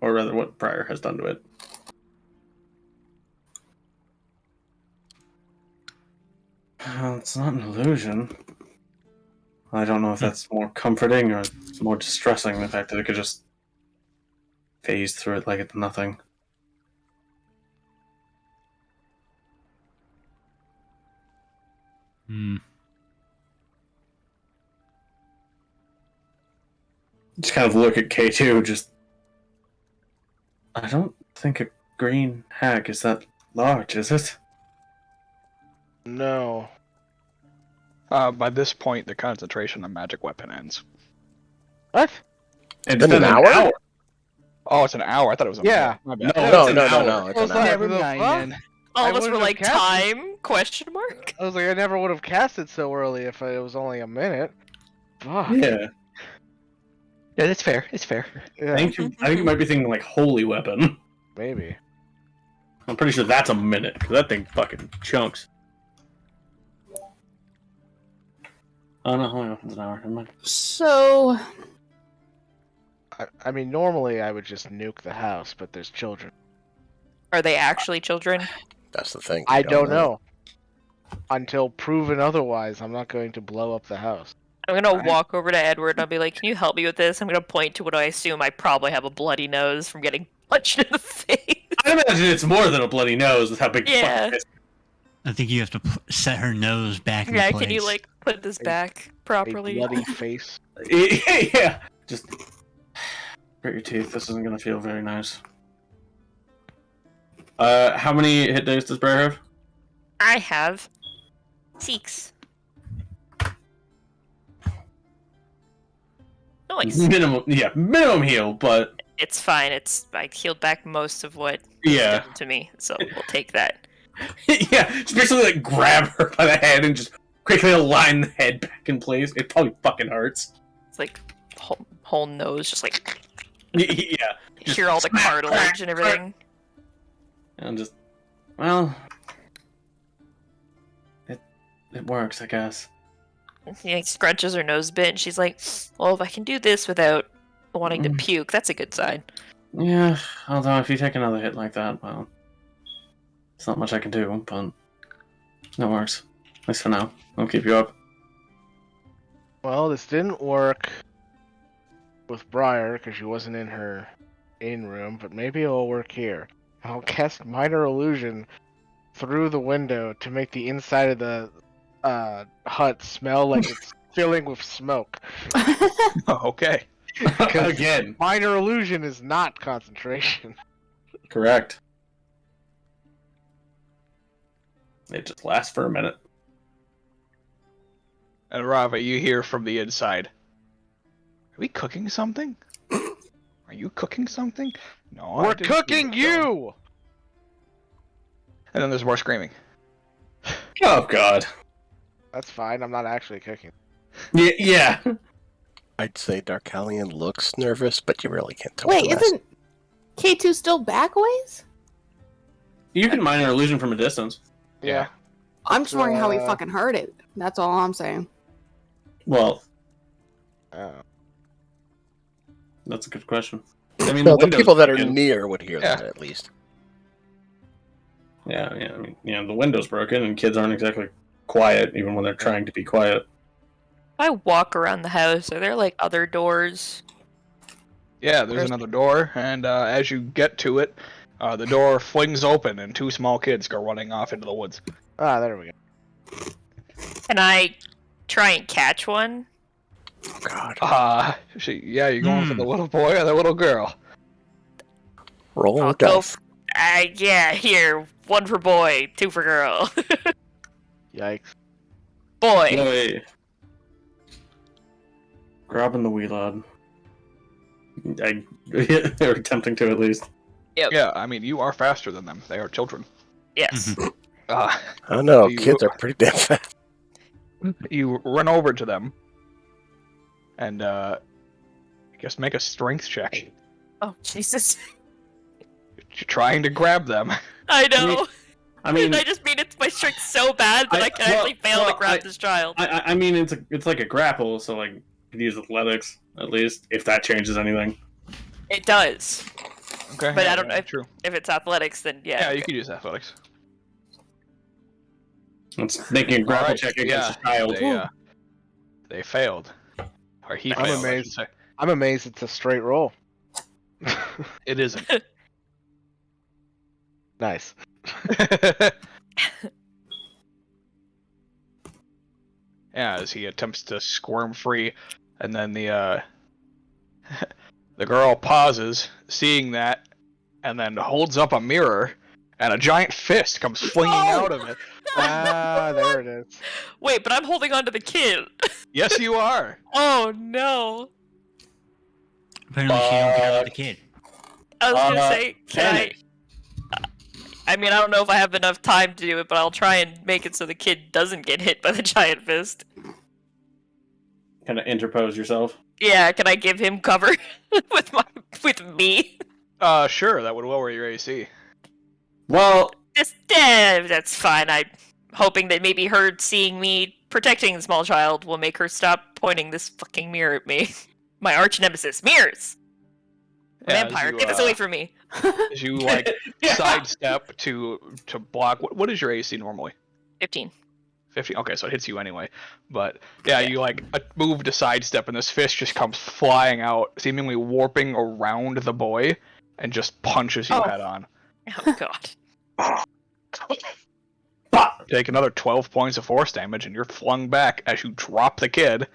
Or rather, what Briar has done to it. It's not an illusion. I don't know if that's more comforting or more distressing, the fact that it could just phase through it like it's nothing. Just kind of look at K2, just... I don't think a green hag is that large, is it? No. By this point, the concentration on magic weapon ends. What? It's Been been an an hour? hour. Oh, it's an hour. I thought it was a Yeah. minute. My bad. No, No, it's an no, hour. no, it's I was an like, hour. what the fuck? All I of us were wouldn't have like, cast time? Question mark? I was like, I never would have cast it so early if it was only a minute. Fuck. Yeah. Yeah, that's fair. It's fair. Yeah, I think you might be thinking like holy weapon. maybe. I'm pretty sure that's a minute, because that thing fucking chunks. Oh no, holy weapon's an hour. Never mind. So I mean, normally I would just nuke the house, but there's children. Are they actually children? That's the thing. I don't know. Until proven otherwise, I'm not going to blow up the house. I'm gonna walk over to Edward and I'll be like, can you help me with this? I'm gonna point to what I assume I probably have a bloody nose from getting punched in the face. I imagine it's more than a bloody nose with how big the Yeah. fucking fist I think you have to set her nose back in Yeah, place. can you like put this back A properly? bloody face. is. Yeah, just grit your teeth. This isn't gonna feel very nice. How many hit dice does Briar have? I have 6. Nice. Minimum heal, but It's fine. I healed back most of what yeah, done to me, so we'll take that. yeah. Just basically like grab her by the head and just quickly align the head back in place. It probably fucking hurts. It's like whole nose, just like Yeah, you hear all the cartilage and everything. and just well, it works, I guess. He like, scrunches her nose a bit, and she's like, "Well, if I can do this without wanting to puke, that's a good sign." Yeah, although if you take another hit like that, well, it's not much I can do, but it works. At least for now. I'll keep you up. Well, this didn't work with Briar because she wasn't in her room, but maybe it'll work here. I'll cast Minor Illusion through the window to make the inside of the hut smell like it's filling with smoke. Oh, okay. Again. Minor Illusion is not concentration. Correct. It just lasts for a minute. And Rava, you hear from the inside. Are we cooking something? Are you cooking something? No, I We're didn't cooking think so." you! And then there's more screaming. Oh god. That's fine, I'm not actually cooking. Yeah. I'd say Darkalion looks nervous, but you really can't tell. wait, from that. isn't K2 still back ways? You can minor illusion from a distance. Yeah. I'm just wondering how he Uh, fucking heard it. That's all I'm saying. Well, Oh. that's a good question. I mean, Well, the window's people that are broken. near would hear Yeah. that at least. Yeah, I mean, the window's broken and kids aren't exactly quiet even when they're trying to be quiet. I walk around the house. Are there like other doors? Yeah, there's another door, and as you get to it, the door flings open, and two small kids go running off into the woods. Ah, there we go. Can I try and catch one? Oh, God. You going for the little boy or the little girl? Roll I'll a go. dice. Yeah, here. 1 for boy, 2 for girl. Yikes. Boy. No way. Grabbing the wee lad. They're attempting to at least. Yep. Yeah, I mean, you are faster than them. They are children. Yes. I don't know. you- Kids are pretty damn fast. You run over to them, and I guess make a strength check. Oh, Jesus. You're trying to grab them. I know. I mean, I just mean it's my strength so bad that I can actually fail to grab this child. I mean, it's like a grapple, so like you could use athletics at least if that changes anything. It does. Okay. But I don't know True. if it's athletics, then yeah. Yeah, you could use athletics. It's making a grapple Alright, check against a child. They failed. Or he I'm failed, I amazed. should say. I'm amazed it's a straight roll. It isn't. Nice. Yeah, as he attempts to squirm free, and then the the girl pauses, seeing that, and then holds up a mirror, and a giant fist comes flinging out of it. Ah, there it is. Wait, but I'm holding on to the kid. Yes, you are. Oh no. Apparently, she don't care about the kid. I was gonna say, can I mean, I don't know if I have enough time to do it, but I'll try and make it so the kid doesn't get hit by the giant fist. Kind of interpose yourself. Yeah, can I give him cover with me? Sure, that would lower your AC. Well, That's fine. I'm hoping that maybe her seeing me protecting the small child will make her stop pointing this fucking mirror at me. My arch nemesis, mirrors. Vampire, get this away from me. As you like sidestep to block. What is your AC normally? 15. 50. Okay, so it hits you anyway. But yeah, you like move to sidestep, and this fist just comes flying out, seemingly warping around the boy, and just punches you head on. Oh god. Take another 12 points of force damage, and you're flung back as you drop the kid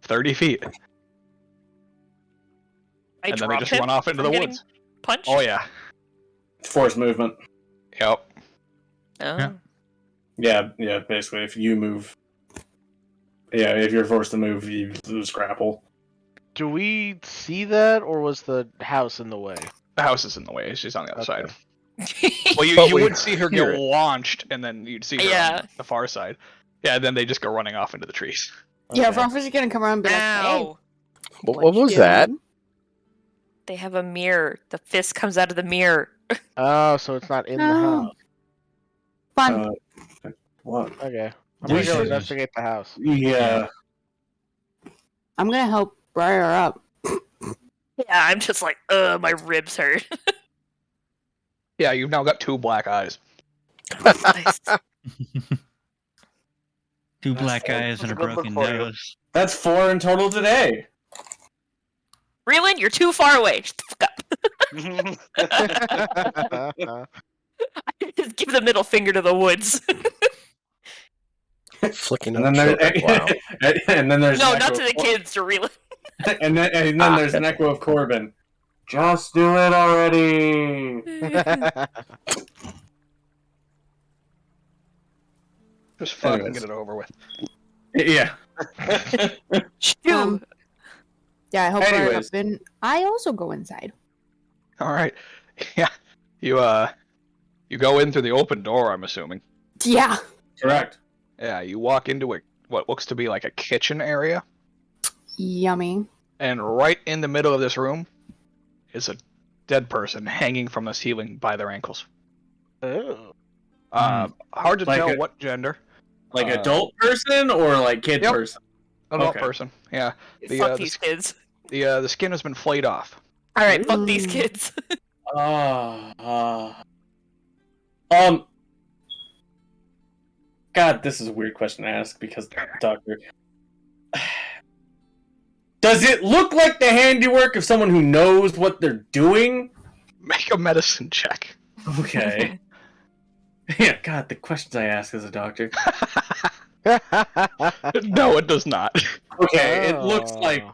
30 feet. And then they just run off into the woods. Punch? Oh yeah. Force movement. Yep. Oh. Yeah, basically, if you move... Yeah, if you're forced to move, you lose grapple. Do we see that, or was the house in the way? The house is in the way. She's on the other side. Well, you would see her get launched, and then you'd see her on the far side. Yeah, and then they just go running off into the trees. Yeah, Ruffles is gonna come around and be like, hey. What was that? They have a mirror. The fist comes out of the mirror. Oh, so it's not in the house. Fun. What? Okay. I'm gonna go investigate the house. Yeah. I'm gonna help Briar up. Yeah, I'm just like, my ribs hurt. Yeah, you've now got 2 black eyes. Nice. 2 black eyes and a broken nose. That's 4 in total today. Reelin, you're too far away. Shut the fuck up. I just give the middle finger to the woods. Flicking And up then children. Wow. and then there's No, an not echo to the of kids, to Reelin. and then there's an echo of Corbin. Just do it already. Just fucking Anyways. get it over with. Yeah. Yeah, I hope Briar up. Anyways. And I also go inside. All right. Yeah. You go in through the open door, I'm assuming. Yeah. Correct. Yeah, you walk into what looks to be like a kitchen area, Yummy. and right in the middle of this room is a dead person hanging from the ceiling by their ankles. Oh. Hard to Like tell a- what gender. Like adult person or like kid Yep. person? Adult Okay. person. Yeah. Fuck these kids. The skin has been flayed off. Alright, fuck these kids. God, this is a weird question to ask because, Doctor, Does it look like the handiwork of someone who knows what they're doing? Make a medicine check. Okay. Yeah, God, the questions I ask as a doctor. No, it does not. Okay, it looks like.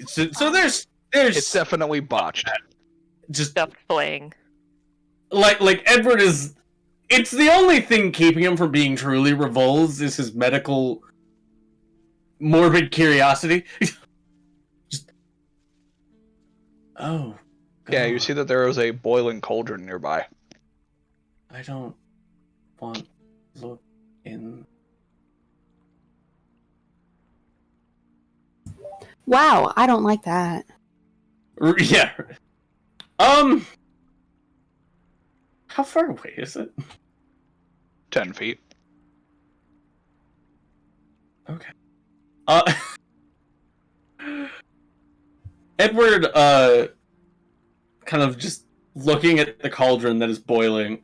So there's. It's definitely botched. Just Stuff playing. like Edward is. It's the only thing keeping him from being truly revolves is his medical morbid curiosity. Just. Oh. God. Yeah, you see that there is a boiling cauldron nearby. I don't want to look in. Wow, I don't like that. Yeah. How far away is it? 10 feet. Okay. Edward, kind of just looking at the cauldron that is boiling,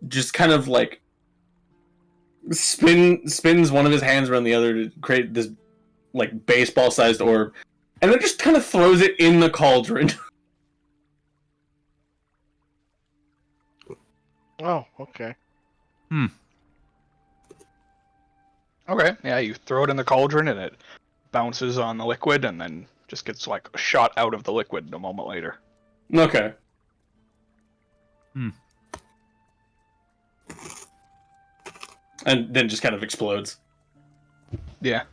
just kind of like spins one of his hands around the other to create this like baseball-sized orb, and then just kind of throws it in the cauldron. Oh, okay. Okay, yeah, you throw it in the cauldron and it bounces on the liquid and then just gets like shot out of the liquid a moment later. Okay. And then just kind of explodes. Yeah.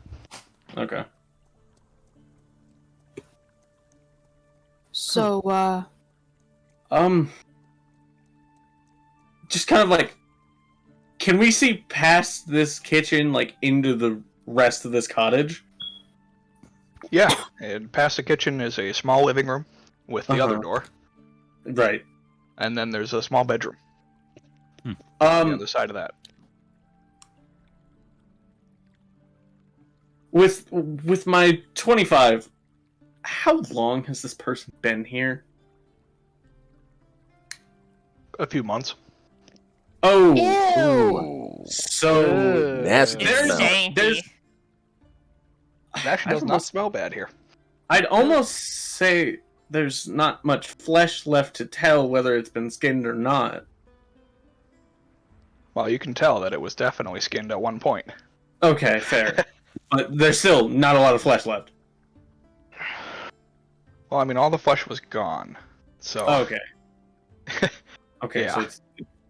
Okay. So, just kind of like, can we see past this kitchen, like, into the rest of this cottage? Yeah, and past the kitchen is a small living room with the other door. Right. And then there's a small bedroom on the other side of that. With my 25, how long has this person been here? A few months. Oh, ew. so Nasty smell. there's It actually does not smell bad here. I'd almost say there's not much flesh left to tell whether it's been skinned or not. Well, you can tell that it was definitely skinned at one point. Okay, fair. But there's still not a lot of flesh left. Well, I mean, all the flesh was gone. So. Okay. Okay, Yeah. so it's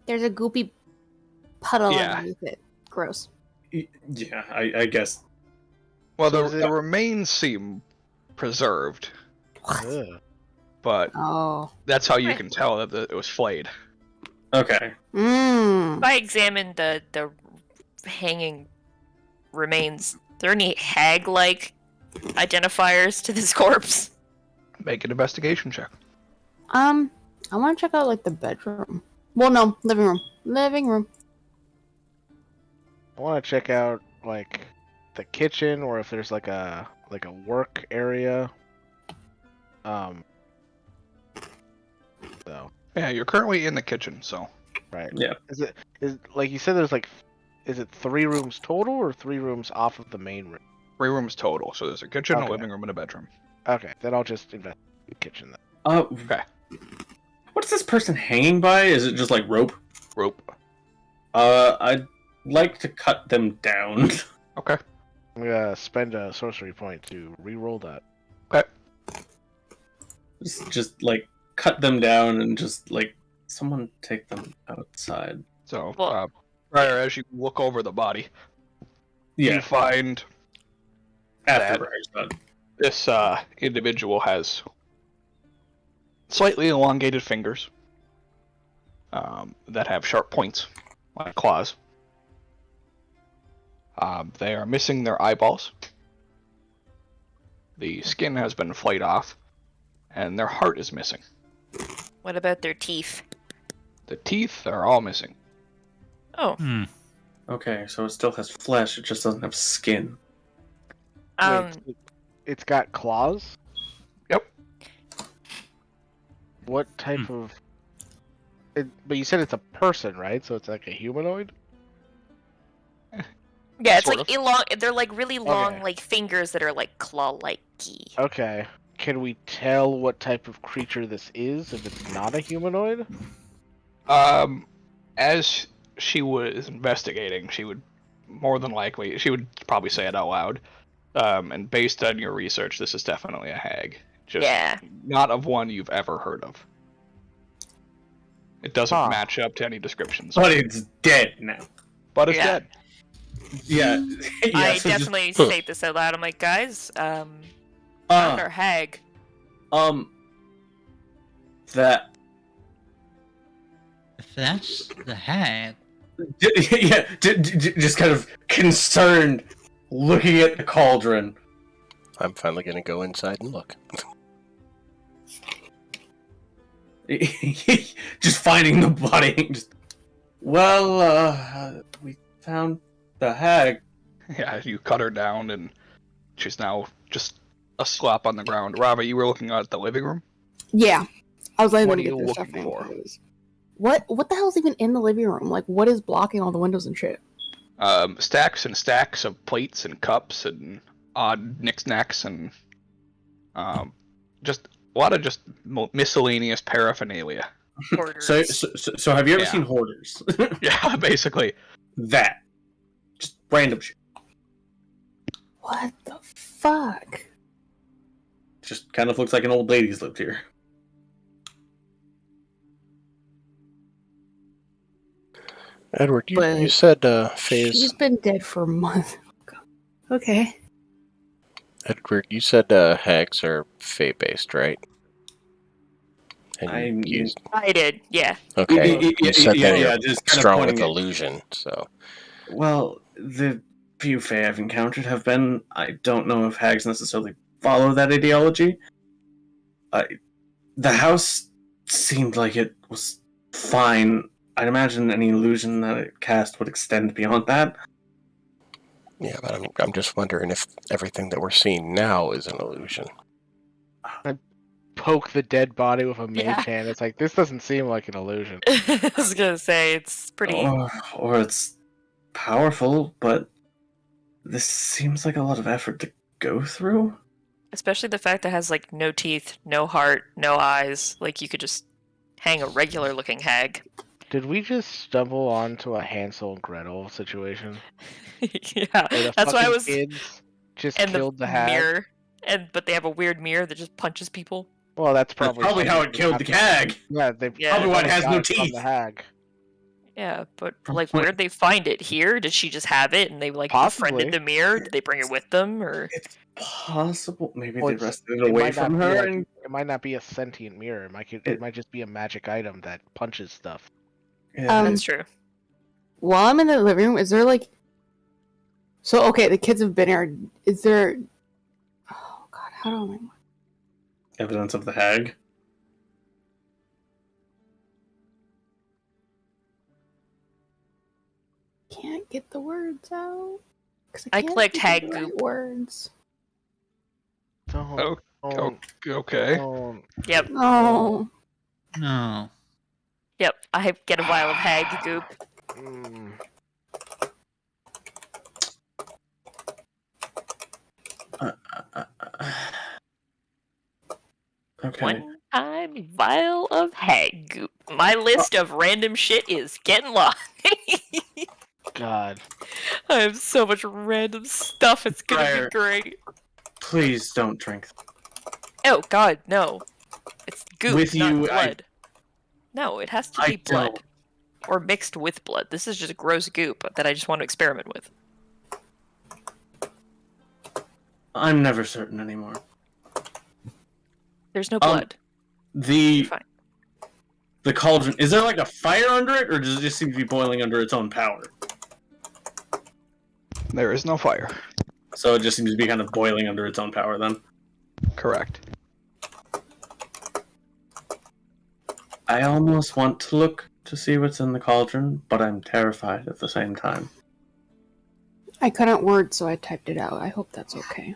There's a goopy puddle Yeah. underneath it. Gross. yeah, I guess. Well, So the remains seem preserved, Ugh. but Oh. that's how you can tell that it was flayed. Okay. Mmm. If I examine the hanging remains, are there any hag-like identifiers to this corpse? Make an investigation check. I want to check out like the bedroom. Well, no, living room. Living room. I want to check out like the kitchen, or if there's like a work area. So Yeah, you're currently in the kitchen, so. right. Yeah. Is like you said, there's like, is it 3 rooms total or 3 rooms off of the main room? 3 rooms total, so there's a kitchen, Okay. a living room, and a bedroom. Okay, then I'll just investigate the kitchen then. Okay. What's this person hanging by? Is it just like rope? Rope. I'd like to cut them down. Okay. I'm gonna spend a sorcery point to re-roll that. Okay. just like cut them down and just like someone take them outside. So, Well- Briar, as you look over the body, Yeah, you find after that- Briar's done. this individual has slightly elongated fingers that have sharp points, like claws. They are missing their eyeballs. The skin has been flayed off, and their heart is missing. What about their teeth? The teeth are all missing. Oh, Okay, so it still has flesh, it just doesn't have skin. Wait, it's got claws? Yep. What type of... But you said it's a person, right? So it's like a humanoid? Yeah, it's Sort like of. they're like really long, Okay. like fingers that are like claw-like. Okay. Can we tell what type of creature this is if it's not a humanoid? As she was investigating, she would probably say it out loud. And based on your research, this is definitely a hag. Just Yeah. not of one you've ever heard of. It doesn't Huh. match up to any descriptions. But it's dead now. But it's Yeah. dead. Yeah. yeah I so just- definitely say this out loud. I'm like, guys, found our hag. That. If that's the hag, Yeah, just kind of concerned, looking at the cauldron. I'm finally going to go inside and look. Just finding the body. Well, we found the hag. Yeah, you cut her down, and she's now just a slop on the ground. Rava, you were looking at the living room? Yeah. I was letting What them are get you their stuff looking in. for? 'Cause- What the hell's even in the living room? Like, what is blocking all the windows and shit? Stacks and stacks of plates and cups and odd knickknacks and just a lot of just miscellaneous paraphernalia. So have you ever Yeah. seen Hoarders? Yeah, basically. That. Just random shit. What the fuck? Just kind of looks like an old lady's lived here. Edward, you But said phase. She's been dead for a month. Okay. Edward, you said hags are fey-based, right? And you used... I did, yeah. Okay, you said that you're just kind of strong pointing with it. illusion, so... Well, the few Fae I've encountered have been. I don't know if hags necessarily follow that ideology. The house seemed like it was fine. I'd imagine any illusion that it cast would extend beyond that. Yeah, but I'm just wondering if everything that we're seeing now is an illusion. Poke the dead body with a mage Yeah. hand. It's like, this doesn't seem like an illusion. I was gonna say, it's pretty... Or it's powerful, but this seems like a lot of effort to go through. Especially the fact that it has, like, no teeth, no heart, no eyes. Like, you could just hang a regular-looking hag. Did we just stumble onto a Hansel and Gretel situation? Yeah, Where the that's why I fucking was... kids just And killed the the hag? mirror. But they have a weird mirror that just punches people. Well, that's That's probably probably how it killed the hag. Yeah, they Yeah. Probably why it probably has got no it from teeth. The hag. Yeah, but From like, what- where'd they find it? Here? Did she just have it and they like Possibly. befriended the mirror? Did they bring it with them, or? It's possible. Maybe Well, they it's- wrested it away might not from be her. like- and It might not be a sentient mirror. It might just be a magic item that punches stuff. Yeah. That's true. While I'm in the living room, is there like... So, okay, the kids have been here. Is there... Oh, God, how do I... Evidence of the hag. Can't get the words out. 'Cause I can't clicked think hag of the right goop. words. Don't. Okay. don't- Yep, Oh. no. yep. I get a vial of hag goop. mm. Okay. One time vial of hag goop. My list of random shit is getting long. God. I have so much random stuff. It's gonna Briar. be great. Please don't drink. Oh God, no! It's goop, With not you, blood. No, it has to I be blood don't. or mixed with blood. This is just gross goop that I just want to experiment with. I'm never certain anymore. There's no blood. You're The fine. the cauldron. Is there like a fire under it, or does it just seem to be boiling under its own power? There is no fire. So it just seems to be kind of boiling under its own power then. Correct. I almost want to look to see what's in the cauldron, but I'm terrified at the same time. I couldn't word, so I typed it out. I hope that's okay.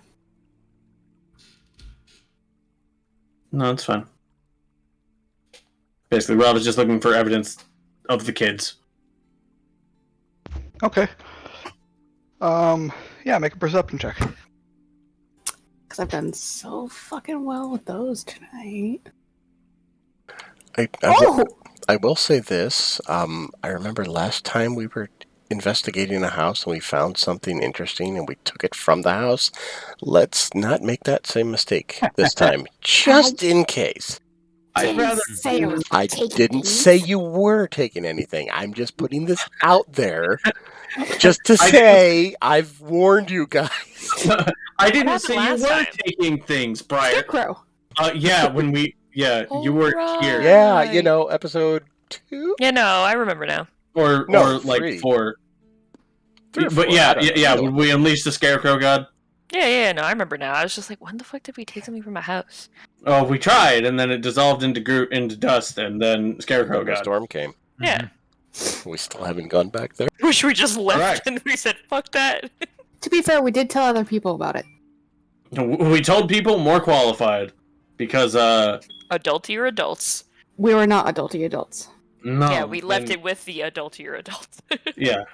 No, it's fine. Basically, Rob is just looking for evidence of the kids. Okay. Yeah, make a perception check. Because I've done so fucking well with those tonight. I will say this. I remember last time we were investigating a house and we found something interesting and we took it from the house. Let's not make that same mistake this time, just in case. I'd rather say I was I didn't say you were taking anything. I'm just putting this out there, just to say I've warned you guys. I didn't happened say you last were time? taking things, Brian. Scarecrow. Yeah, when we, you weren't here, Yeah, episode 2 Yeah, no, I remember now. or like 3. 4. 3 or 4. But yeah. When we unleashed the Scarecrow God. Yeah, no, I remember now. I was just like, when the fuck did we take something from a house? Oh, we tried, and then it dissolved into dust, and then Scarecrow The God. storm came. Yeah. We still haven't gone back there. Wish we just left Correct. and we said, fuck that. To be fair, we did tell other people about it. We told people more qualified, because Adulty or adults? We were not adulty adults. no. Yeah, we left it with the adulty or adults. Yeah.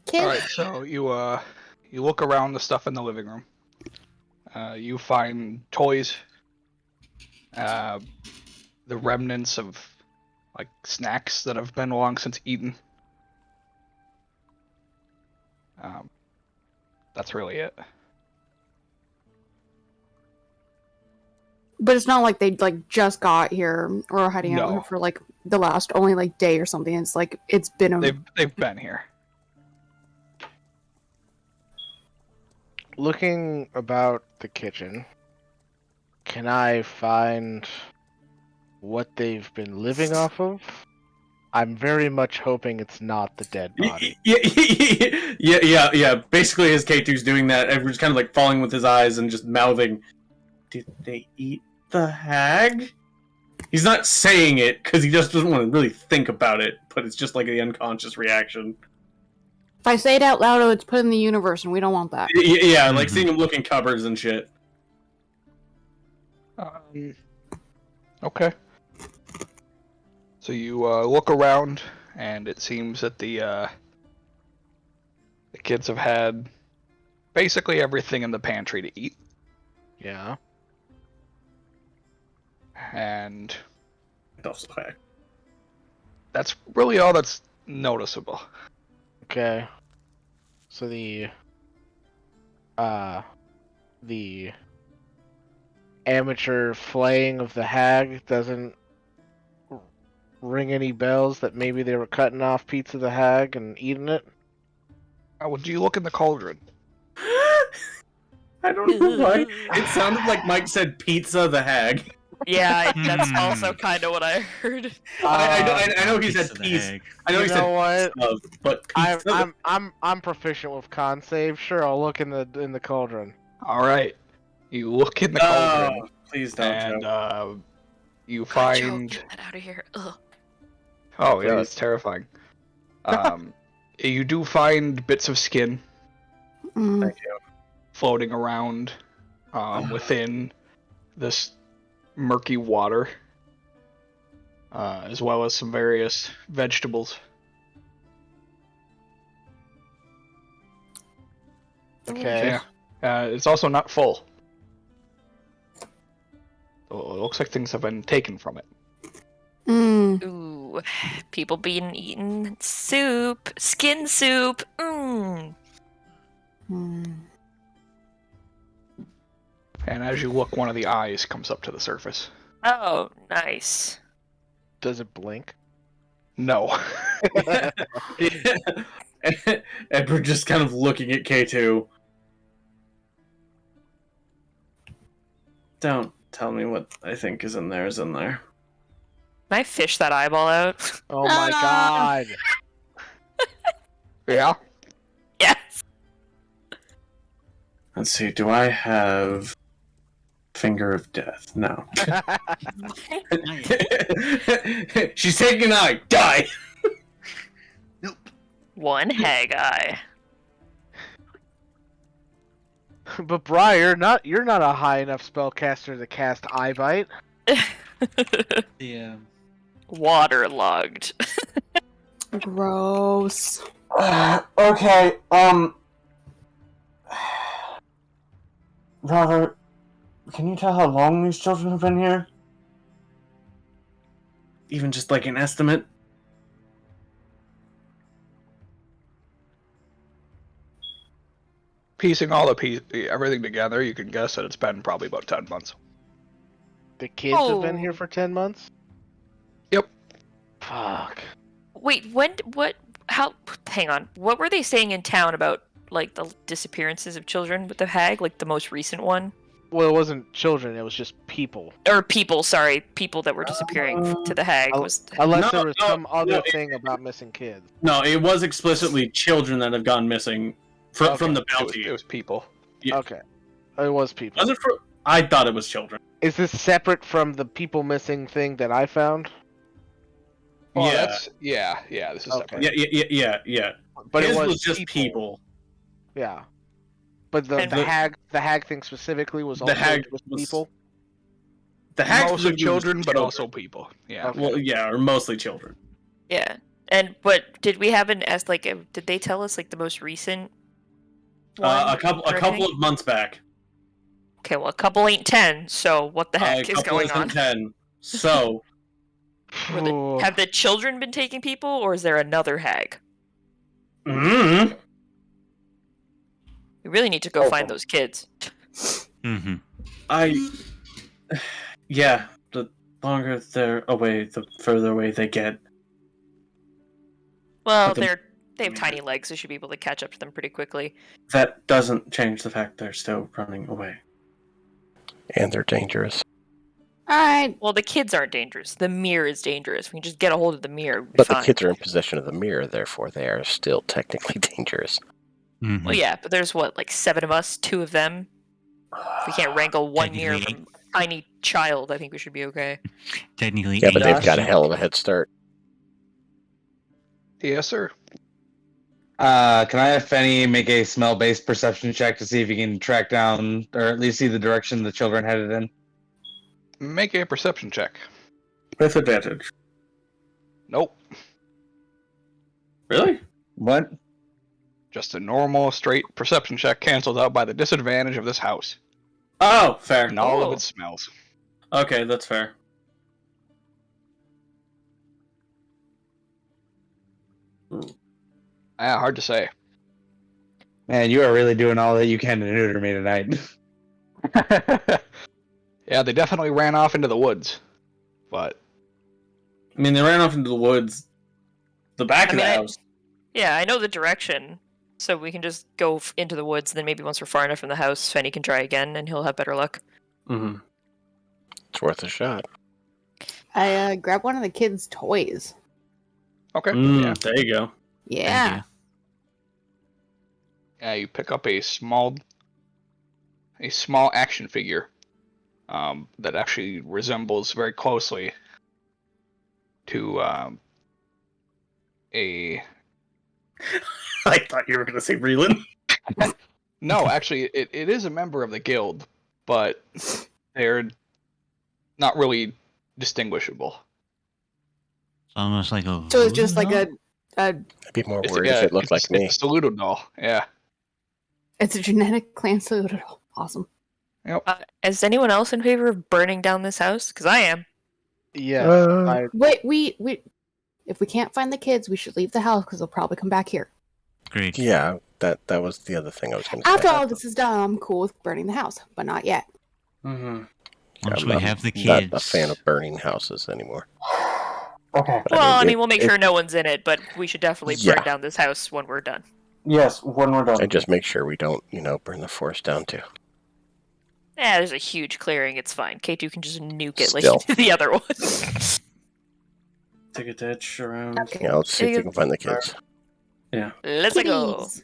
Kid? Alright, so you look around the stuff in the living room. You find toys, the remnants of like snacks that have been long since eaten. That's really it. But it's not like they just got here or are hiding out No. here for like the last only day or something. It's like it's been a They've been here. Looking about the kitchen, can I find what they've been living off of? I'm very much hoping it's not the dead body. Yeah. Basically, as K2's doing that, everyone's kind of like falling with his eyes and just mouthing, "Did they eat the hag?" He's not saying it because he just doesn't want to really think about it, but it's just like the unconscious reaction. If I say it out loud, it's put in the universe, and we don't want that. Yeah, like seeing him look in cupboards and shit. Okay. So you look around, and it seems that the kids have had basically everything in the pantry to eat, Yeah. and Also hag. that's really all that's noticeable. Okay. So the amateur flaying of the hag doesn't ring any bells that maybe they were cutting off Pizza the Hag and eating it? Well, do you look in the cauldron? I don't know why. It sounded like Mike said pizza the hag. Yeah, that's also kind of what I heard. I know he said Piece of the peace. hag. I know You he know said what? pizza, but pizza. I'm proficient with con save. Sure, I'll look in the cauldron. All right. You look in the cauldron, Please don't. and Joe. you Joe, find. get that out of here. Ugh. Oh yeah, Please. that's terrifying. You do find bits of skin Mm. Thank you. floating around within this murky water, as well as some various vegetables. Okay. Yeah. It's also not full. So it looks like things have been taken from it. Mm. Ooh, people being eaten soup, skin soup. Mmm. Mm. And as you look, one of the eyes comes up to the surface. Oh, nice. Does it blink? No. Edward just kind of looking at K2. Don't tell me what I think is in there is in there. Can I fish that eyeball out? Oh my god! Yeah. Yes. Let's see, do I have Finger of Death? No. She's taking an eye. Die! One hag eye. But Briar, you're not a high enough spellcaster to cast Eye Bite. Yeah. Waterlogged. Gross. Okay, Robert, can you tell how long these children have been here? Even just like an estimate? Piecing everything together, you can guess that it's been probably about 10 months. The kids have been here for 10 months? Yep. Fuck. Wait, hang on. What were they saying in town about, like, the disappearances of children with the hag? Like, the most recent one? Well, it wasn't children, it was just people. Or people, sorry. People that were disappearing to the hag. Unless there was some other thing about missing kids. No, it was explicitly children that have gone missing from the It bounty. was people. Yeah. Okay. It was people. Was it for? I thought it was children. Is this separate from the people missing thing that I found? Well, Yeah. this is Okay. separate. Yeah. But His it was just people. Yeah. But the hag thing specifically was also just people? The hag Mostly children, but also people. Yeah. Okay. Well, yeah, or mostly children. Yeah. But did we have did they tell us, like, the most recent one? A couple of months back. Okay, well, a couple ain't 10, so what the heck is going on? 10. So, Have the children been taking people, or is there another hag? mm-hmm. We really need to go find those kids. Mm-hmm. Yeah, the longer they're away, the further away they get. Well, But they have tiny legs, so should be able to catch up to them pretty quickly. That doesn't change the fact they're still running away. And they're dangerous. Alright. Well, the kids aren't dangerous. The mirror is dangerous. We can just get a hold of the mirror. But the kids are in possession of the mirror, therefore they are still technically dangerous. Mm-hmm. Well, yeah, but there's like 7 of us, 2 of them. If we can't wrangle one mirror from a tiny child, I think we should be okay. Technically, Yeah, but they've got a hell of a head start. Yes, sir. Can I have Fenny make a smell-based perception check to see if he can track down, or at least see the direction the children headed in? Make a perception check. With advantage. Nope. Really? What? Just a normal, straight perception check canceled out by the disadvantage of this house. Oh, fair. And all of it smells. Okay, that's fair. Hard to say. Man, you are really doing all that you can to neuter me tonight. Yeah, they definitely ran off into the woods. But I mean, they ran off into the woods. The back of the house. Yeah, I know the direction, so we can just go into the woods, and then maybe once we're far enough from the house, Fenny can try again, and he'll have better luck. Mm-hmm. It's worth a shot. I grabbed one of the kids' toys. Okay. Yeah. There you go. Yeah. Yeah, you pick up a small action figure that actually resembles very closely to a. I thought you were going to say Reelan. No, actually, it is a member of the guild, but they're not really distinguishable. It's almost like a. So it's just like a I'd be more worried if it looked like me. It's a Saludo doll, yeah. It's a genetic clan salute. Awesome. Yep. Is anyone else in favor of burning down this house? Because I am. Yeah. Wait, we if we can't find the kids, we should leave the house because they'll probably come back here. Great. Yeah, that was the other thing I was going to say. After all this is done, I'm cool with burning the house, but not yet. Mm-hmm. Once I'm we have the not kids. a fan of burning houses anymore. Okay. But Well, I mean, we'll make sure no one's in it, but we should definitely burn Yeah. down this house when we're done. Yes, when we're done. And just make sure we don't, burn the forest down too. Yeah, there's a huge clearing. It's fine. K2 can just nuke it Still. like the other one. Take a ditch around. Okay. Yeah, let's see if we can find the kids. Yeah. Let's go. Kitties.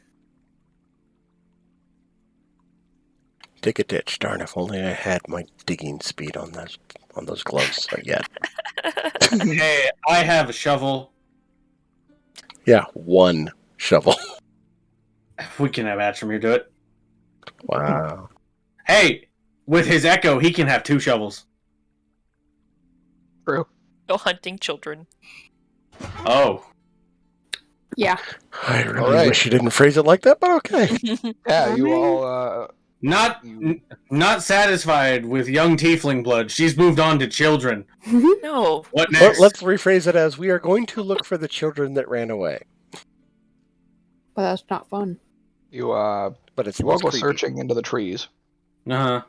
Dig a ditch. Darn, if only I had my digging speed on those gloves yet. Hey, I have a shovel. Yeah, one shovel. We can have Atramir do it. Wow. Hey, with his echo, he can have 2 shovels. True. Go hunting children. Oh. Yeah. I really Alright. wish you didn't phrase it like that, but okay. Yeah, I you mean- all Not satisfied with young tiefling blood. She's moved on to children. No. What Well, next? let's rephrase it as we are going to look for the children that ran away. But that's not fun. you But it's you all less go creepy. searching into the trees. Uh-huh.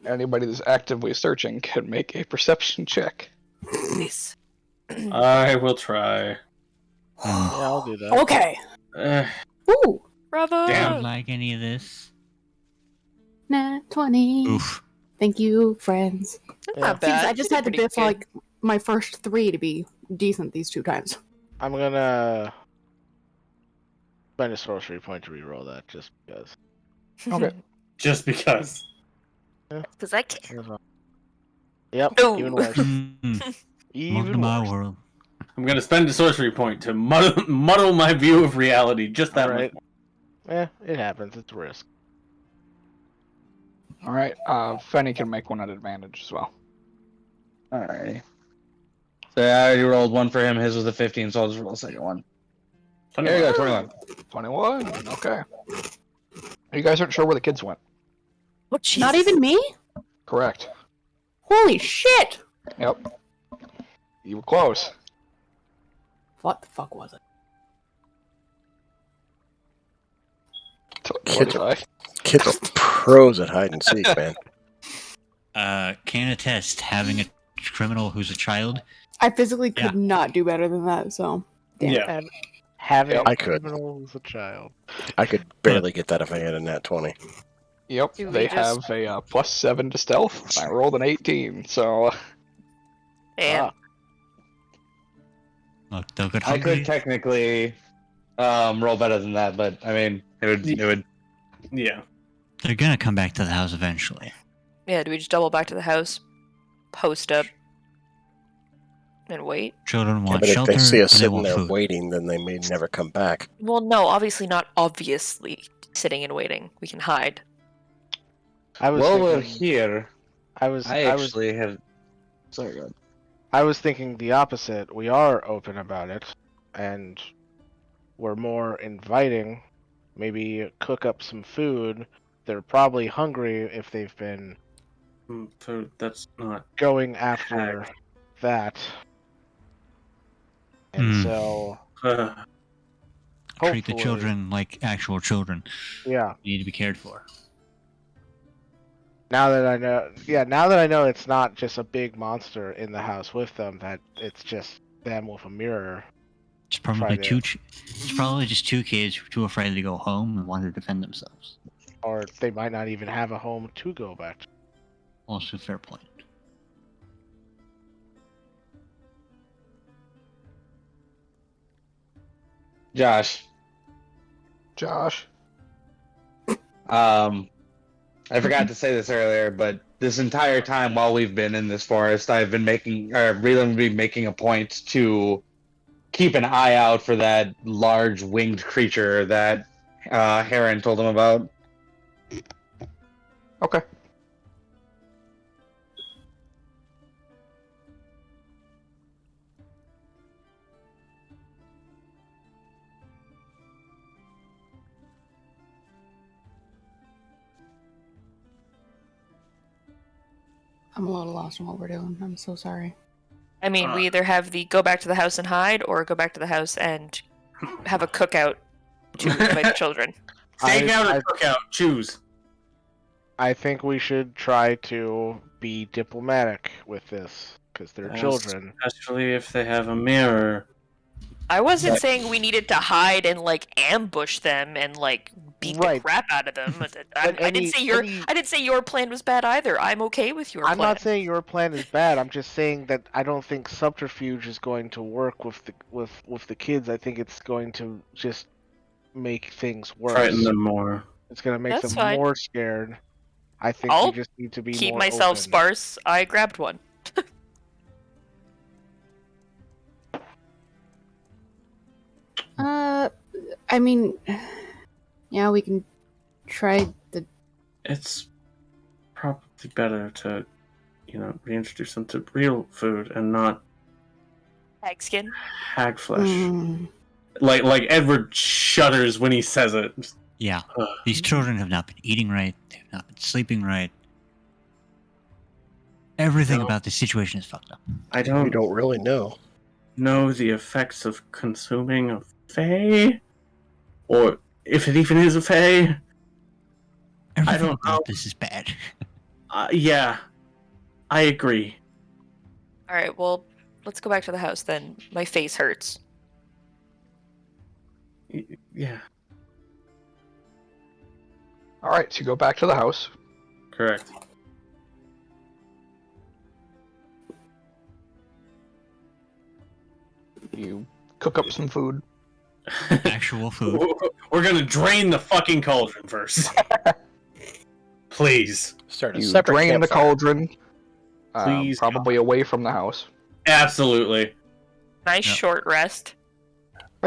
Anybody that's actively searching can make a perception check. Nice. I will try. Yeah, I'll do that. Okay. Uh, Ooh. Bravo. Damn. Don't like any of this. Nat 20. Oof. Thank you, friends. That's Yeah. not Seems bad. I just You had to did pretty biff good. like my first 3 to be decent these 2 times. I'm gonna spend a sorcery point to reroll that just because. Okay. just because. Because I can't. Yep, Oh. even worse. Welcome Even to my worse. world. I'm gonna spend a sorcery point to muddle my view of reality. Just that Alright. much. Yeah, it happens. It's a risk. Alright, Fenny can make one at advantage as well. Alrighty. So I already rolled one for him. His was a 15, so I'll just roll a second one. There you go, 21. 21. Okay. You guys aren't sure where the kids went. Oh, Not even me? Correct. Holy shit! Yep. You were close. What the fuck was it? Kids 25. Kids are pros at hide and seek, man. Can attest, having a criminal who's a child. I physically could Yeah. not do better than that, so. Damn. Yeah. And having Yep. I could. criminal as a child. I could barely get that if I had a nat 20. Yep, Do we they just- have a +7 to stealth. I rolled an 18, so And Look, they'll get I hungry. could technically roll better than that, but I mean, it would. Yeah. They're gonna come back to the house eventually. yeah, do we just double back to the house, post up, and wait? Children Yeah, want but if shelter. they see us and they sitting want there food. waiting, then they may never come back. Well, no, obviously not obviously sitting and waiting. We can hide. I was While we're thinking, here, I was I actually have. Sorry, go ahead. I was thinking the opposite. We are open about it, and we're more inviting. Maybe cook up some food. They're probably hungry if they've been So that's not. going after that. And Hmm. so, Treat the hopefully- children like actual children. yeah. They need to be cared for. Now that I know it's not just a big monster in the house with them, that it's just them with a mirror. It's probably Try It's probably just 2 kids who are too afraid to go home and want to defend themselves. Or they might not even have a home to go back to. Also, fair point. Josh. Josh. I forgot to say this earlier, but this entire time while we've been in this forest, I've been making a point to keep an eye out for that large winged creature that Heron told him about. Okay. I'm a little lost in what we're doing. I'm so sorry. I mean, we either have the go back to the house and hide, or go back to the house and have a cookout to invite the children. Take out I- or cook out. Choose. I think we should try to be diplomatic with this, because they're children. Especially if they have a mirror. I wasn't saying we needed to hide and like ambush them and like beat the Right. crap out of them. I But didn't say I didn't say your plan was bad either. I'm okay with your I'm plan. not saying your plan is bad. I'm just saying that I don't think subterfuge is going to work with the kids. I think it's going to just make things worse. Frighten them more. It's going to make That's them fine. more scared. I think I'll we just need to be Keep more myself open. sparse. I grabbed one. I mean, yeah, we can try the. It's probably better to, reintroduce them to real food and not Hag skin. Hag flesh. Mm. Like Edward shudders when he says it. Yeah. These children have not been eating right. They have not been sleeping right. Everything No. about this situation is fucked up. I We don't don't really know. know the effects of consuming a fae, or if it even is a fae. Everything don't about know. this is bad. Yeah, I agree. All right, well, let's go back to the house then. My face hurts. Yeah, All right, so you go back to the house. correct. You cook up some food. Actual food. We're gonna drain the fucking cauldron first. Please. Start a You separate drain the campfire. cauldron. Please, probably away from the house. Absolutely. Nice Yep. short rest.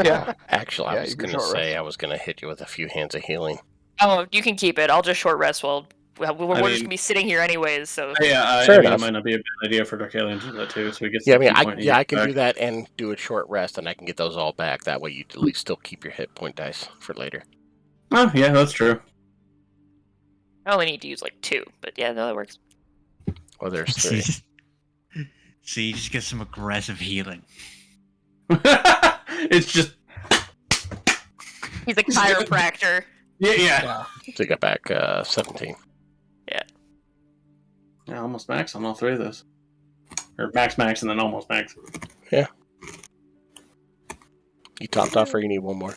Yeah. Actually, I Yeah, was you can going to short say rest. I was going to hit you with a few hands of healing. Oh, you can keep it. I'll just short rest while we're I just mean- gonna be sitting here anyways. So Yeah, Fair I mean, enough. it might not be a bad idea for Darkalion to do that too, so we get Yeah, I some mean, key point I can back. do that and do a short rest, and I can get those all back. That way, you at least still keep your hit point dice for later. Oh, yeah, that's true. I only need to use like 2, but yeah, no, that works. Well, there's 3. See, just get some aggressive healing. It's just He's a chiropractor. yeah. So you got back 17. Yeah, almost max on all 3 of those. Or max, and then almost max. You topped off, or you need one more?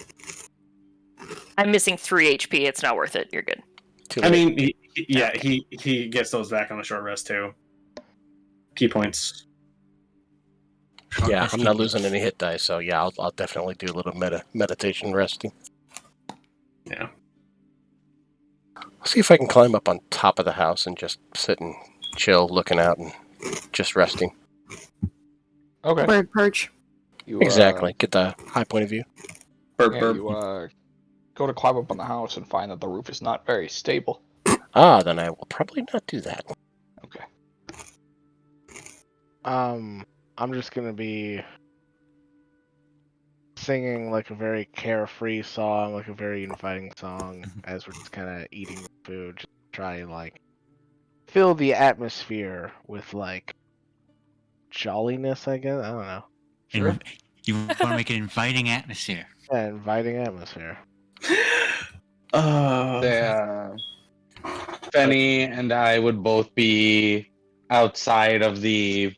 I'm missing 3 HP. It's not worth it. You're good. Too I late. mean, he gets those back on a short rest too. Key points. Yeah, Rest I'm not healing. losing any hit dice, so yeah, I'll definitely do a little meditation resting. Yeah. I'll see if I can climb up on top of the house and just sit and chill, looking out and just resting. Okay. Bird perch. You, Exactly. Get the high point of view. Burp, Yeah, burp. you go to climb up on the house and find that the roof is not very stable. Then I will probably not do that. Okay. I'm just gonna be singing like a very carefree song, like a very inviting song, as we're just kind of eating food. Just try and like fill the atmosphere with like jolliness, I guess. I don't know. Sure. You want to make an inviting atmosphere. Yeah, inviting atmosphere. Fenny and I would both be outside of the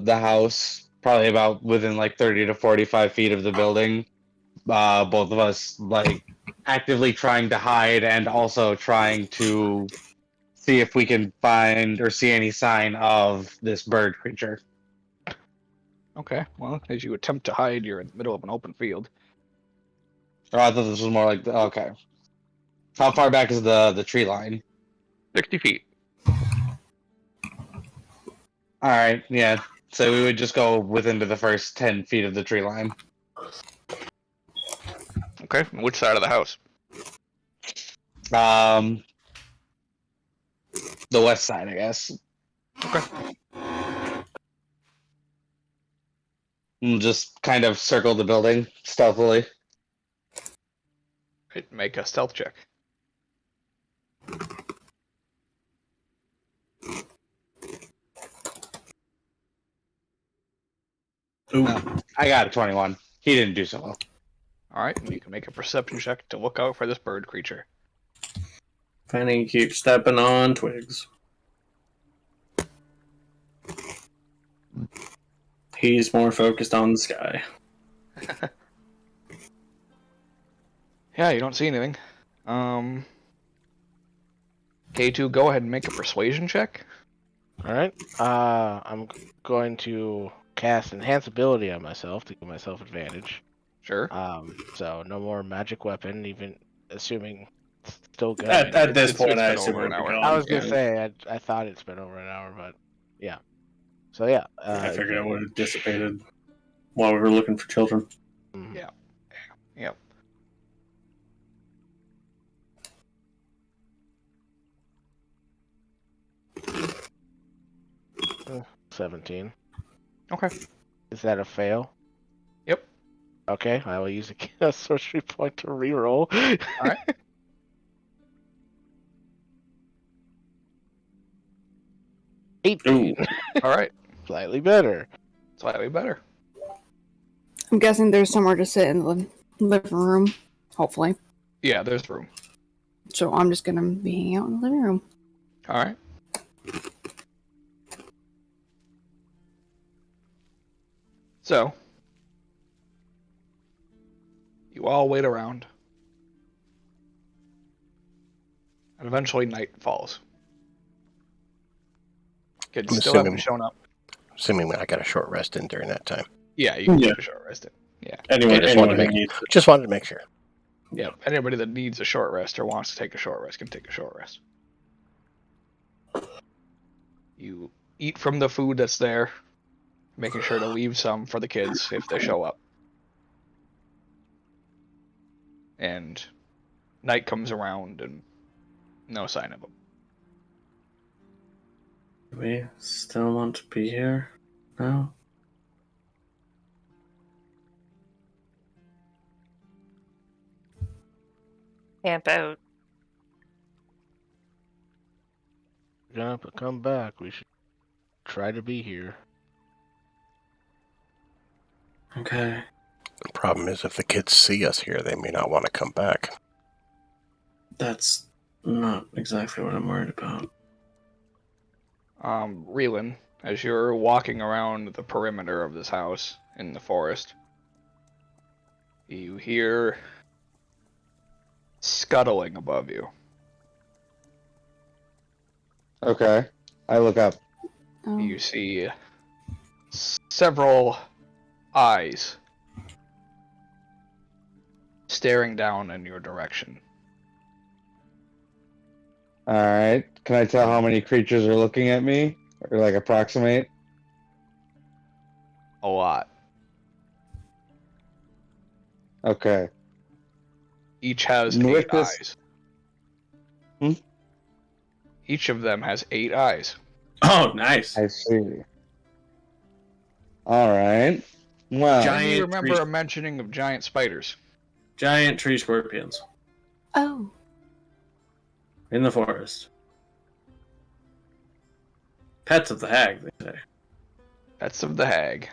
house, probably about within like 30 to 45 feet of the building. Both of us like actively trying to hide and also trying to see if we can find or see any sign of this bird creature. Okay. Well, as you attempt to hide, you're in the middle of an open field. Or I thought this was more like okay. How far back is the tree line? 60 feet. All right, yeah. So we would just go within to the first 10 feet of the tree line. Okay. Which side of the house? The west side, I guess. Okay. And just kind of circle the building stealthily. Right, make a stealth check. Ooh. I got a 21. He didn't do so well. All right. You can make a perception check to look out for this bird creature. Fanny keeps stepping on twigs. He's more focused on the sky. Yeah, you don't see anything. K2, go ahead and make a persuasion check. All right. I'm going to cast enhance ability on myself to give myself advantage. Sure. So no more magic weapon, even assuming it's still good. At this It's point, been I over assume an we'll be hour. gone. I was gonna Yeah. say I thought it's been over an hour, but yeah. So yeah. I figured it would have dissipated while we were looking for children. mhm. Yeah. Yep. 17. Okay. Is that a fail? Yep. Okay, I will use a sorcery point to reroll. All right. $18. All right. Slightly better. Slightly better. I'm guessing there's somewhere to sit in the living room, hopefully. Yeah, there's room. So I'm just gonna be hanging out in the living room. All right. So, you all wait around, and eventually night falls. Kids I'm still haven't assuming- shown up. Assuming I got a short rest in during that time. Yeah, you can Yeah. take a short rest. Yeah. Anyone, just anyone wanted to who make- needs it. Just wanted to make sure. Yeah. Anybody that needs a short rest or wants to take a short rest can take a short rest. You eat from the food that's there, making sure to leave some for the kids if they show up. And night comes around and no sign of them. Do we still want to be here now? Camp out. Gonna come back. We should try to be here. Okay. The problem is if the kids see us here, they may not want to come back. That's not exactly what I'm worried about. Reelan, as you're walking around the perimeter of this house in the forest, you hear scuttling above you. Okay. I look up. Oh. You see several eyes staring down in your direction. Alright. Can I tell how many creatures are looking at me? Or like approximate? A lot. Okay. Each has With 8 this- eyes. Hmm? Each of them has 8 eyes. Oh, nice. I see. Alright. Well, Giant And you remember tree- a mentioning of giant spiders. Giant tree scorpions Oh. in the forest. Pets of the hag, they say. That's of the hag.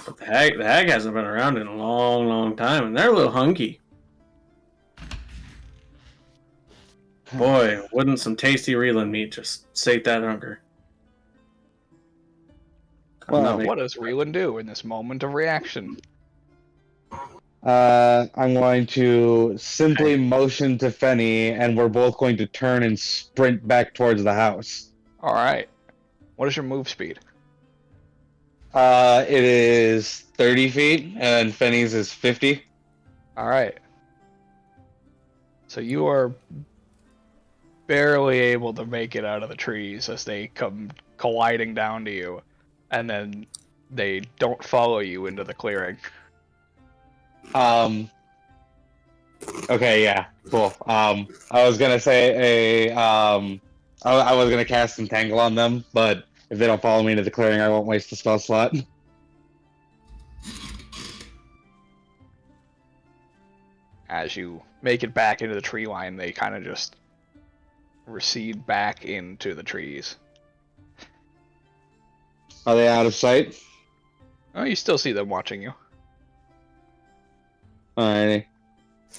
But the hag hasn't been around in a long, long time, and they're a little hunky. Boy, wouldn't some tasty reeling meat just sate that hunger? I'm Well, not making- What does Reelan do in this moment of reaction? I'm going to simply motion to Fenny, and we're both going to turn and sprint back towards the house. Alright. What is your move speed? It is 30 feet, and Fenny's is 50. Alright. So you are barely able to make it out of the trees as they come colliding down to you, and then they don't follow you into the clearing. Okay, yeah, cool. I was gonna say I was gonna cast Entangle on them, but if they don't follow me into the clearing, I won't waste the spell slot. As you make it back into the tree line, they kind of just recede back into the trees. Are they out of sight? Oh, you still see them watching you. Alrighty.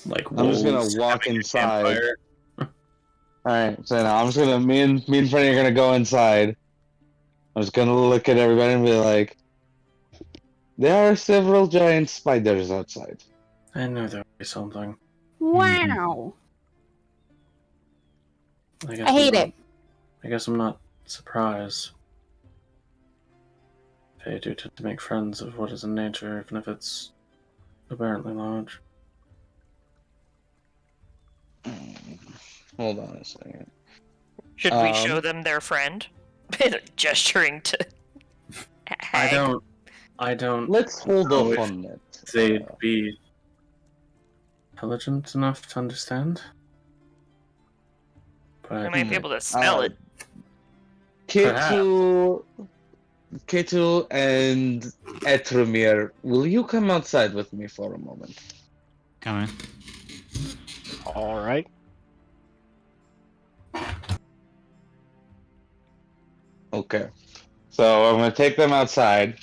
like I'm just gonna wolves walk having a inside. campfire. Alright, so now I'm just gonna me and Fenny are gonna go inside. I'm just gonna look at everybody and be like, there are several giant spiders outside. I knew there would be something. Wow. guess I hate I'm not- it. I guess I'm not surprised. They do tend to make friends of what is in nature, even if it's apparently large. Hold on a second. Should we show them their friend? Gesturing to. I don't. Let's hold know off if on that. They'd be intelligent enough to understand. I But might be able to smell it. K2 and Etremir, will you come outside with me for a moment? Come in. All right. Okay. So I'm gonna take them outside,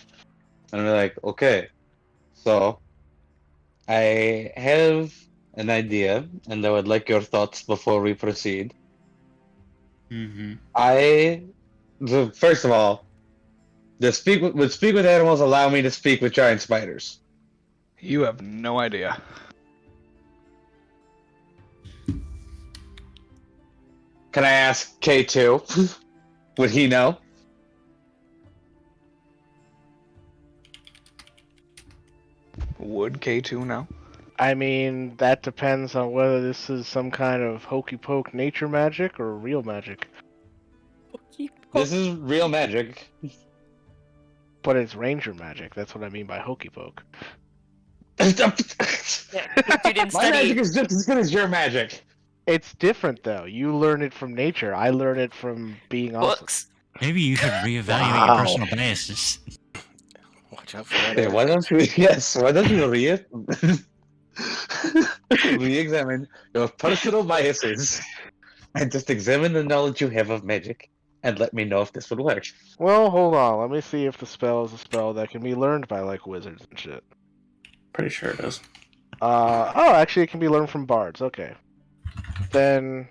and I'm like, okay. So I have an idea, and I would like your thoughts before we proceed. Mm-hmm. First of all, speak with animals allow me to speak with giant spiders. You have no idea. Can I ask K2? Would he know? Would K2 know? I mean, that depends on whether this is some kind of hokey poke nature magic or real magic. This is real magic. But it's ranger magic. That's what I mean by hokey poke. Yeah, you didn't My study magic is just as good as your magic. It's different though. You learn it from nature. I learn it from being awesome. books. Maybe you should reevaluate your Wow. personal biases. Watch out for that. Hey, why don't you? Yes, why don't you re-examine your personal biases and just examine the knowledge you have of magic and let me know if this would work. Well, hold on. Let me see if the spell is a spell that can be learned by like wizards and shit. Pretty sure it is. Oh, actually, it can be learned from bards. Okay. Then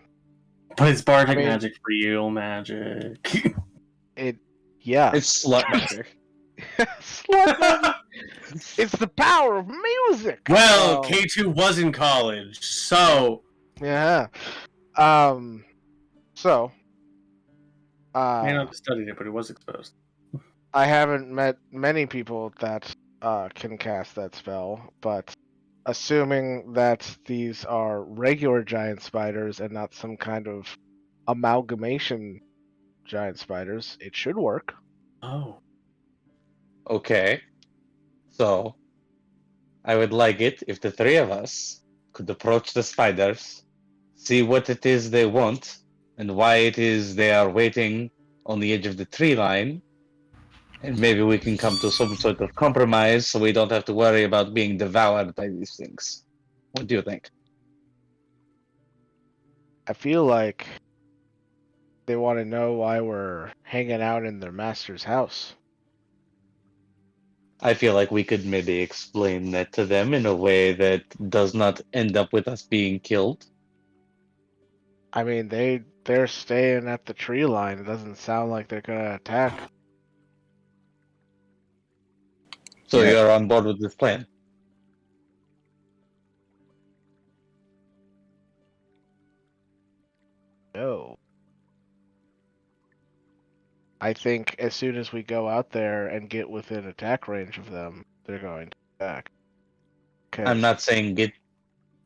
But it's bardic I mean- magic, real magic. yeah. It's slut magic. Slut magic. It's the power of music. Well, Oh, K2 was in college, so yeah. So. may not have studied it, but he was exposed. I haven't met many people that can cast that spell, but assuming that these are regular giant spiders and not some kind of amalgamation giant spiders, it should work. Oh. Okay. So, I would like it if the three of us could approach the spiders, see what it is they want, and why it is they are waiting on the edge of the tree line, and maybe we can come to some sort of compromise so we don't have to worry about being devoured by these things. What do you think? I feel like they want to know why we're hanging out in their master's house. I feel like we could maybe explain that to them in a way that does not end up with us being killed. I mean, they're staying at the tree line. It doesn't sound like they're gonna attack. So Yeah. you're on board with this plan. No. I think as soon as we go out there and get within attack range of them, they're going to attack. 'Cause- I'm not saying get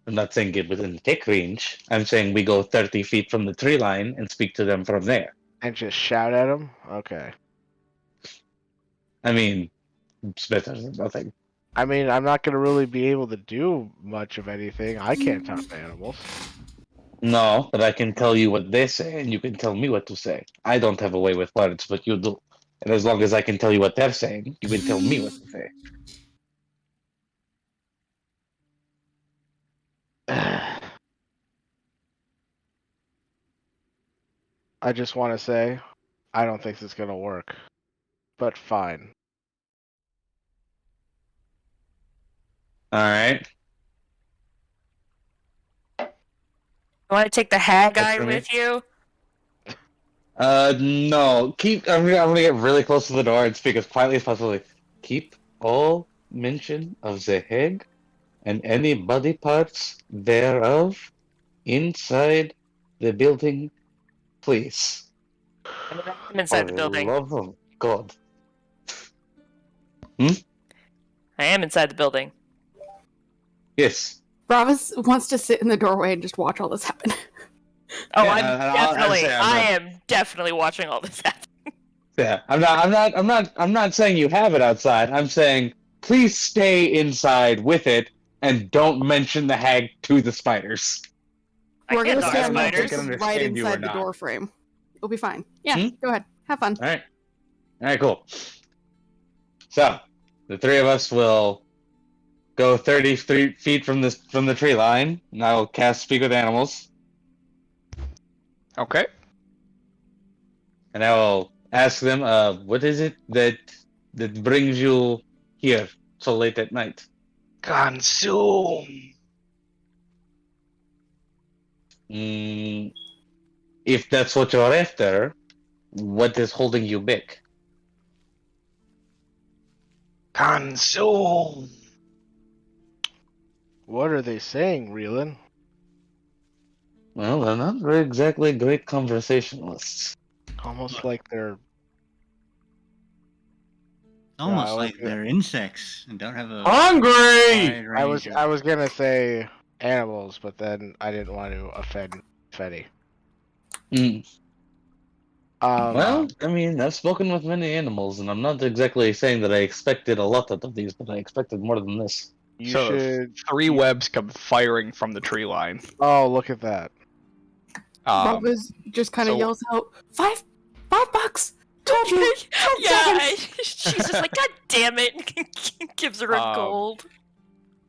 within the tick range. I'm saying we go 30 feet from the tree line and speak to them from there. And just shout at them? Okay. I mean, it's better than nothing. I mean, I'm not going to really be able to do much of anything. I can't talk to animals. No, but I can tell you what they say, and you can tell me what to say. I don't have a way with words, but you do. And as long as I can tell you what they're saying, you can tell me what to say. I just want to say, I don't think this is going to work. But fine. All right. You want to take the hag That's guy for me. with you? No. I'm gonna get really close to the door and speak as quietly as possible. Keep all mention of the hag and any body parts thereof inside the building, please. I'm inside the building. For the love of God. I am inside the building. Yes. Bravas wants to sit in the doorway and just watch all this happen. Oh, Yeah, I'm and I'll definitely. say I'm I not- am definitely watching all this happen. Yeah. I'm not saying you have it outside. I'm saying please stay inside with it and don't mention the hag to the spiders. I We're can't gonna talk to stand up spiders. just I can right understand you or inside the not. door frame. It'll be fine. Yeah, Hmm? go ahead. Have fun. All right, cool. So the three of us will go 33 feet from the tree line, and I will cast Speak with Animals, Okay. and I will ask them, what is it that brings you here so late at night? Consume. Mm, if that's what you're after, what is holding you back? Consume. What are they saying, Reelan? Well, they're not very exactly great conversationalists. Almost like they're. Almost I was like they're insects and don't have a Hungry! wide I range was of... I was gonna say animals, but then I didn't want to offend Fetty. Mm. Um, Well, I mean, I've spoken with many animals, and I'm not exactly saying that I expected a lot out of these, but I expected more than this. you So should. three webs come firing from the tree line. Oh, look at that! Bubba's just kind of so- yells out, $5 Told you! 10 Yeah, seconds! she's just like, God damn it! Gives her a gold.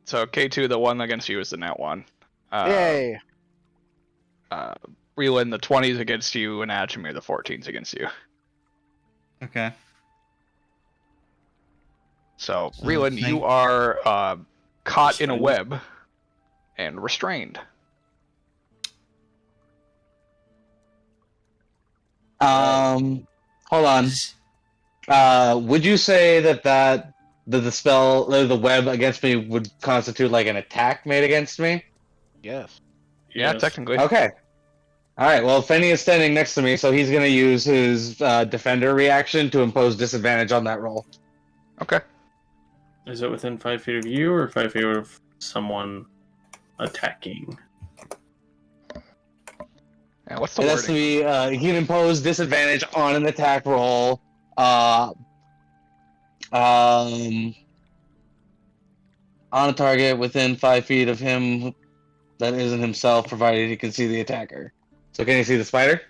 So K2, the one against you is the net one. Yay! Reelan, the 20s against you, and Achimir, the 14s against you. Okay. So, So Reelan, thank- you are caught in a web and restrained. Hold on. Would you say that the spell, the web against me would constitute like an attack made against me? Yes. Yeah, Yes. technically. Okay. All right. Well, Fenny is standing next to me, so he's gonna use his defender reaction to impose disadvantage on that roll. Okay. Is it within 5 feet of you or 5 feet of someone attacking? Yeah, what's the It has to wording? be. He can impose disadvantage on an attack roll. On a target within 5 feet of him that isn't himself, provided he can see the attacker. So can he see the spider?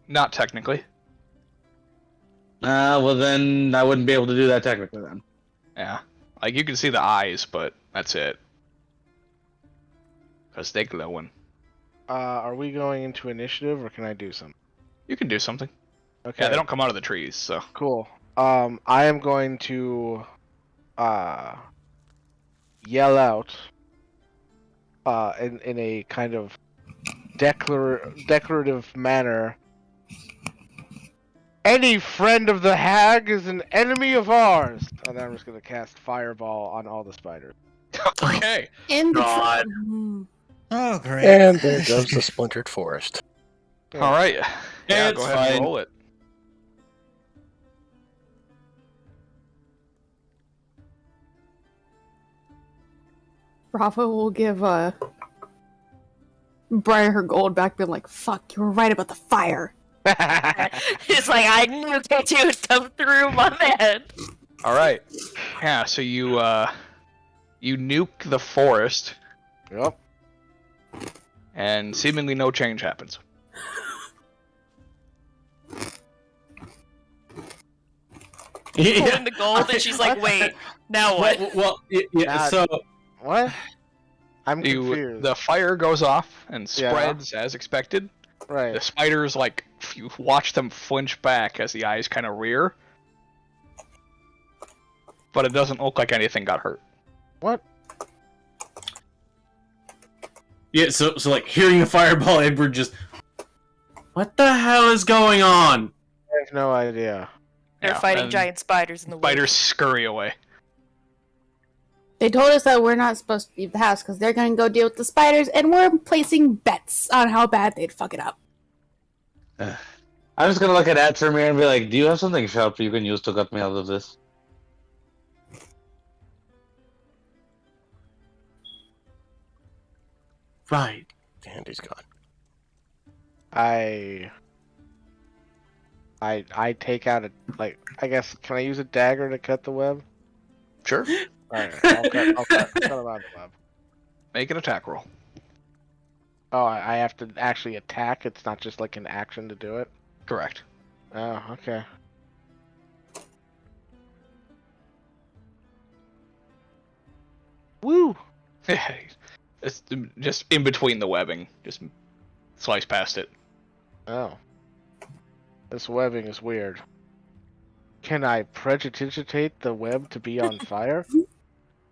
Not technically. Well then I wouldn't be able to do that technically then. Yeah. Like, you can see the eyes, but that's it. Because they glowing. Are we going into initiative, or can I do something? You can do something. Okay. Yeah, they don't come out of the trees, so. Cool. I am going to yell out in a kind of declarative manner. Any friend of the hag is an enemy of ours. And then I'm just gonna cast fireball on all the spiders. Okay. In the God. Oh, great. And there goes the splintered forest. All right. Yeah, It's go ahead and fine. roll it. Rafa will give Briar her gold back, being like, fuck, you were right about the fire. It's like, I knew K2 would come through, my man. All right. Yeah, so you nuke the forest, Yep. and seemingly no change happens. Pulling the gold, and she's like, wait, now what? Well, yeah. So What? I'm confused. The fire goes off and spreads as expected. Right. The spiders, like, you watch them flinch back as the eyes kind of rear. But it doesn't look like anything got hurt. What? yeah, so like hearing the fireball, Edward just, what the hell is going on? I have no idea. They're fighting giant spiders in the woods. Spiders scurry away. They told us that we're not supposed to leave the house because they're going to go deal with the spiders, and we're placing bets on how bad they'd fuck it up. I'm just gonna look at Atrimir and be like, "Do you have something sharp you can use to cut me out of this?" Right. And he's gone. I take out I guess, can I use a dagger to cut the web? Sure. Alright, I'll cut him out of the web. Make an attack roll. Oh, I have to actually attack? It's not just like an action to do it? Correct. Oh, okay. Woo! It's just in between the webbing. Just slice past it. Oh. This webbing is weird. Can I prestidigitate the web to be on fire?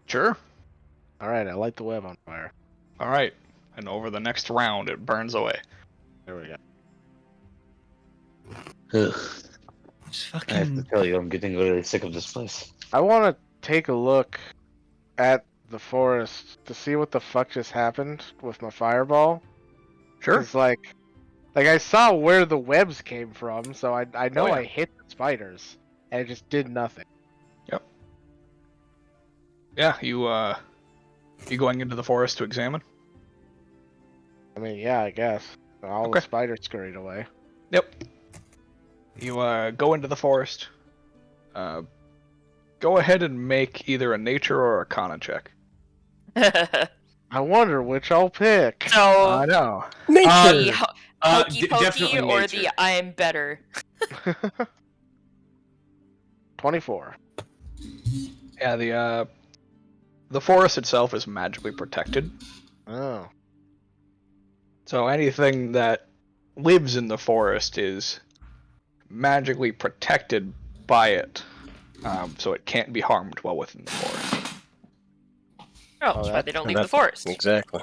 Sure. Alright, I light the web on fire. All right. And over the next round, it burns away. There we go. Ugh. It's I have to fucking. tell you, I'm getting really sick of this place. I want to take a look at the forest to see what the fuck just happened with my fireball. Sure. Cause like I saw where the webs came from, so I know yeah. I hit the spiders, and it just did nothing. Yep. Yeah, you going into the forest to examine? I mean, yeah, I guess. All Okay. the spiders scurried away. Yep. You go into the forest. Go ahead and make either a nature or arcana check. I wonder which I'll pick. So know. the Nature. hokey pokey definitely or nature. the I am better. 24. Yeah, the forest itself is magically protected. Oh. So anything that lives in the forest is magically protected by it. So it can't be harmed while within the forest. Oh, that's why they don't leave the That's- forest. Exactly.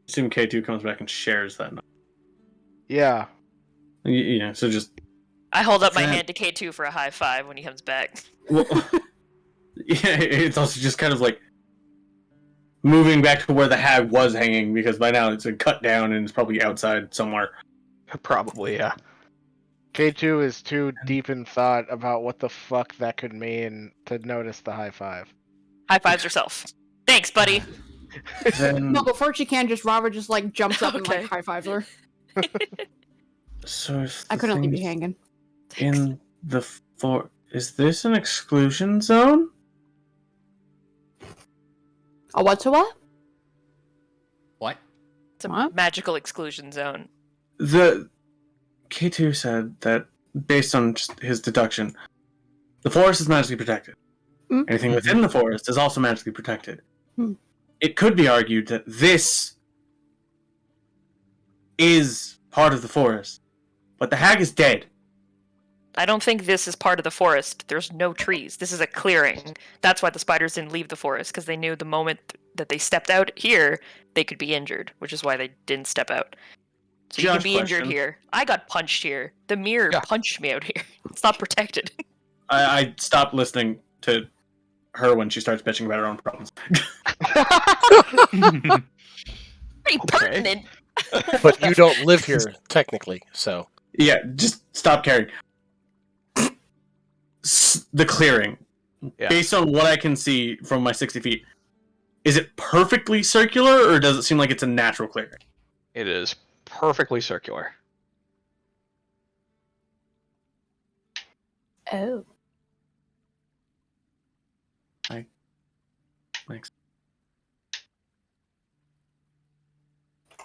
Assume K2 comes back and shares that. Yeah. Yeah, so just I hold up my That- hand to K2 for a high five when he comes back. well, yeah, it's also just kind of like moving back to where the hag was hanging because by now it's been cut down and it's probably outside somewhere. Probably, yeah. K2 is too deep in thought about what the fuck that could mean to notice the high five. High fives yourself. Thanks, buddy. Then, No, before she can, just Robert just like jumps up and Okay. like high fives her. so if I the couldn't leave you thing's hanging. in the is this an exclusion zone? A what to what? What? It's a What? magical exclusion zone. The K2 said that based on just his deduction, the forest is magically protected. Mm. Anything within the forest is also magically protected. Mm. It could be argued that this is part of the forest, but the hag is dead. I don't think this is part of the forest. There's no trees. This is a clearing. That's why the spiders didn't leave the forest, because they knew the moment that they stepped out here, they could be injured, which is why they didn't step out. So you can Just be injured question. here. I got punched here. The mirror Yeah. punched me out here. It's not protected. I stopped listening to her when she starts bitching about her own problems. Pretty pertinent. But you don't live here, technically, so. Yeah, just stop caring. The clearing, Yeah. based on what I can see from my 60 feet, is it perfectly circular or does it seem like it's a natural clearing? It is perfectly circular. Oh. Thanks.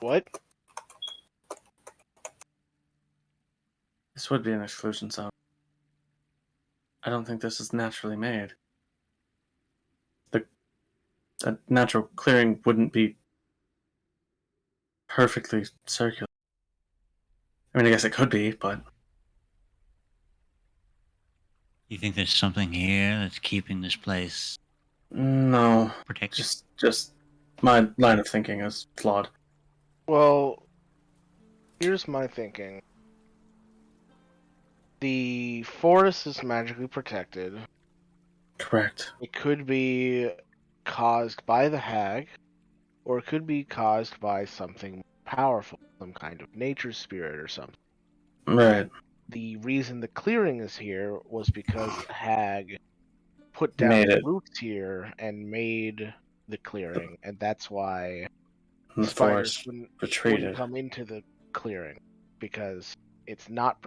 What? This would be an exclusion zone. I don't think this is naturally made. A natural clearing wouldn't be perfectly circular. I mean, I guess it could be, but You think there's something here that's keeping this place no. protected? Just my line of thinking is flawed. Well, here's my thinking. The forest is magically protected. Correct. It could be caused by the hag, or it could be caused by something powerful, some kind of nature spirit or something. Right. The reason the clearing is here was because the hag put down Made it. roots here and made the clearing, and that's why And the spiders forest wouldn't retreated. come into the clearing, because it's not.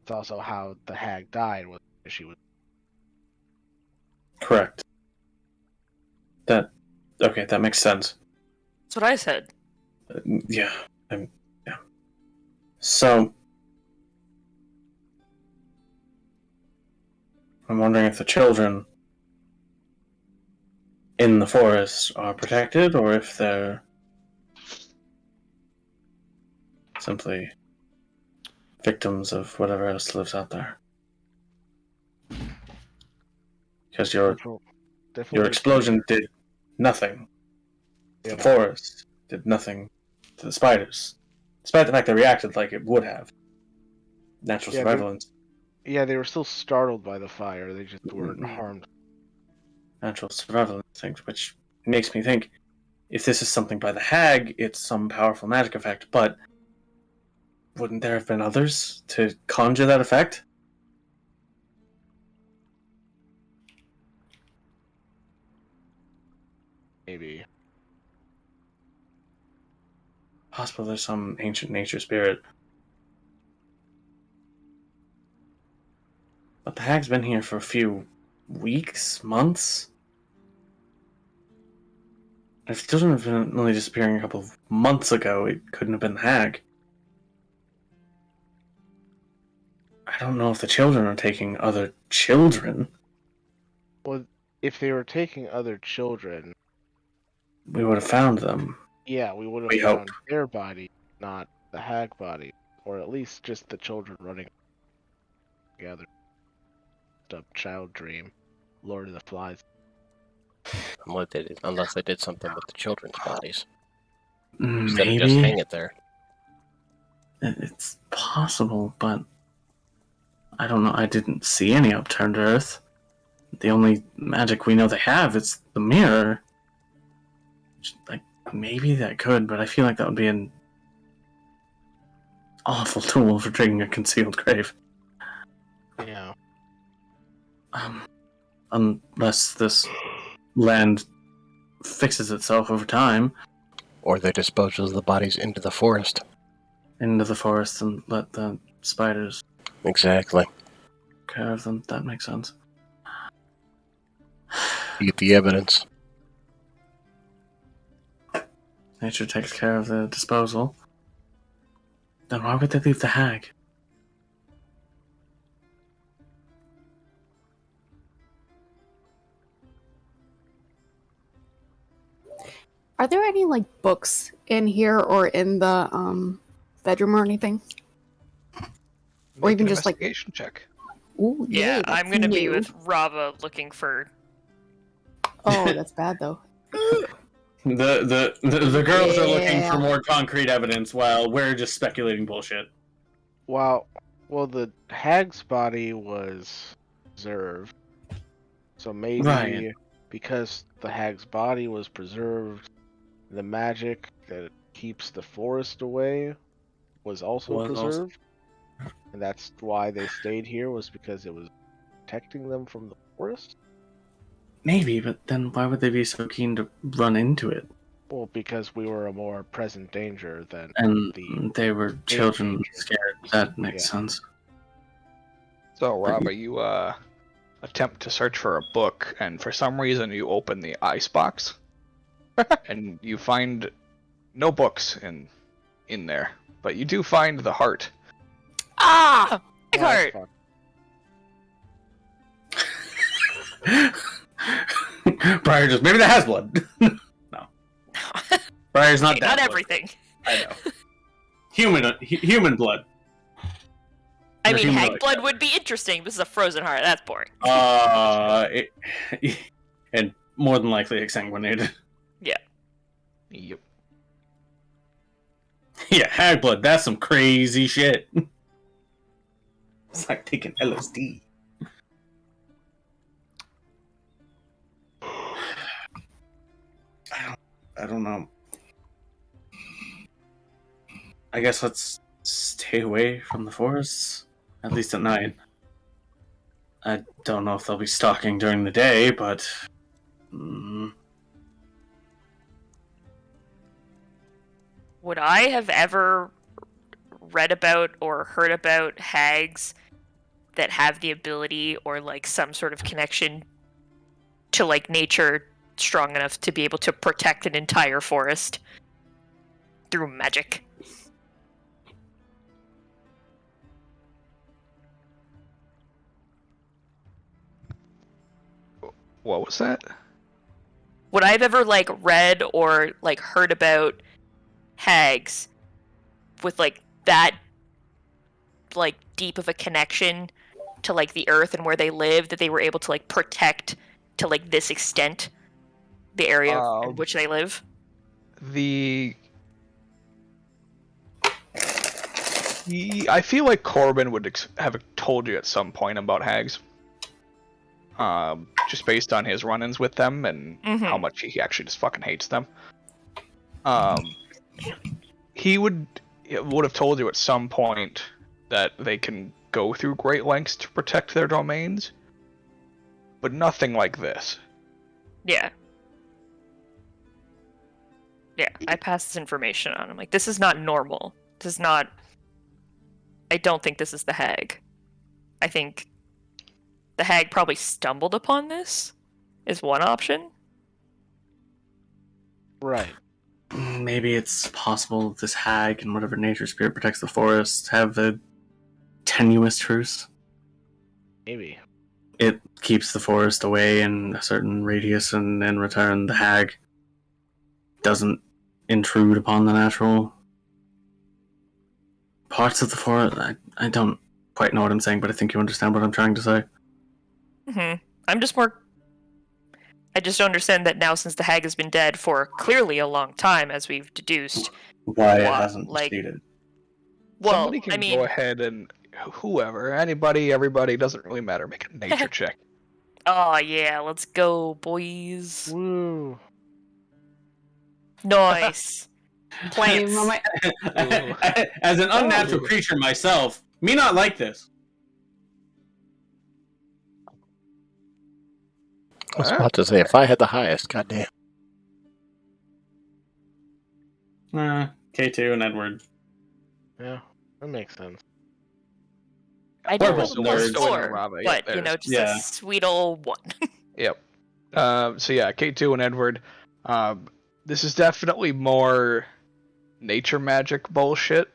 It's also how the hag died, was she was. Correct. That Okay, that makes sense. That's what I said. Yeah. Yeah. So, I'm wondering if the children in the forest are protected, or if they're simply victims of whatever else lives out there. Because your Definitely explosion did nothing. Yeah. The forest did nothing to the spiders, despite the fact they reacted like it would have. Natural Yeah, survival instinct. Yeah, they were still startled by the fire. They just weren't Mhm. harmed. Natural survival instinct, which makes me think if this is something by the hag, it's some powerful magic effect, but wouldn't there have been others to conjure that effect? Maybe. Possible there's some ancient nature spirit. But the hag's been here for a few weeks, months? If it doesn't have been only disappearing a couple of months ago, it couldn't have been the hag. I don't know if the children are taking other children. Well, if they were taking other children, We would have found them. yeah, we would We have found hope. their body, not the hag body, or at least just the children running together. The child dream, Lord of the Flies. Unless they did something with the children's bodies. Instead of just Maybe. hang it there. It's possible, but I don't know. I didn't see any upturned earth. The only magic we know they have is the mirror. Like, maybe that could, but I feel like that would be an awful tool for digging a concealed grave. Yeah. Unless this land fixes itself over time. Or they dispose of the bodies into the forest. Into the forest and let the spiders Exactly. take care of them. That makes sense. You get the evidence. Nature takes care of the disposal. Then why would they leave the hag? Are there any like books in here or in the bedroom or anything? Or even Make an just like investigation check. ooh, Yeah, that's I'm gonna be new. with Rava looking for. Oh, that's bad though. The girls are looking Yeah. for more concrete evidence while we're just speculating bullshit. Well, the hag's body was preserved, so maybe Right. because the hag's body was preserved, the magic that keeps the forest away was also preserved, and that's why they stayed here, was because it was protecting them from the forest. Maybe, but then why would they be so keen to run into it? Well, because we were a more present danger than And the they were children danger. scared. That makes Yeah. sense. So, Rava, you attempt to search for a book, and for some reason you open the icebox, and you find no books in there, but you do find the heart. Ah! Big Oh, that's heart! fun. Briar just maybe that has blood. No, Briar's not Okay, that. not blood. everything. I know. Human blood. I Or mean, human hag like blood that. would be interesting. This is a frozen heart. That's boring. And more than likely exsanguinated. Yep. Yeah, hag blood. That's some crazy shit. It's like taking LSD. I don't know. I guess let's stay away from the forests, at least at night. I don't know if they'll be stalking during the day, but Would I have ever read about or heard about hags that have the ability or like some sort of connection to like nature strong enough to be able to protect an entire forest through magic. What was that? What I've ever like read or like heard about hags with like that like deep of a connection to like the earth and where they live, that they were able to like protect to like this extent the area in which they live. I feel like Corbin would have told you at some point about hags. Just based on his run-ins with them and how much he actually just fucking hates them. He would have told you at some point that they can go through great lengths to protect their domains, but nothing like this. Yeah. Yeah, I passed this information on. I'm like, this is not normal. This is not... I don't think this is the hag. I think the hag probably stumbled upon this, is one option. Right. Maybe it's possible this hag and whatever nature spirit protects the forest have a tenuous truce. Maybe. It keeps the forest away in a certain radius, and in return, the hag doesn't intrude upon the natural parts of the forest. I don't quite know what I'm saying, but I think you understand what I'm trying to say. I just don't understand that now, since the hag has been dead for clearly a long time, as we've deduced. Why it hasn't proceeded. Well, Somebody can go ahead and whoever, anybody, everybody, doesn't really matter. Make a nature check. Oh yeah, let's go, boys. Woo. Nice. Plants. As an unnatural creature myself, me not like this. I was about to say, if I had the highest, goddamn. K2 and Edward. Yeah, that makes sense. I did roll the +4, but just a sweet old 1. Yep. So yeah, K2 and Edward. This is definitely more nature magic bullshit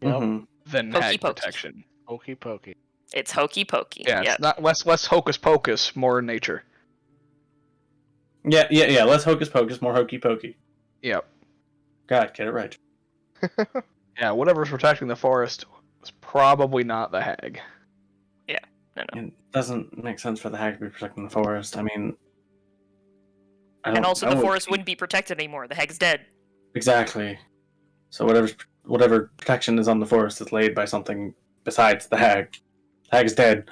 than hag protection. Hokey pokey. It's hokey pokey. Yeah, it's not less hocus pocus, more nature. Yeah. Less hocus pocus, more hokey pokey. Yep. God, get it right. Yeah, whatever's protecting the forest was probably not the hag. Yeah, no. It doesn't make sense for the hag to be protecting the forest. I mean... And also the forest wouldn't be protected anymore. The hag's dead. Exactly. So whatever protection is on the forest is laid by something besides the hag. The hag is dead.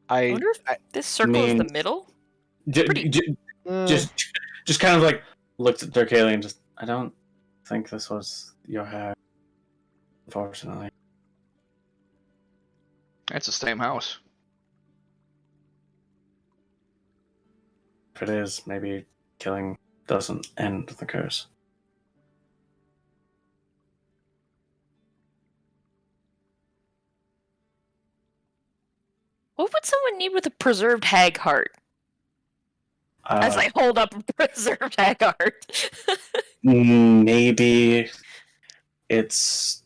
I wonder if this circle is the middle? Just kind of like looked at Darkalia and just, I don't think this was your hag, unfortunately. It's the same house. If it is, maybe killing doesn't end the curse. What would someone need with a preserved hag heart? As I hold up a preserved hag heart. Maybe it's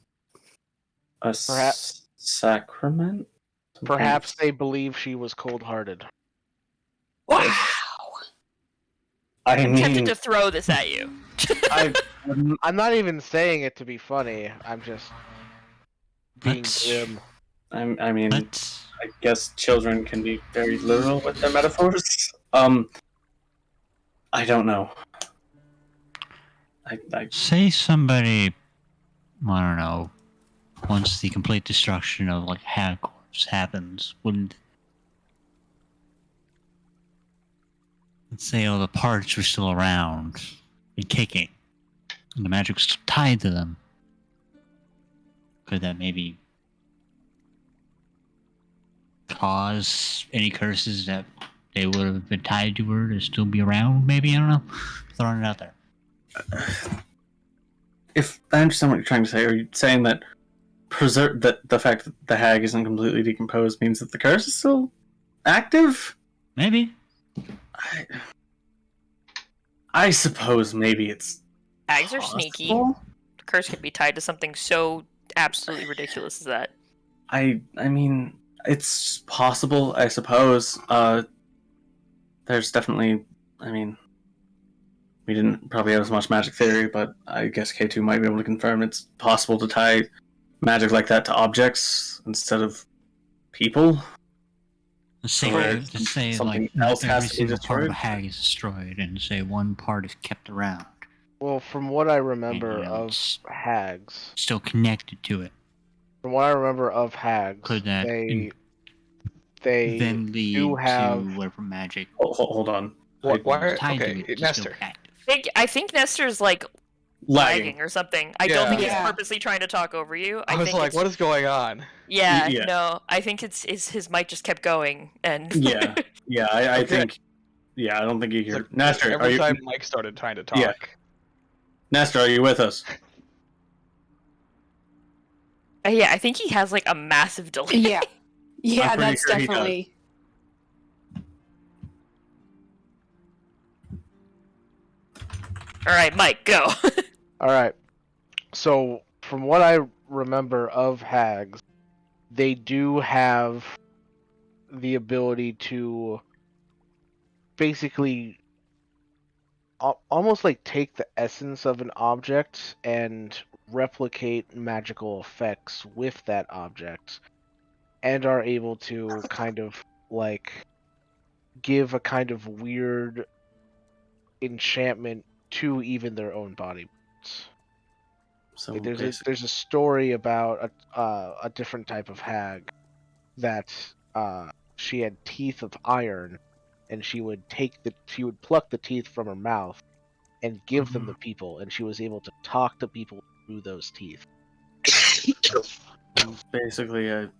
a sacrament? Perhaps they believe she was cold-hearted. Wow! I'm tempted to throw this at you. I'm not even saying it to be funny. I'm just being grim. I guess children can be very literal with their metaphors. I don't know. Say somebody, I don't know, once the complete destruction of like hag corpse happens, wouldn't... Let's say all the parts were still around and kicking, and the magic was tied to them. Could that maybe cause any curses that they would have been tied to her to still be around? Maybe, I don't know. Throwing it out there. If I understand what you're trying to say, are you saying that the fact that the hag isn't completely decomposed means that the curse is still active? Maybe. I suppose maybe it's Hags are sneaky. possible. The curse could be tied to something so absolutely ridiculous as that. I mean, it's possible, I suppose. There's definitely, I mean, we didn't probably have as much magic theory, but I guess K2 might be able to confirm it's possible to tie magic like that to objects instead of people. Say something like else every has to be single part of a destroyed. hag is destroyed, and say one part is kept around, Well, from what I remember And, of it's hags, still connected to it. from what I remember of hags, Could that they then lead do have. to whatever magic Hold on. Why? is tied to Okay, it to still Nestor. be active? I think Nestor's like lagging or something. I don't think he's Yeah. purposely trying to talk over you. I was think like, it's... what is going on? Yeah, Yeah. no. I think it's his mic just kept going and Yeah, I Okay. think. Yeah, I don't think you It's hear. like, Nestor, are every you? time Mike started trying to talk. Yeah. Nestor, are you with us? yeah, I think he has like a massive delay. Yeah. Yeah, I'm pretty that's sure he does. definitely. All right, Mike, go. All right. So, from what I remember of hags, they do have the ability to basically almost like take the essence of an object and replicate magical effects with that object, and are able to kind of like give a kind of weird enchantment to even their own body parts. So Like, there's basically- a story about a different type of hag that she had teeth of iron, and she would pluck the teeth from her mouth and give them to people, and she was able to talk to people through those teeth. basically a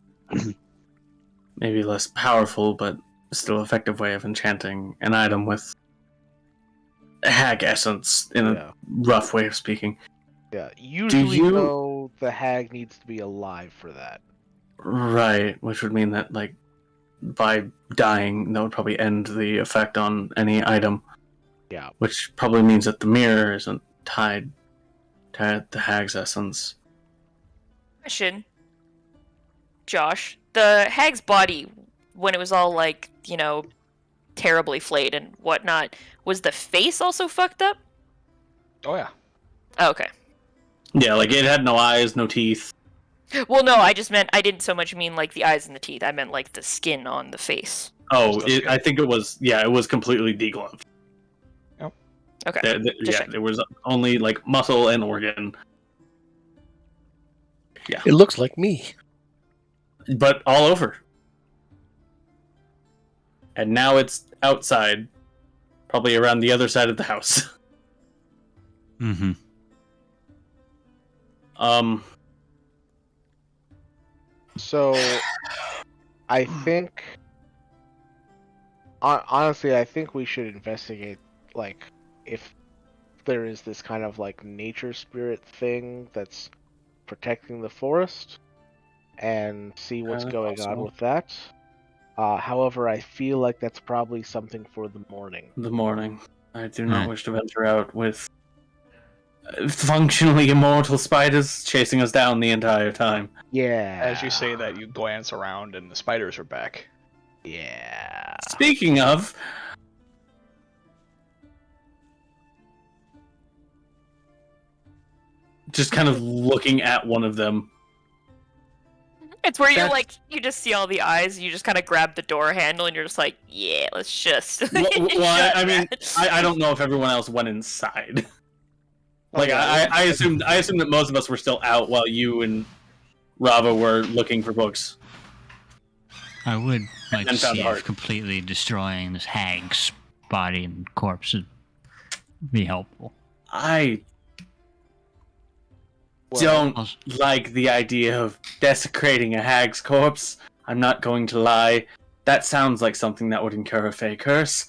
maybe less powerful but still effective way of enchanting an item with hag essence, in a rough way of speaking. Yeah, usually you- though the hag needs to be alive for that. Right, which would mean that, like, by dying, that would probably end the effect on any item. Yeah. Which probably means that the mirror isn't tied to the hag's essence. Question, Josh. The hag's body, when it was all like, terribly flayed and whatnot, was the face also fucked up? Oh yeah. Oh, okay. Yeah, like, it had no eyes, no teeth. Well, no, I didn't so much mean like the eyes and the teeth. I meant like the skin on the face. Oh, I think it was completely degloved. Okay. There was only, like, muscle and organ. Yeah. It looks like me. But all over. And now it's outside, probably around the other side of the house. Mm-hmm. So, I think, honestly, I think we should investigate, like, if there is this kind of, like, nature spirit thing that's protecting the forest, and see what's going on with that. However, I feel like that's probably something for the morning. The morning. I do not wish to venture out with functionally immortal spiders chasing us down the entire time. Yeah. As you say that, you glance around and the spiders are back. Yeah. Speaking of, just kind of looking at one of them. It's where you're like, you just see all the eyes, you just kind of grab the door handle, and you're just like, yeah, let's just. I mean, I don't know if everyone else went inside. Like, I assumed that most of us were still out while you and Rava were looking for books. I would like to And found see art. if completely destroying this hag's body and corpse would be helpful. I don't like the idea of desecrating a hag's corpse. I'm not going to lie. That sounds like something that would incur a fey curse.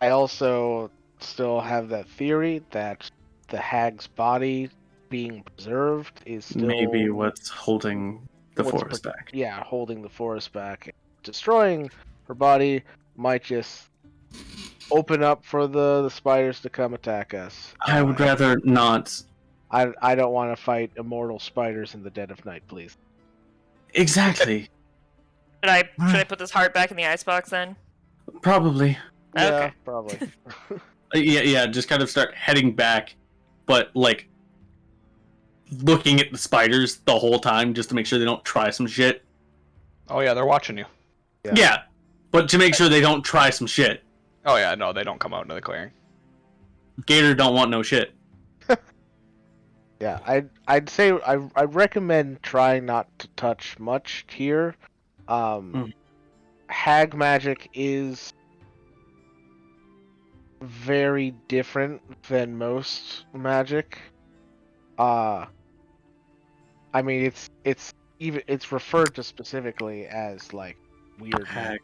I also still have that theory that the hag's body being preserved is still Maybe what's holding the forest back. Yeah, holding the forest back. Destroying her body might just open up for the spiders to come attack us. I would rather not. I don't want to fight immortal spiders in the dead of night, please. Exactly. Should I put this heart back in the icebox then? Probably. Yeah, Okay. probably. Yeah. Just kind of start heading back, but like looking at the spiders the whole time just to make sure they don't try some shit. Oh yeah, they're watching you. Yeah, but to make sure they don't try some shit. Oh yeah, no, they don't come out into the clearing. Gator don't want no shit. Yeah, I'd say I recommend trying not to touch much here. Hag magic is very different than most magic. I mean, it's referred to specifically as like weird Hag,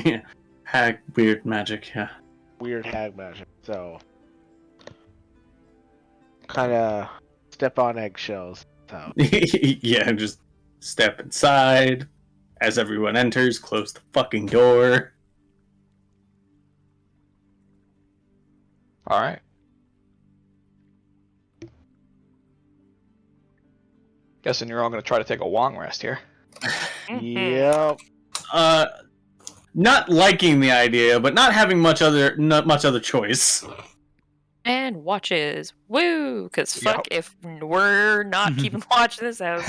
yeah, hag weird magic. Yeah, weird hag magic. So kind of step on eggshells. So yeah, just step inside as everyone enters. Close the fucking door. All right. Guessing you're all going to try to take a long rest here. Yep. Not liking the idea, but not having not much other choice. And watches. Woo! Because fuck if we're not keeping watch in this house.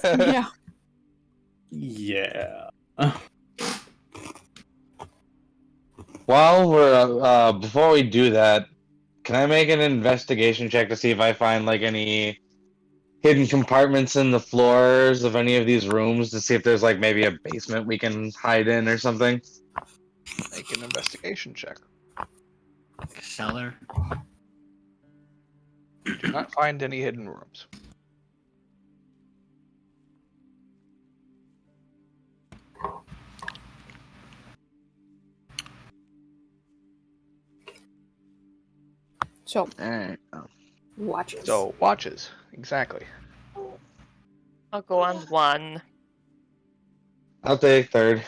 Yeah. Yeah. While we're before we do that, can I make an investigation check to see if I find like any hidden compartments in the floors of any of these rooms to see if there's like maybe a basement we can hide in or something? Make an investigation check. Cellar. Do not find any hidden rooms. So, Alright. watches. So watches, exactly. I'll go on one. I'll take third.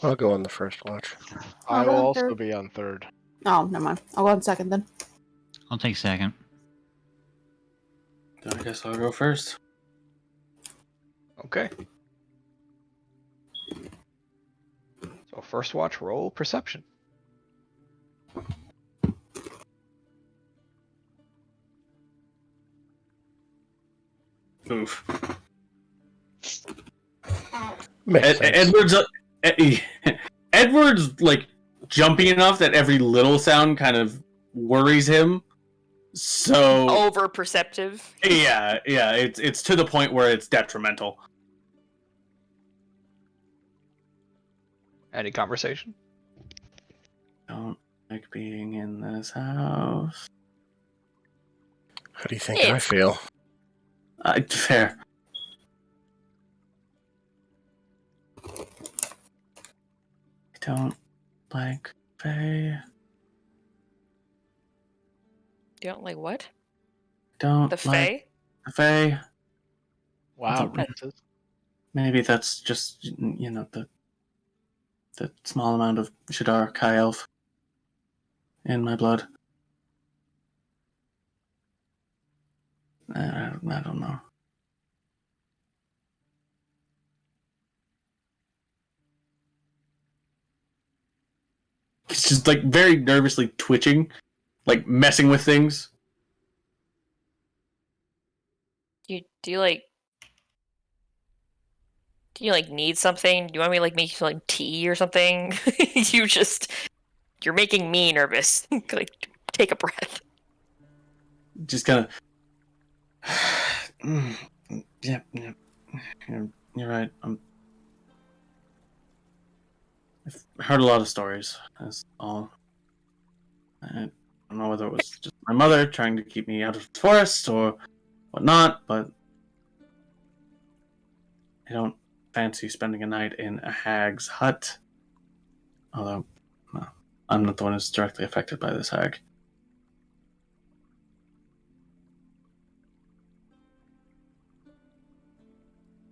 I'll go on the first watch. I I'll will go on also third. be on third. Oh, never mind. I'll go on second then. I'll take second. I guess I'll go first. Okay. So first watch, roll perception. Oof. Makes sense. Edward's like jumpy enough that every little sound kind of worries him. So Over perceptive. yeah, it's to the point where it's detrimental. Any conversation? Don't like being in this house. How do you think I feel? Fair. I don't like Faye. You don't like what? Don't The like Fae? Faye. Wow. Maybe that's just the small amount of Shadar Kai Elf in my blood. I don't know. It's just like very nervously twitching, like messing with things. Do you need something? Do you want me to make you like tea or something? You're making me nervous. Like, take a breath. Just kind of. Yeah. You're right. I've heard a lot of stories. That's all. I don't know whether it was just my mother trying to keep me out of the forest or whatnot, but I don't fancy spending a night in a hag's hut. Although, no, I'm not the one who's directly affected by this hag.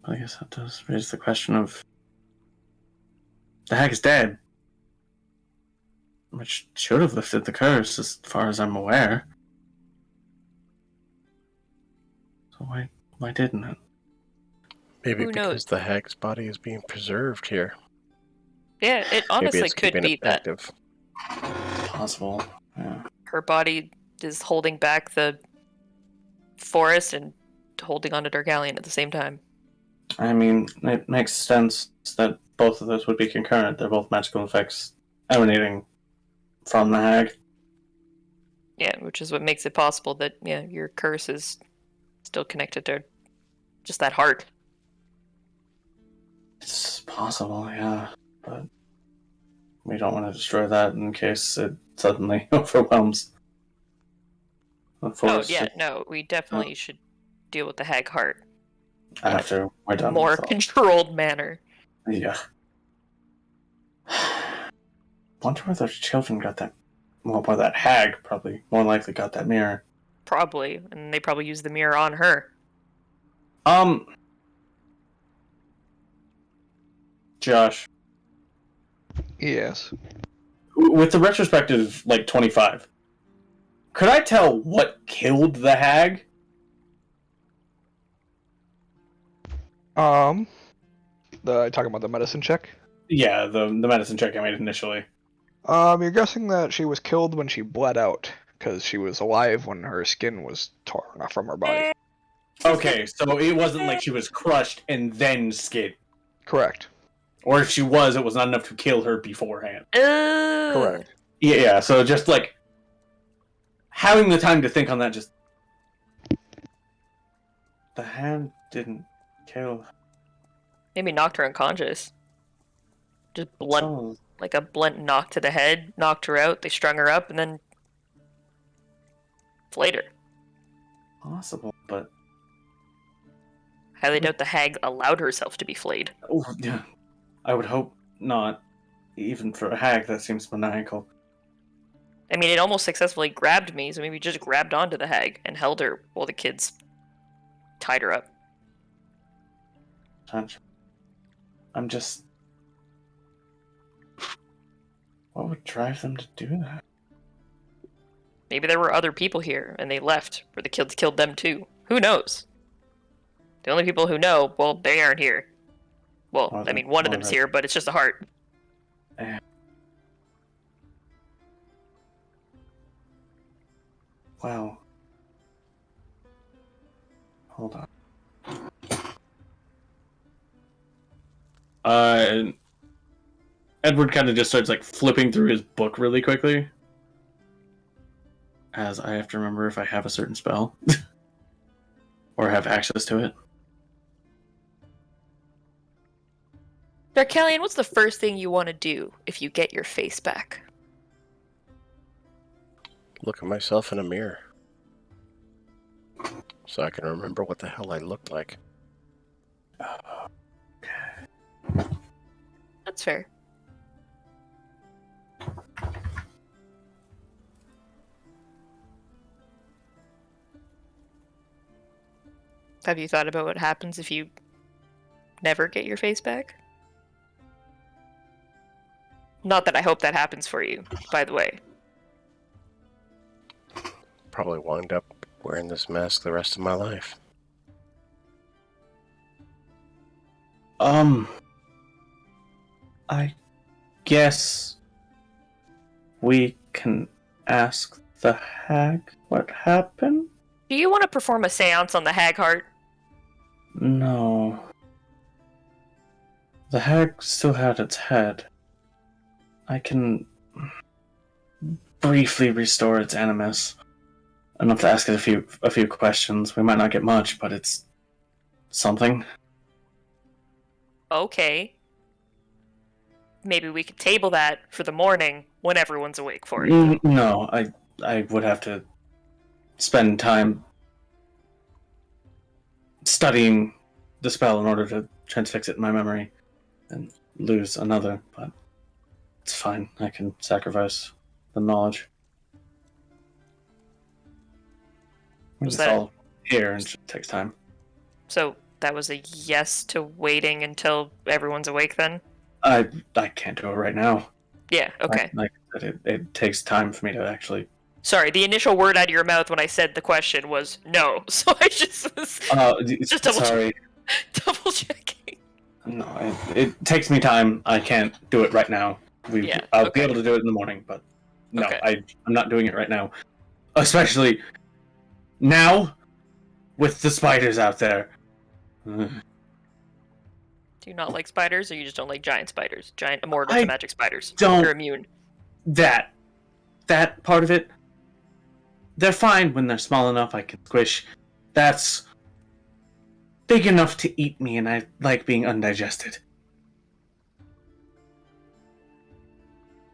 But I guess that does raise the question of the hag is dead. which should have lifted the curse, as far as I'm aware. So why didn't it? Maybe Who because knows? the hag's body is being preserved here. Yeah, it Maybe honestly it's could keeping be it that. active. It's possible. Yeah. Her body is holding back the forest and holding on to Darkalion at the same time. I mean, it makes sense that both of those would be concurrent. They're both magical effects emanating from the hag. Yeah, which is what makes it possible that your curse is still connected to just that heart. It's possible, yeah, but we don't want to destroy that in case it suddenly overwhelms the forest. No, we definitely should deal with the hag heart After we're done. more with all- controlled manner. Yeah. Wonder where those children got that. Well, by that hag probably more likely got that mirror. Probably, and they probably used the mirror on her. Josh, Yes. with the retrospective, like 25, could I tell what killed the hag? Talking about the medicine check. Yeah, the medicine check I made initially. You're guessing that she was killed when she bled out, because she was alive when her skin was torn off from her body. Okay, so it wasn't like she was crushed and then skinned. Correct. Or if she was, it was not enough to kill her beforehand. Correct. Yeah, so just like having the time to think on that, just the hand didn't kill. Maybe knocked her unconscious. Just blunt, Oh, like a blunt knock to the head, knocked her out, they strung her up, and then flayed her. possible, but Highly doubt the hag allowed herself to be flayed. oh, yeah, I would hope not. Even for a hag, that seems maniacal. I mean, it almost successfully grabbed me, so maybe just grabbed onto the hag and held her while the kids tied her up. I'm just. What would drive them to do that? Maybe there were other people here, and they left, or the kids killed them too. Who knows? The only people who know, well, they aren't here. Well, Well, I mean, one of well, them's that- here, but it's just a heart. Eh. Well. Hold on. Edward kind of just starts like flipping through his book really quickly. As I have to remember if I have a certain spell. Or have access to it. Darkalion, what's the first thing you want to do if you get your face back? Look at myself in a mirror. So I can remember what the hell I looked like. That's fair. Have you thought about what happens if you never get your face back? Not that I hope that happens for you, by the way. Probably wind up wearing this mask the rest of my life. I guess we can ask the hag what happened? Do you want to perform a seance on the hag heart? No. The hag still had its head. I can briefly restore its animus. Enough to ask it a few questions. We might not get much, but it's something. Okay. Maybe we could table that for the morning when everyone's awake for it. No, I would have to spend time studying the spell in order to transfix it in my memory and lose another, but it's fine. I can sacrifice the knowledge. Was It's that- all here and it takes time. So that was a yes to waiting until everyone's awake then? I can't do it right now. Yeah, okay. Like I that it takes time for me to actually. Sorry, the initial word out of your mouth when I said the question was no, so I just was just Sorry. double checking. No, it takes me time. I can't do it right now. I'll be able to do it in the morning, but no, I'm not doing it right now. Especially now with the spiders out there. Do you not like spiders, or you just don't like giant spiders? Giant immortal to magic spiders. You're immune. That part of it, they're fine when they're small enough I can squish. That's big enough to eat me, and I like being undigested.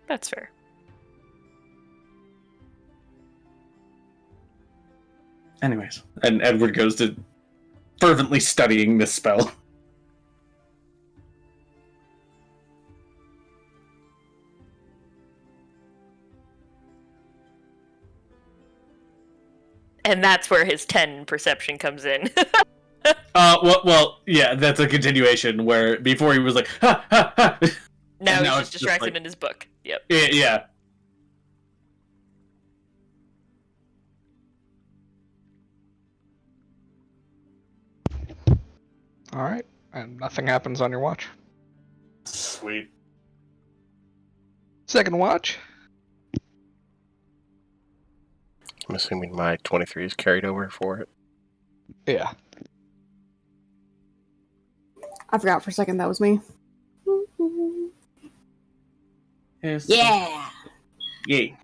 That's fair. Anyways, and Edward goes to fervently studying this spell. And that's where his 10 perception comes in. Well, yeah, that's a continuation where before he was like, ha, ha, ha. Now he's it's just distracted in his book. Yep. Yeah. All right, and nothing happens on your watch. Sweet. Second watch. I'm assuming my 23 is carried over for it. Yeah. I forgot for a second that was me. Yes. Yeah. Yay.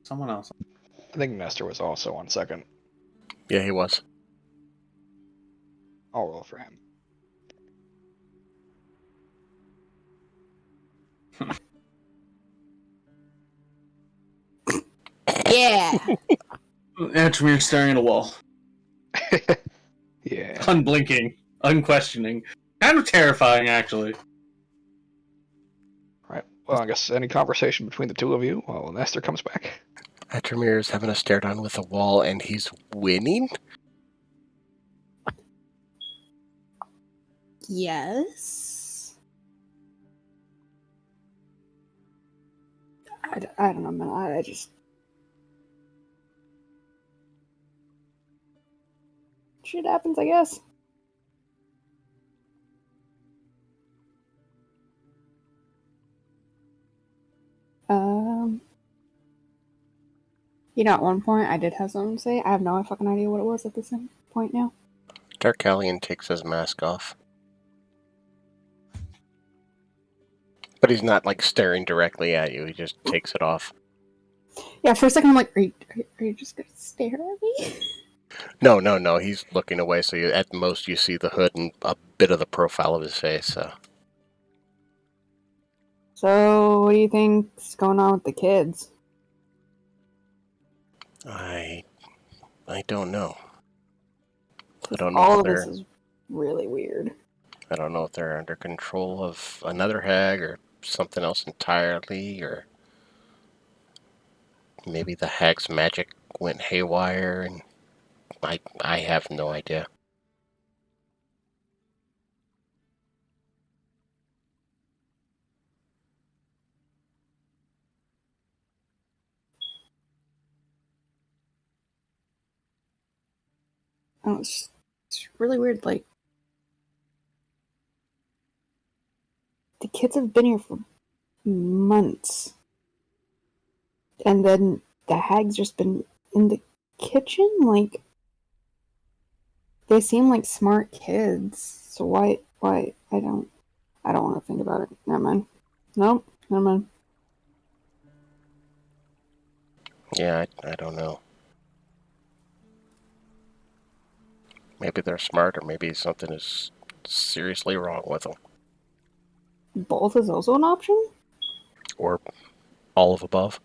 Someone else. I think Nestor was also on second. Yeah, he was. I'll roll for him. Yeah. Antremere staring at a wall. Yeah. Unblinking. Unquestioning. Kind of terrifying, actually. Right. Well, I guess any conversation between the two of you while Nestor comes back. Atremere is having a stare down with a wall, and he's winning? Yes. I don't know, man. I just... Shit happens, I guess. You know, at one point I did have something to say. I have no fucking idea what it was at this point now. Darkalion takes his mask off. But he's not, like, staring directly at you. He just takes it off. Yeah, for a second I'm like, are you just gonna stare at me? No. He's looking away, so at most you see the hood and a bit of the profile of his face. So, what do you think's going on with the kids? I don't know. I don't know. All of this is really weird. I don't know if they're under control of another hag or something else entirely, or maybe the hag's magic went haywire, and I have no idea. Oh, it's really weird. Like, the kids have been here for months. And then the hag's just been in the kitchen? Like, they seem like smart kids. So why, I don't want to think about it. Never mind. Nope, never mind. Yeah, I don't know. Maybe they're smart, or maybe something is seriously wrong with them. Both is also an option? Or all of above.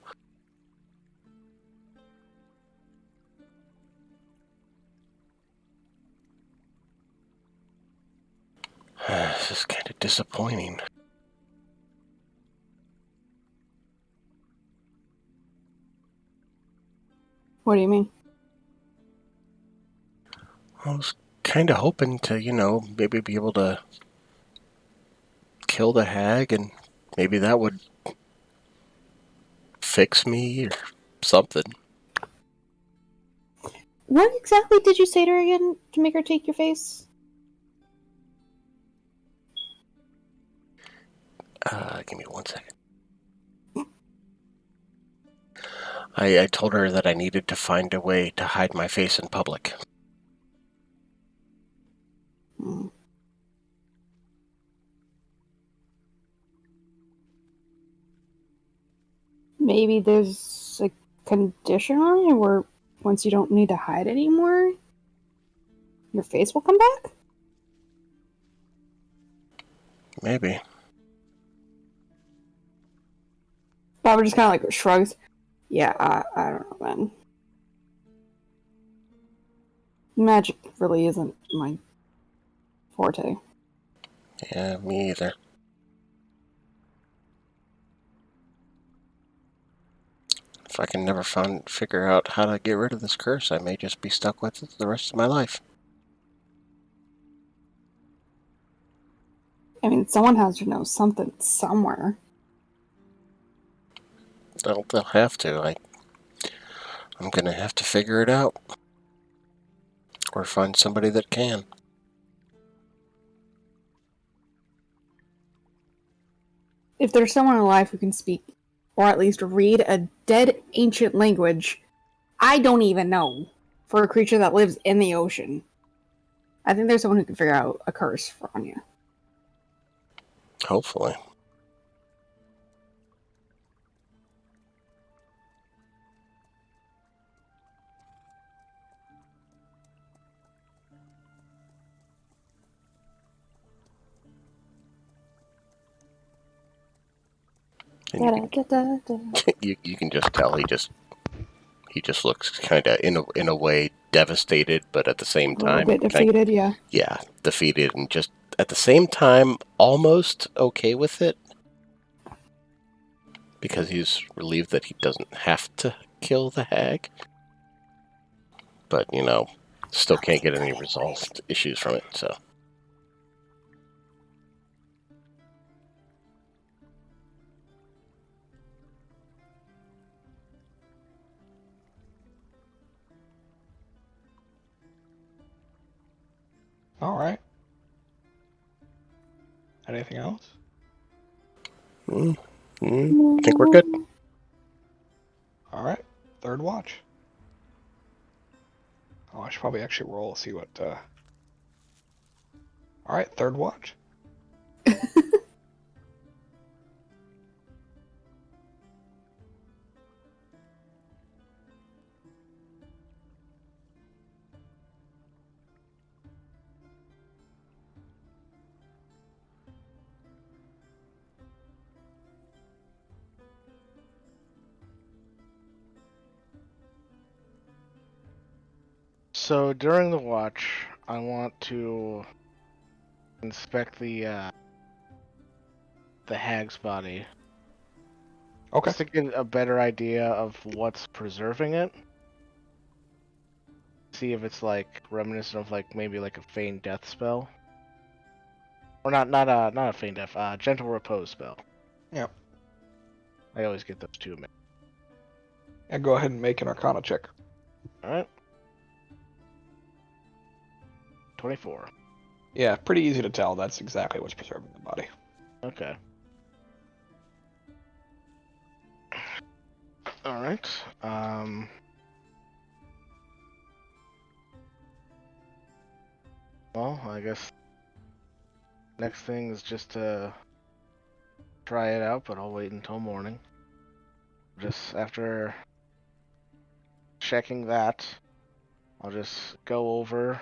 This is kind of disappointing. What do you mean? I was kind of hoping to, maybe be able to kill the hag, and maybe that would fix me or something. What exactly did you say to her again to make her take your face? Give me 1 second. I told her that I needed to find a way to hide my face in public. Hmm. Maybe there's a condition on it where once you don't need to hide anymore, your face will come back? Maybe. Barbara just kind of like shrugs. Yeah, I don't know, man. Magic really isn't my forte. Yeah, me either. If I can never figure out how to get rid of this curse, I may just be stuck with it the rest of my life. I mean, someone has to know something somewhere. They'll have to. I'm gonna have to figure it out. Or find somebody that can. If there's someone alive who can speak, or at least read a dead ancient language, I don't even know, for a creature that lives in the ocean, I think there's someone who can figure out a curse for Anya. Hopefully. You can just tell he just looks kind of in a way devastated, but at the same time A little bit defeated, yeah. Yeah, defeated, and just at the same time almost okay with it, because he's relieved that he doesn't have to kill the hag. But still can't get any resolved issues from it. So. All right. Anything else? I think we're good. All right. Third watch. Oh, I should probably actually roll, see what... All right, third watch. So during the watch, I want to inspect the hag's body. Okay. Just to get a better idea of what's preserving it. See if it's like reminiscent of like maybe like a feigned death spell. Or not a feigned death, gentle repose spell. Yep. I always get those two. Yeah, go ahead and make an Arcana check. Alright. 24. Yeah, pretty easy to tell. That's exactly what's preserving the body. Okay. Alright. Well, I guess next thing is just to try it out, but I'll wait until morning. Just after checking that, I'll just go over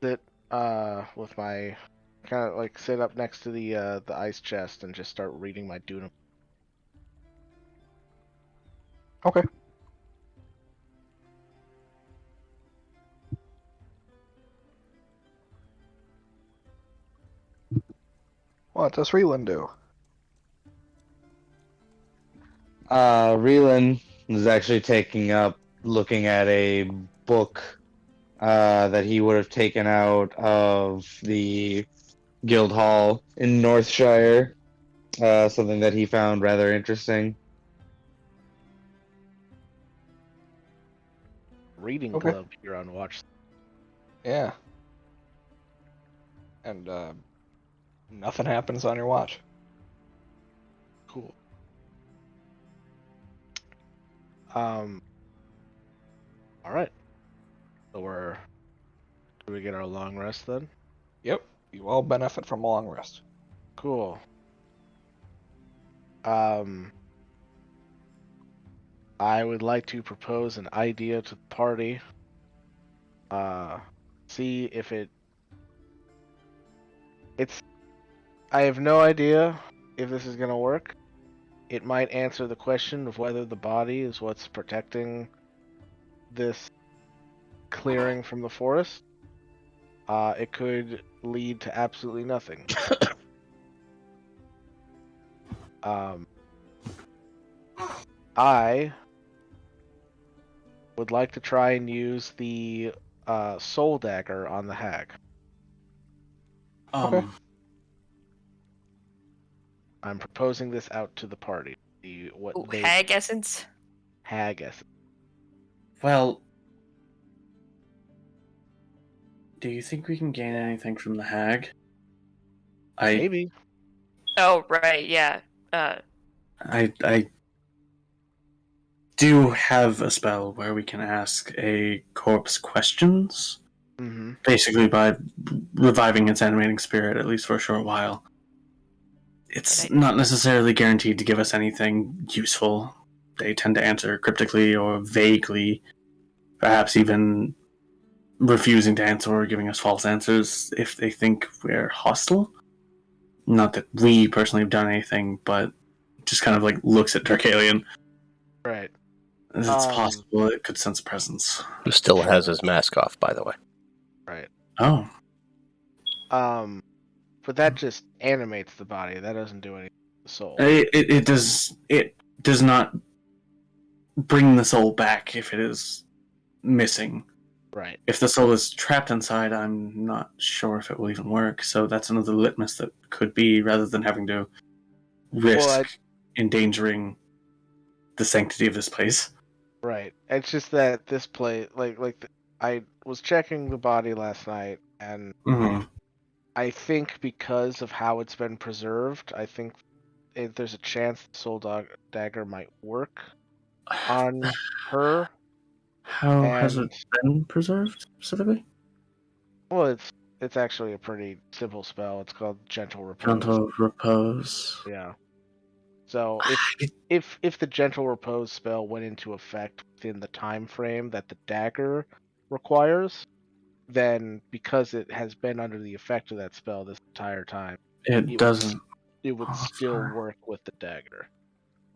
it with my kind of like sit up next to the ice chest and just start reading my Duna. Okay. What does Reeland do? Reelan is actually taking up looking at a book that he would have taken out of the guild hall in Northshire. Something that he found rather interesting. Reading Okay. club here on watch. Yeah. And nothing happens on your watch. Cool. All right. So do we get our long rest then? Yep. You all benefit from a long rest. Cool. I would like to propose an idea to the party. See if it's. I have no idea if this is gonna work. It might answer the question of whether the body is what's protecting this clearing from the forest. It could lead to absolutely nothing. I would like to try and use the soul dagger on the hag. Okay. I'm proposing this out to the party. Hag essence? Hag essence. Well, do you think we can gain anything from the hag? Maybe. Oh, right, yeah. I do have a spell where we can ask a corpse questions, basically by reviving its animating spirit, at least for a short while. It's not necessarily guaranteed to give us anything useful. They tend to answer cryptically or vaguely, perhaps even refusing to answer or giving us false answers if they think we're hostile. Not that we personally have done anything, but just kind of like looks at Darkalion. Right. It's possible it could sense a presence. Who still has his mask off, by the way. Right. Oh. But that just animates the body. That doesn't do anything to the soul. It does not bring the soul back if it is missing. Right. If the soul is trapped inside, I'm not sure if it will even work. So that's another litmus that could be, rather than having to risk endangering the sanctity of this place. Right. It's just that this place, I was checking the body last night, and I think because of how it's been preserved, I think there's a chance the soul dagger might work on her. How has it been preserved specifically? Well, it's actually a pretty simple spell. It's called Gentle Repose. Gentle Repose. Yeah. So if the Gentle Repose spell went into effect within the time frame that the dagger requires, then because it has been under the effect of that spell this entire time, it doesn't. It would still work with the dagger.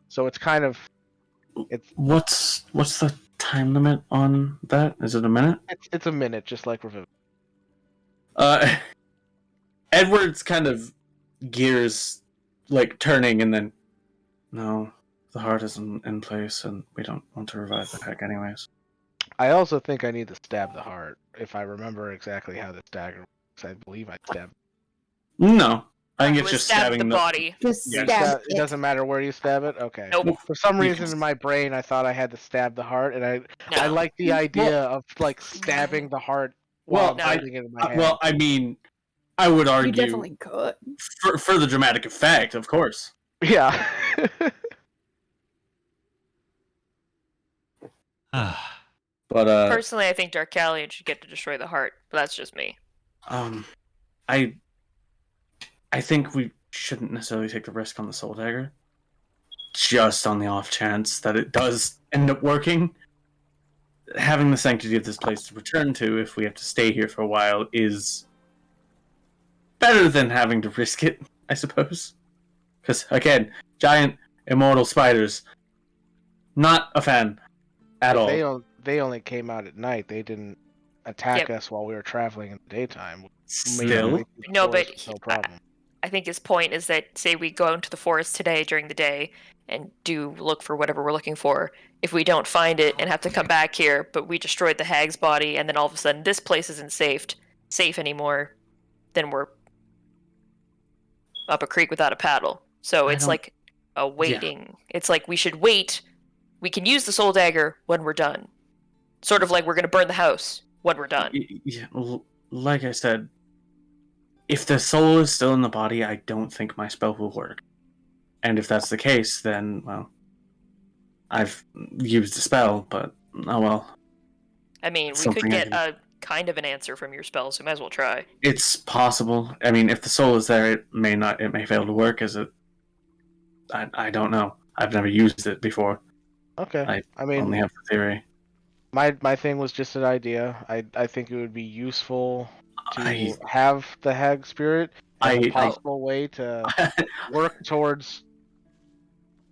So it's kind of What's the time limit on that? Is it a minute? It's a minute, just like Reviv. Edward's kind of gears like turning, and then no, the heart isn't in place, and we don't want to revive the hag anyways. I also think I need to stab the heart, if I remember exactly how this dagger works. I believe I stabbed. No, I think it's just stabbing the body. Just Yeah, stab it doesn't matter where you stab it. Okay. Nope. For some reason in my brain, I thought I had to stab the heart, and I like the idea of like stabbing the heart while holding it in my hand. Well, I mean, I would argue You definitely could. For the dramatic effect, of course. Yeah. But personally, I think Darkalion should get to destroy the heart, but that's just me. I think we shouldn't necessarily take the risk on the soul dagger, just on the off chance that it does end up working. Having the sanctity of this place to return to, if we have to stay here for a while, is better than having to risk it, I suppose. Because, again, giant immortal spiders, not a fan at all. They only came out at night. They didn't attack us while we were traveling in the daytime. Still? No, but no problem. I think his point is that, say we go into the forest today during the day and do look for whatever we're looking for. If we don't find it and have to come back here, but we destroyed the hag's body, and then all of a sudden this place isn't safe anymore, then we're up a creek without a paddle. So I it's don't- like a waiting. It's like we should wait. We can use the soul dagger when we're done. Sort of like we're going to burn the house when we're done. Yeah, like I said, if the soul is still in the body, I don't think my spell will work. And if that's the case, then, well, I've used the spell, but oh well. I mean, It's we could something I get can- a kind of an answer from your spell, so we might as well try. It's possible. I mean, if the soul is there, it may not. It may fail to work. Is it? I don't know. I've never used it before. Okay. I mean, only have the theory. my thing was just an idea. I think it would be useful to I- have the hag spirit as a I- possible way to work towards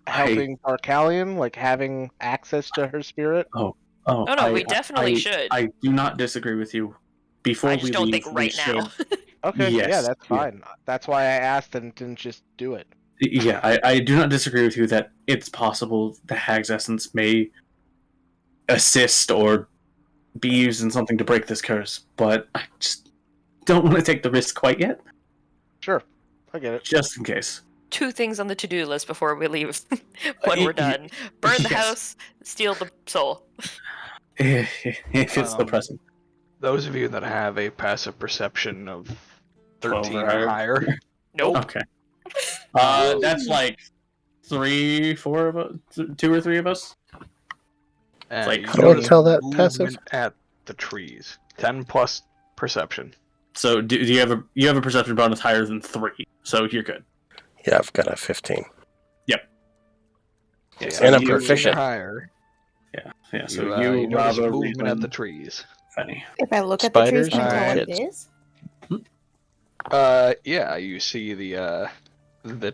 I- helping Arcalian, like having access to her spirit. Oh, no, we definitely should. I do not disagree with you. Before I we just don't leave, think we right now. should- Okay, yeah, Yes, that's yeah. fine. That's why I asked and didn't just do it. Yeah, I do not disagree with you that it's possible the hag's essence may assist or be used in something to break this curse, but I just don't want to take the risk quite yet, Sure, I get it. just in case. 2 things on the to-do list before we leave when we're done. Burn the yes. house, steal the soul. If it's the present. Those of you that have a passive perception of 13 12 or higher, Nope. Okay. That's like 3, 4 of us, 2 or 3 of us. Like, you how do I notice tell that movement passive? at the trees. 10 plus perception. So do you have a perception bonus higher than 3? So you're good. Yeah, I've got a 15. Yeah, So And I'm you proficient. higher. Yeah. So You notice Rava, movement Riesling, at the trees. Fanny. If I look at the trees, Spiders can I tell and what it kids. is? Yeah, you see the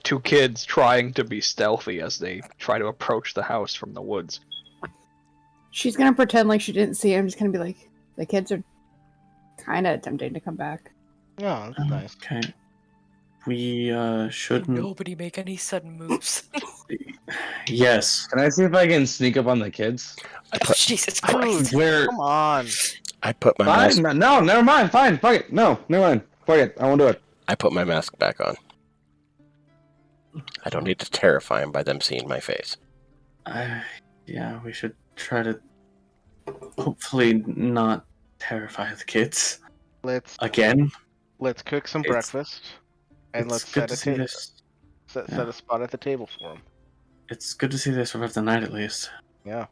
2 kids trying to be stealthy as they try to approach the house from the woods. She's gonna pretend like she didn't see him. Just gonna be like, the kids are kind of attempting to come back. Oh, that's nice. Okay. We shouldn't. Nobody make any sudden moves. Yes. Can I see if I can sneak up on the kids? Jesus Christ. Where? Come on. I put my mask. Fine. No, never mind. Fine. Fuck it. No, never mind. Fuck it. I won't do it. I put my mask back on. I don't need to terrify them by them seeing my face. Yeah, we should try to hopefully not terrify the kids Let's again. cook some It's- breakfast and It's let's good set to a see table. this. Set Yeah. a spot at the table for him. It's good to see they survive the night at least. Yeah.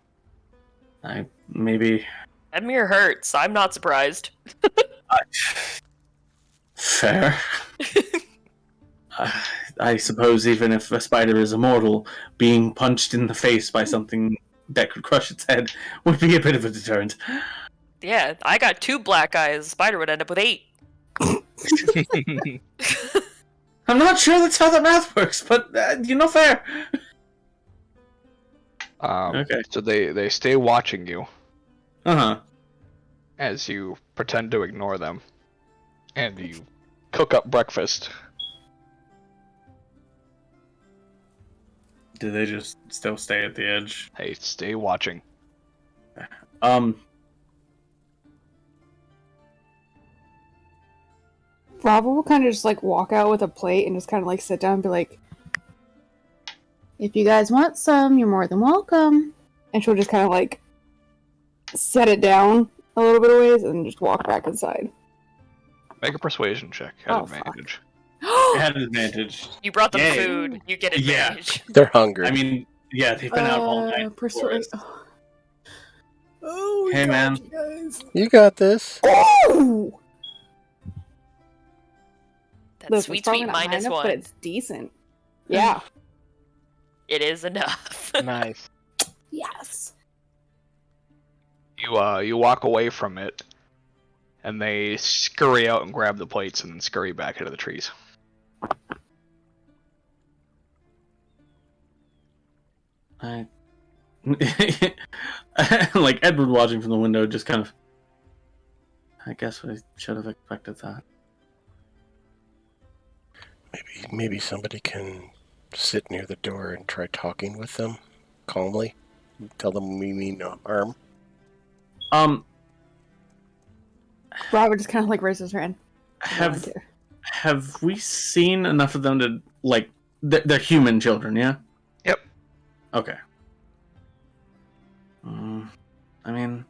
Maybe That mirror hurts. I'm not surprised. fair. I suppose even if a spider is immortal, being punched in the face by something that could crush its head would be a bit of a deterrent. Yeah, I got 2 black eyes. The spider would end up with 8. I'm not sure that's how the math works, but fair. Okay. So they stay watching you Uh-huh. as you pretend to ignore them, and you cook up breakfast. Do they just still stay at the edge? Hey, stay watching. Bravo will kind of just like walk out with a plate and just kind of like sit down and be like, if you guys want some, you're more than welcome. And she'll just kind of like set it down a little bit of ways and just walk back inside. Make a persuasion check at Oh, fuck. advantage. It had an advantage. You brought them Yay. food. You get Yeah. advantage. They're hungry. I mean, yeah, they've been out all night. Persuade. Oh, Hey, man. you guys. You got this. Oh! That's Look, it's sweet, probably sweet not high minus enough, 1. but it's decent. Yeah. It is enough. Nice. Yes. You walk away from it, and they scurry out and grab the plates, and then scurry back into the trees. I... like Edward watching from the window, just kind of. I guess we should have expected that. Maybe somebody can sit near the door and try talking with them calmly. Tell them we mean no harm. Robert just kind of like raises her hand. Have have we seen enough of them to, like, they're human children, yeah? Yep. Okay. I mean,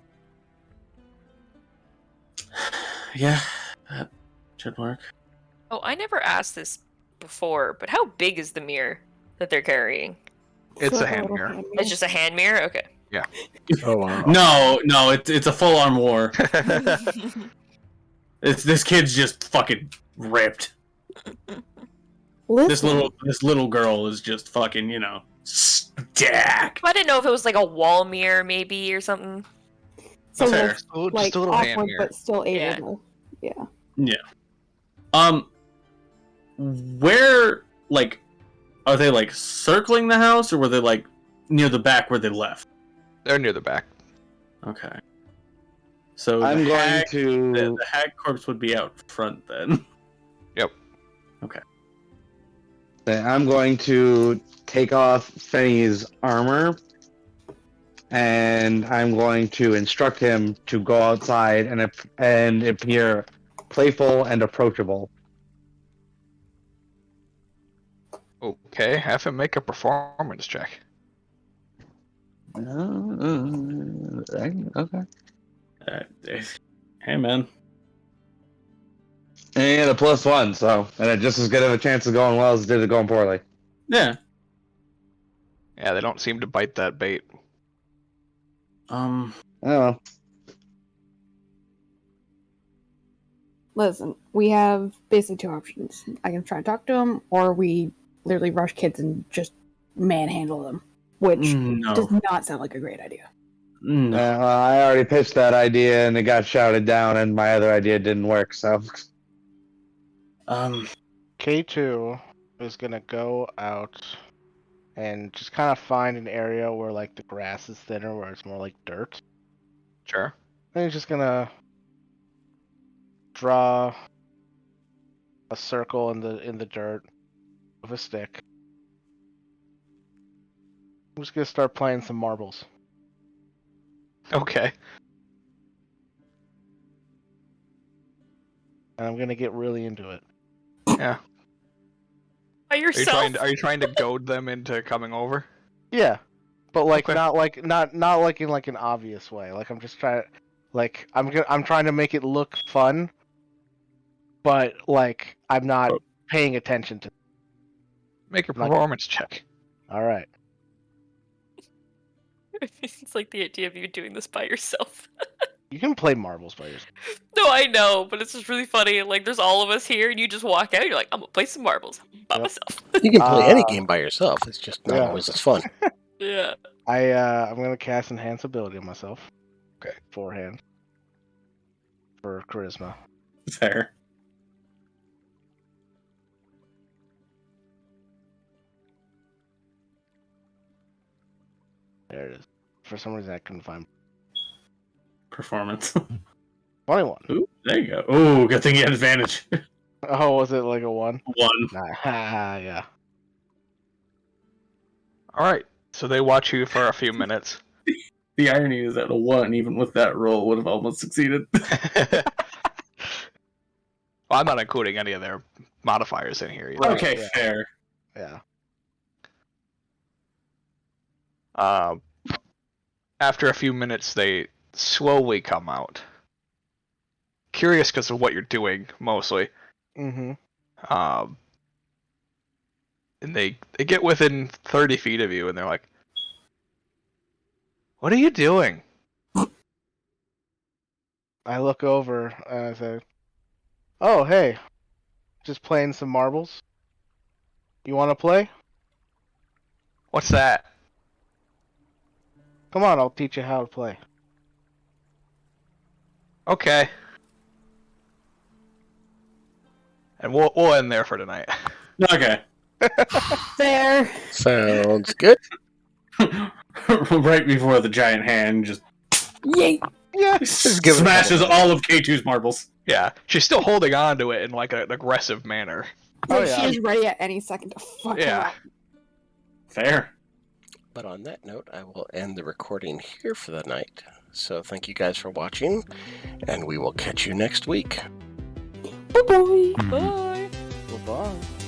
yeah, that should work. Oh, I never asked this before, but how big is the mirror that they're carrying? It's a like hand little mirror. hand It's just a hand mirror? Okay. Oh wow. No, it's a full-on war. This kid's just fucking ripped. Listen, This little girl is just fucking, stacked. I didn't know if it was like a wall mirror, maybe, or something. so Fair. like, Just like a little hand awkward, mirror. but still able Yeah. to. Yeah. Where, like, are they, like, circling the house, or were they, like, near the back where they left? They're near the back. Okay. So I'm the going hag, to. the hag corpse would be out front then. Yep. Okay. I'm going to take off Fenny's armor, and I'm going to instruct him to go outside and appear playful and approachable. Okay, have him make a performance check. Okay. Hey, man. And a +1, so and just as good of a chance of going well as it did of going poorly. Yeah. Yeah, they don't seem to bite that bait. Oh. Listen, we have basically two options. I can try to talk to him, or we literally rush kids and just manhandle them, which No. does not sound like a great idea. No. I already pitched that idea and it got shouted down, and my other idea didn't work. So. K2 is gonna go out and just kind of find an area where like the grass is thinner, where it's more like dirt. Sure. Then he's just gonna draw a circle in the dirt with a stick. I'm just gonna start playing some marbles. Okay. And I'm gonna get really into it. Yeah. By yourself? Are you trying to goad them into coming over? Yeah, but like Okay. not like in like an obvious way. Like I'm just trying, like I'm trying to make it look fun, but like I'm not paying attention to. Make a Like- performance check. All right. It's like the idea of you doing this by yourself. You can play marbles by yourself. No, I know, but it's just really funny. Like, there's all of us here, and you just walk out, and you're like, I'm gonna play some marbles by Yep. myself. You can play any game by yourself. It's just not yeah. always as fun. Yeah. I'm gonna cast enhance ability on myself. Okay. Forehand. For charisma. Fair. There it is. For some reason I couldn't find Performance. 21. Ooh, there you go. Ooh, good thing you had advantage. Oh, was it like a 1? 1. Nah, yeah. Alright. So they watch you for a few minutes. The irony is that a 1, even with that roll, would have almost succeeded. Well, I'm not including any of their modifiers in here either. Okay, yeah. fair. Yeah. After a few minutes, they slowly come out. Curious because of what you're doing, mostly. Mm-hmm. And they get within 30 feet of you, and they're like, "What are you doing?" I look over and I say, "Oh, hey, just playing some marbles. You want to play? What's that? Come on, I'll teach you how to play." Okay. And we'll end there for tonight. Okay. Fair. Sounds good. Right before the giant hand just Yay! Yeah. give it a smashes couple all of K2's marbles. Yeah, she's still holding on to it in like an aggressive manner. Oh, Like, yeah. she is ready at any second to fuck Yeah. up. Fair. But on that note, I will end the recording here for the night. So thank you guys for watching, and we will catch you next week. Bye bye. Bye. Bye-bye.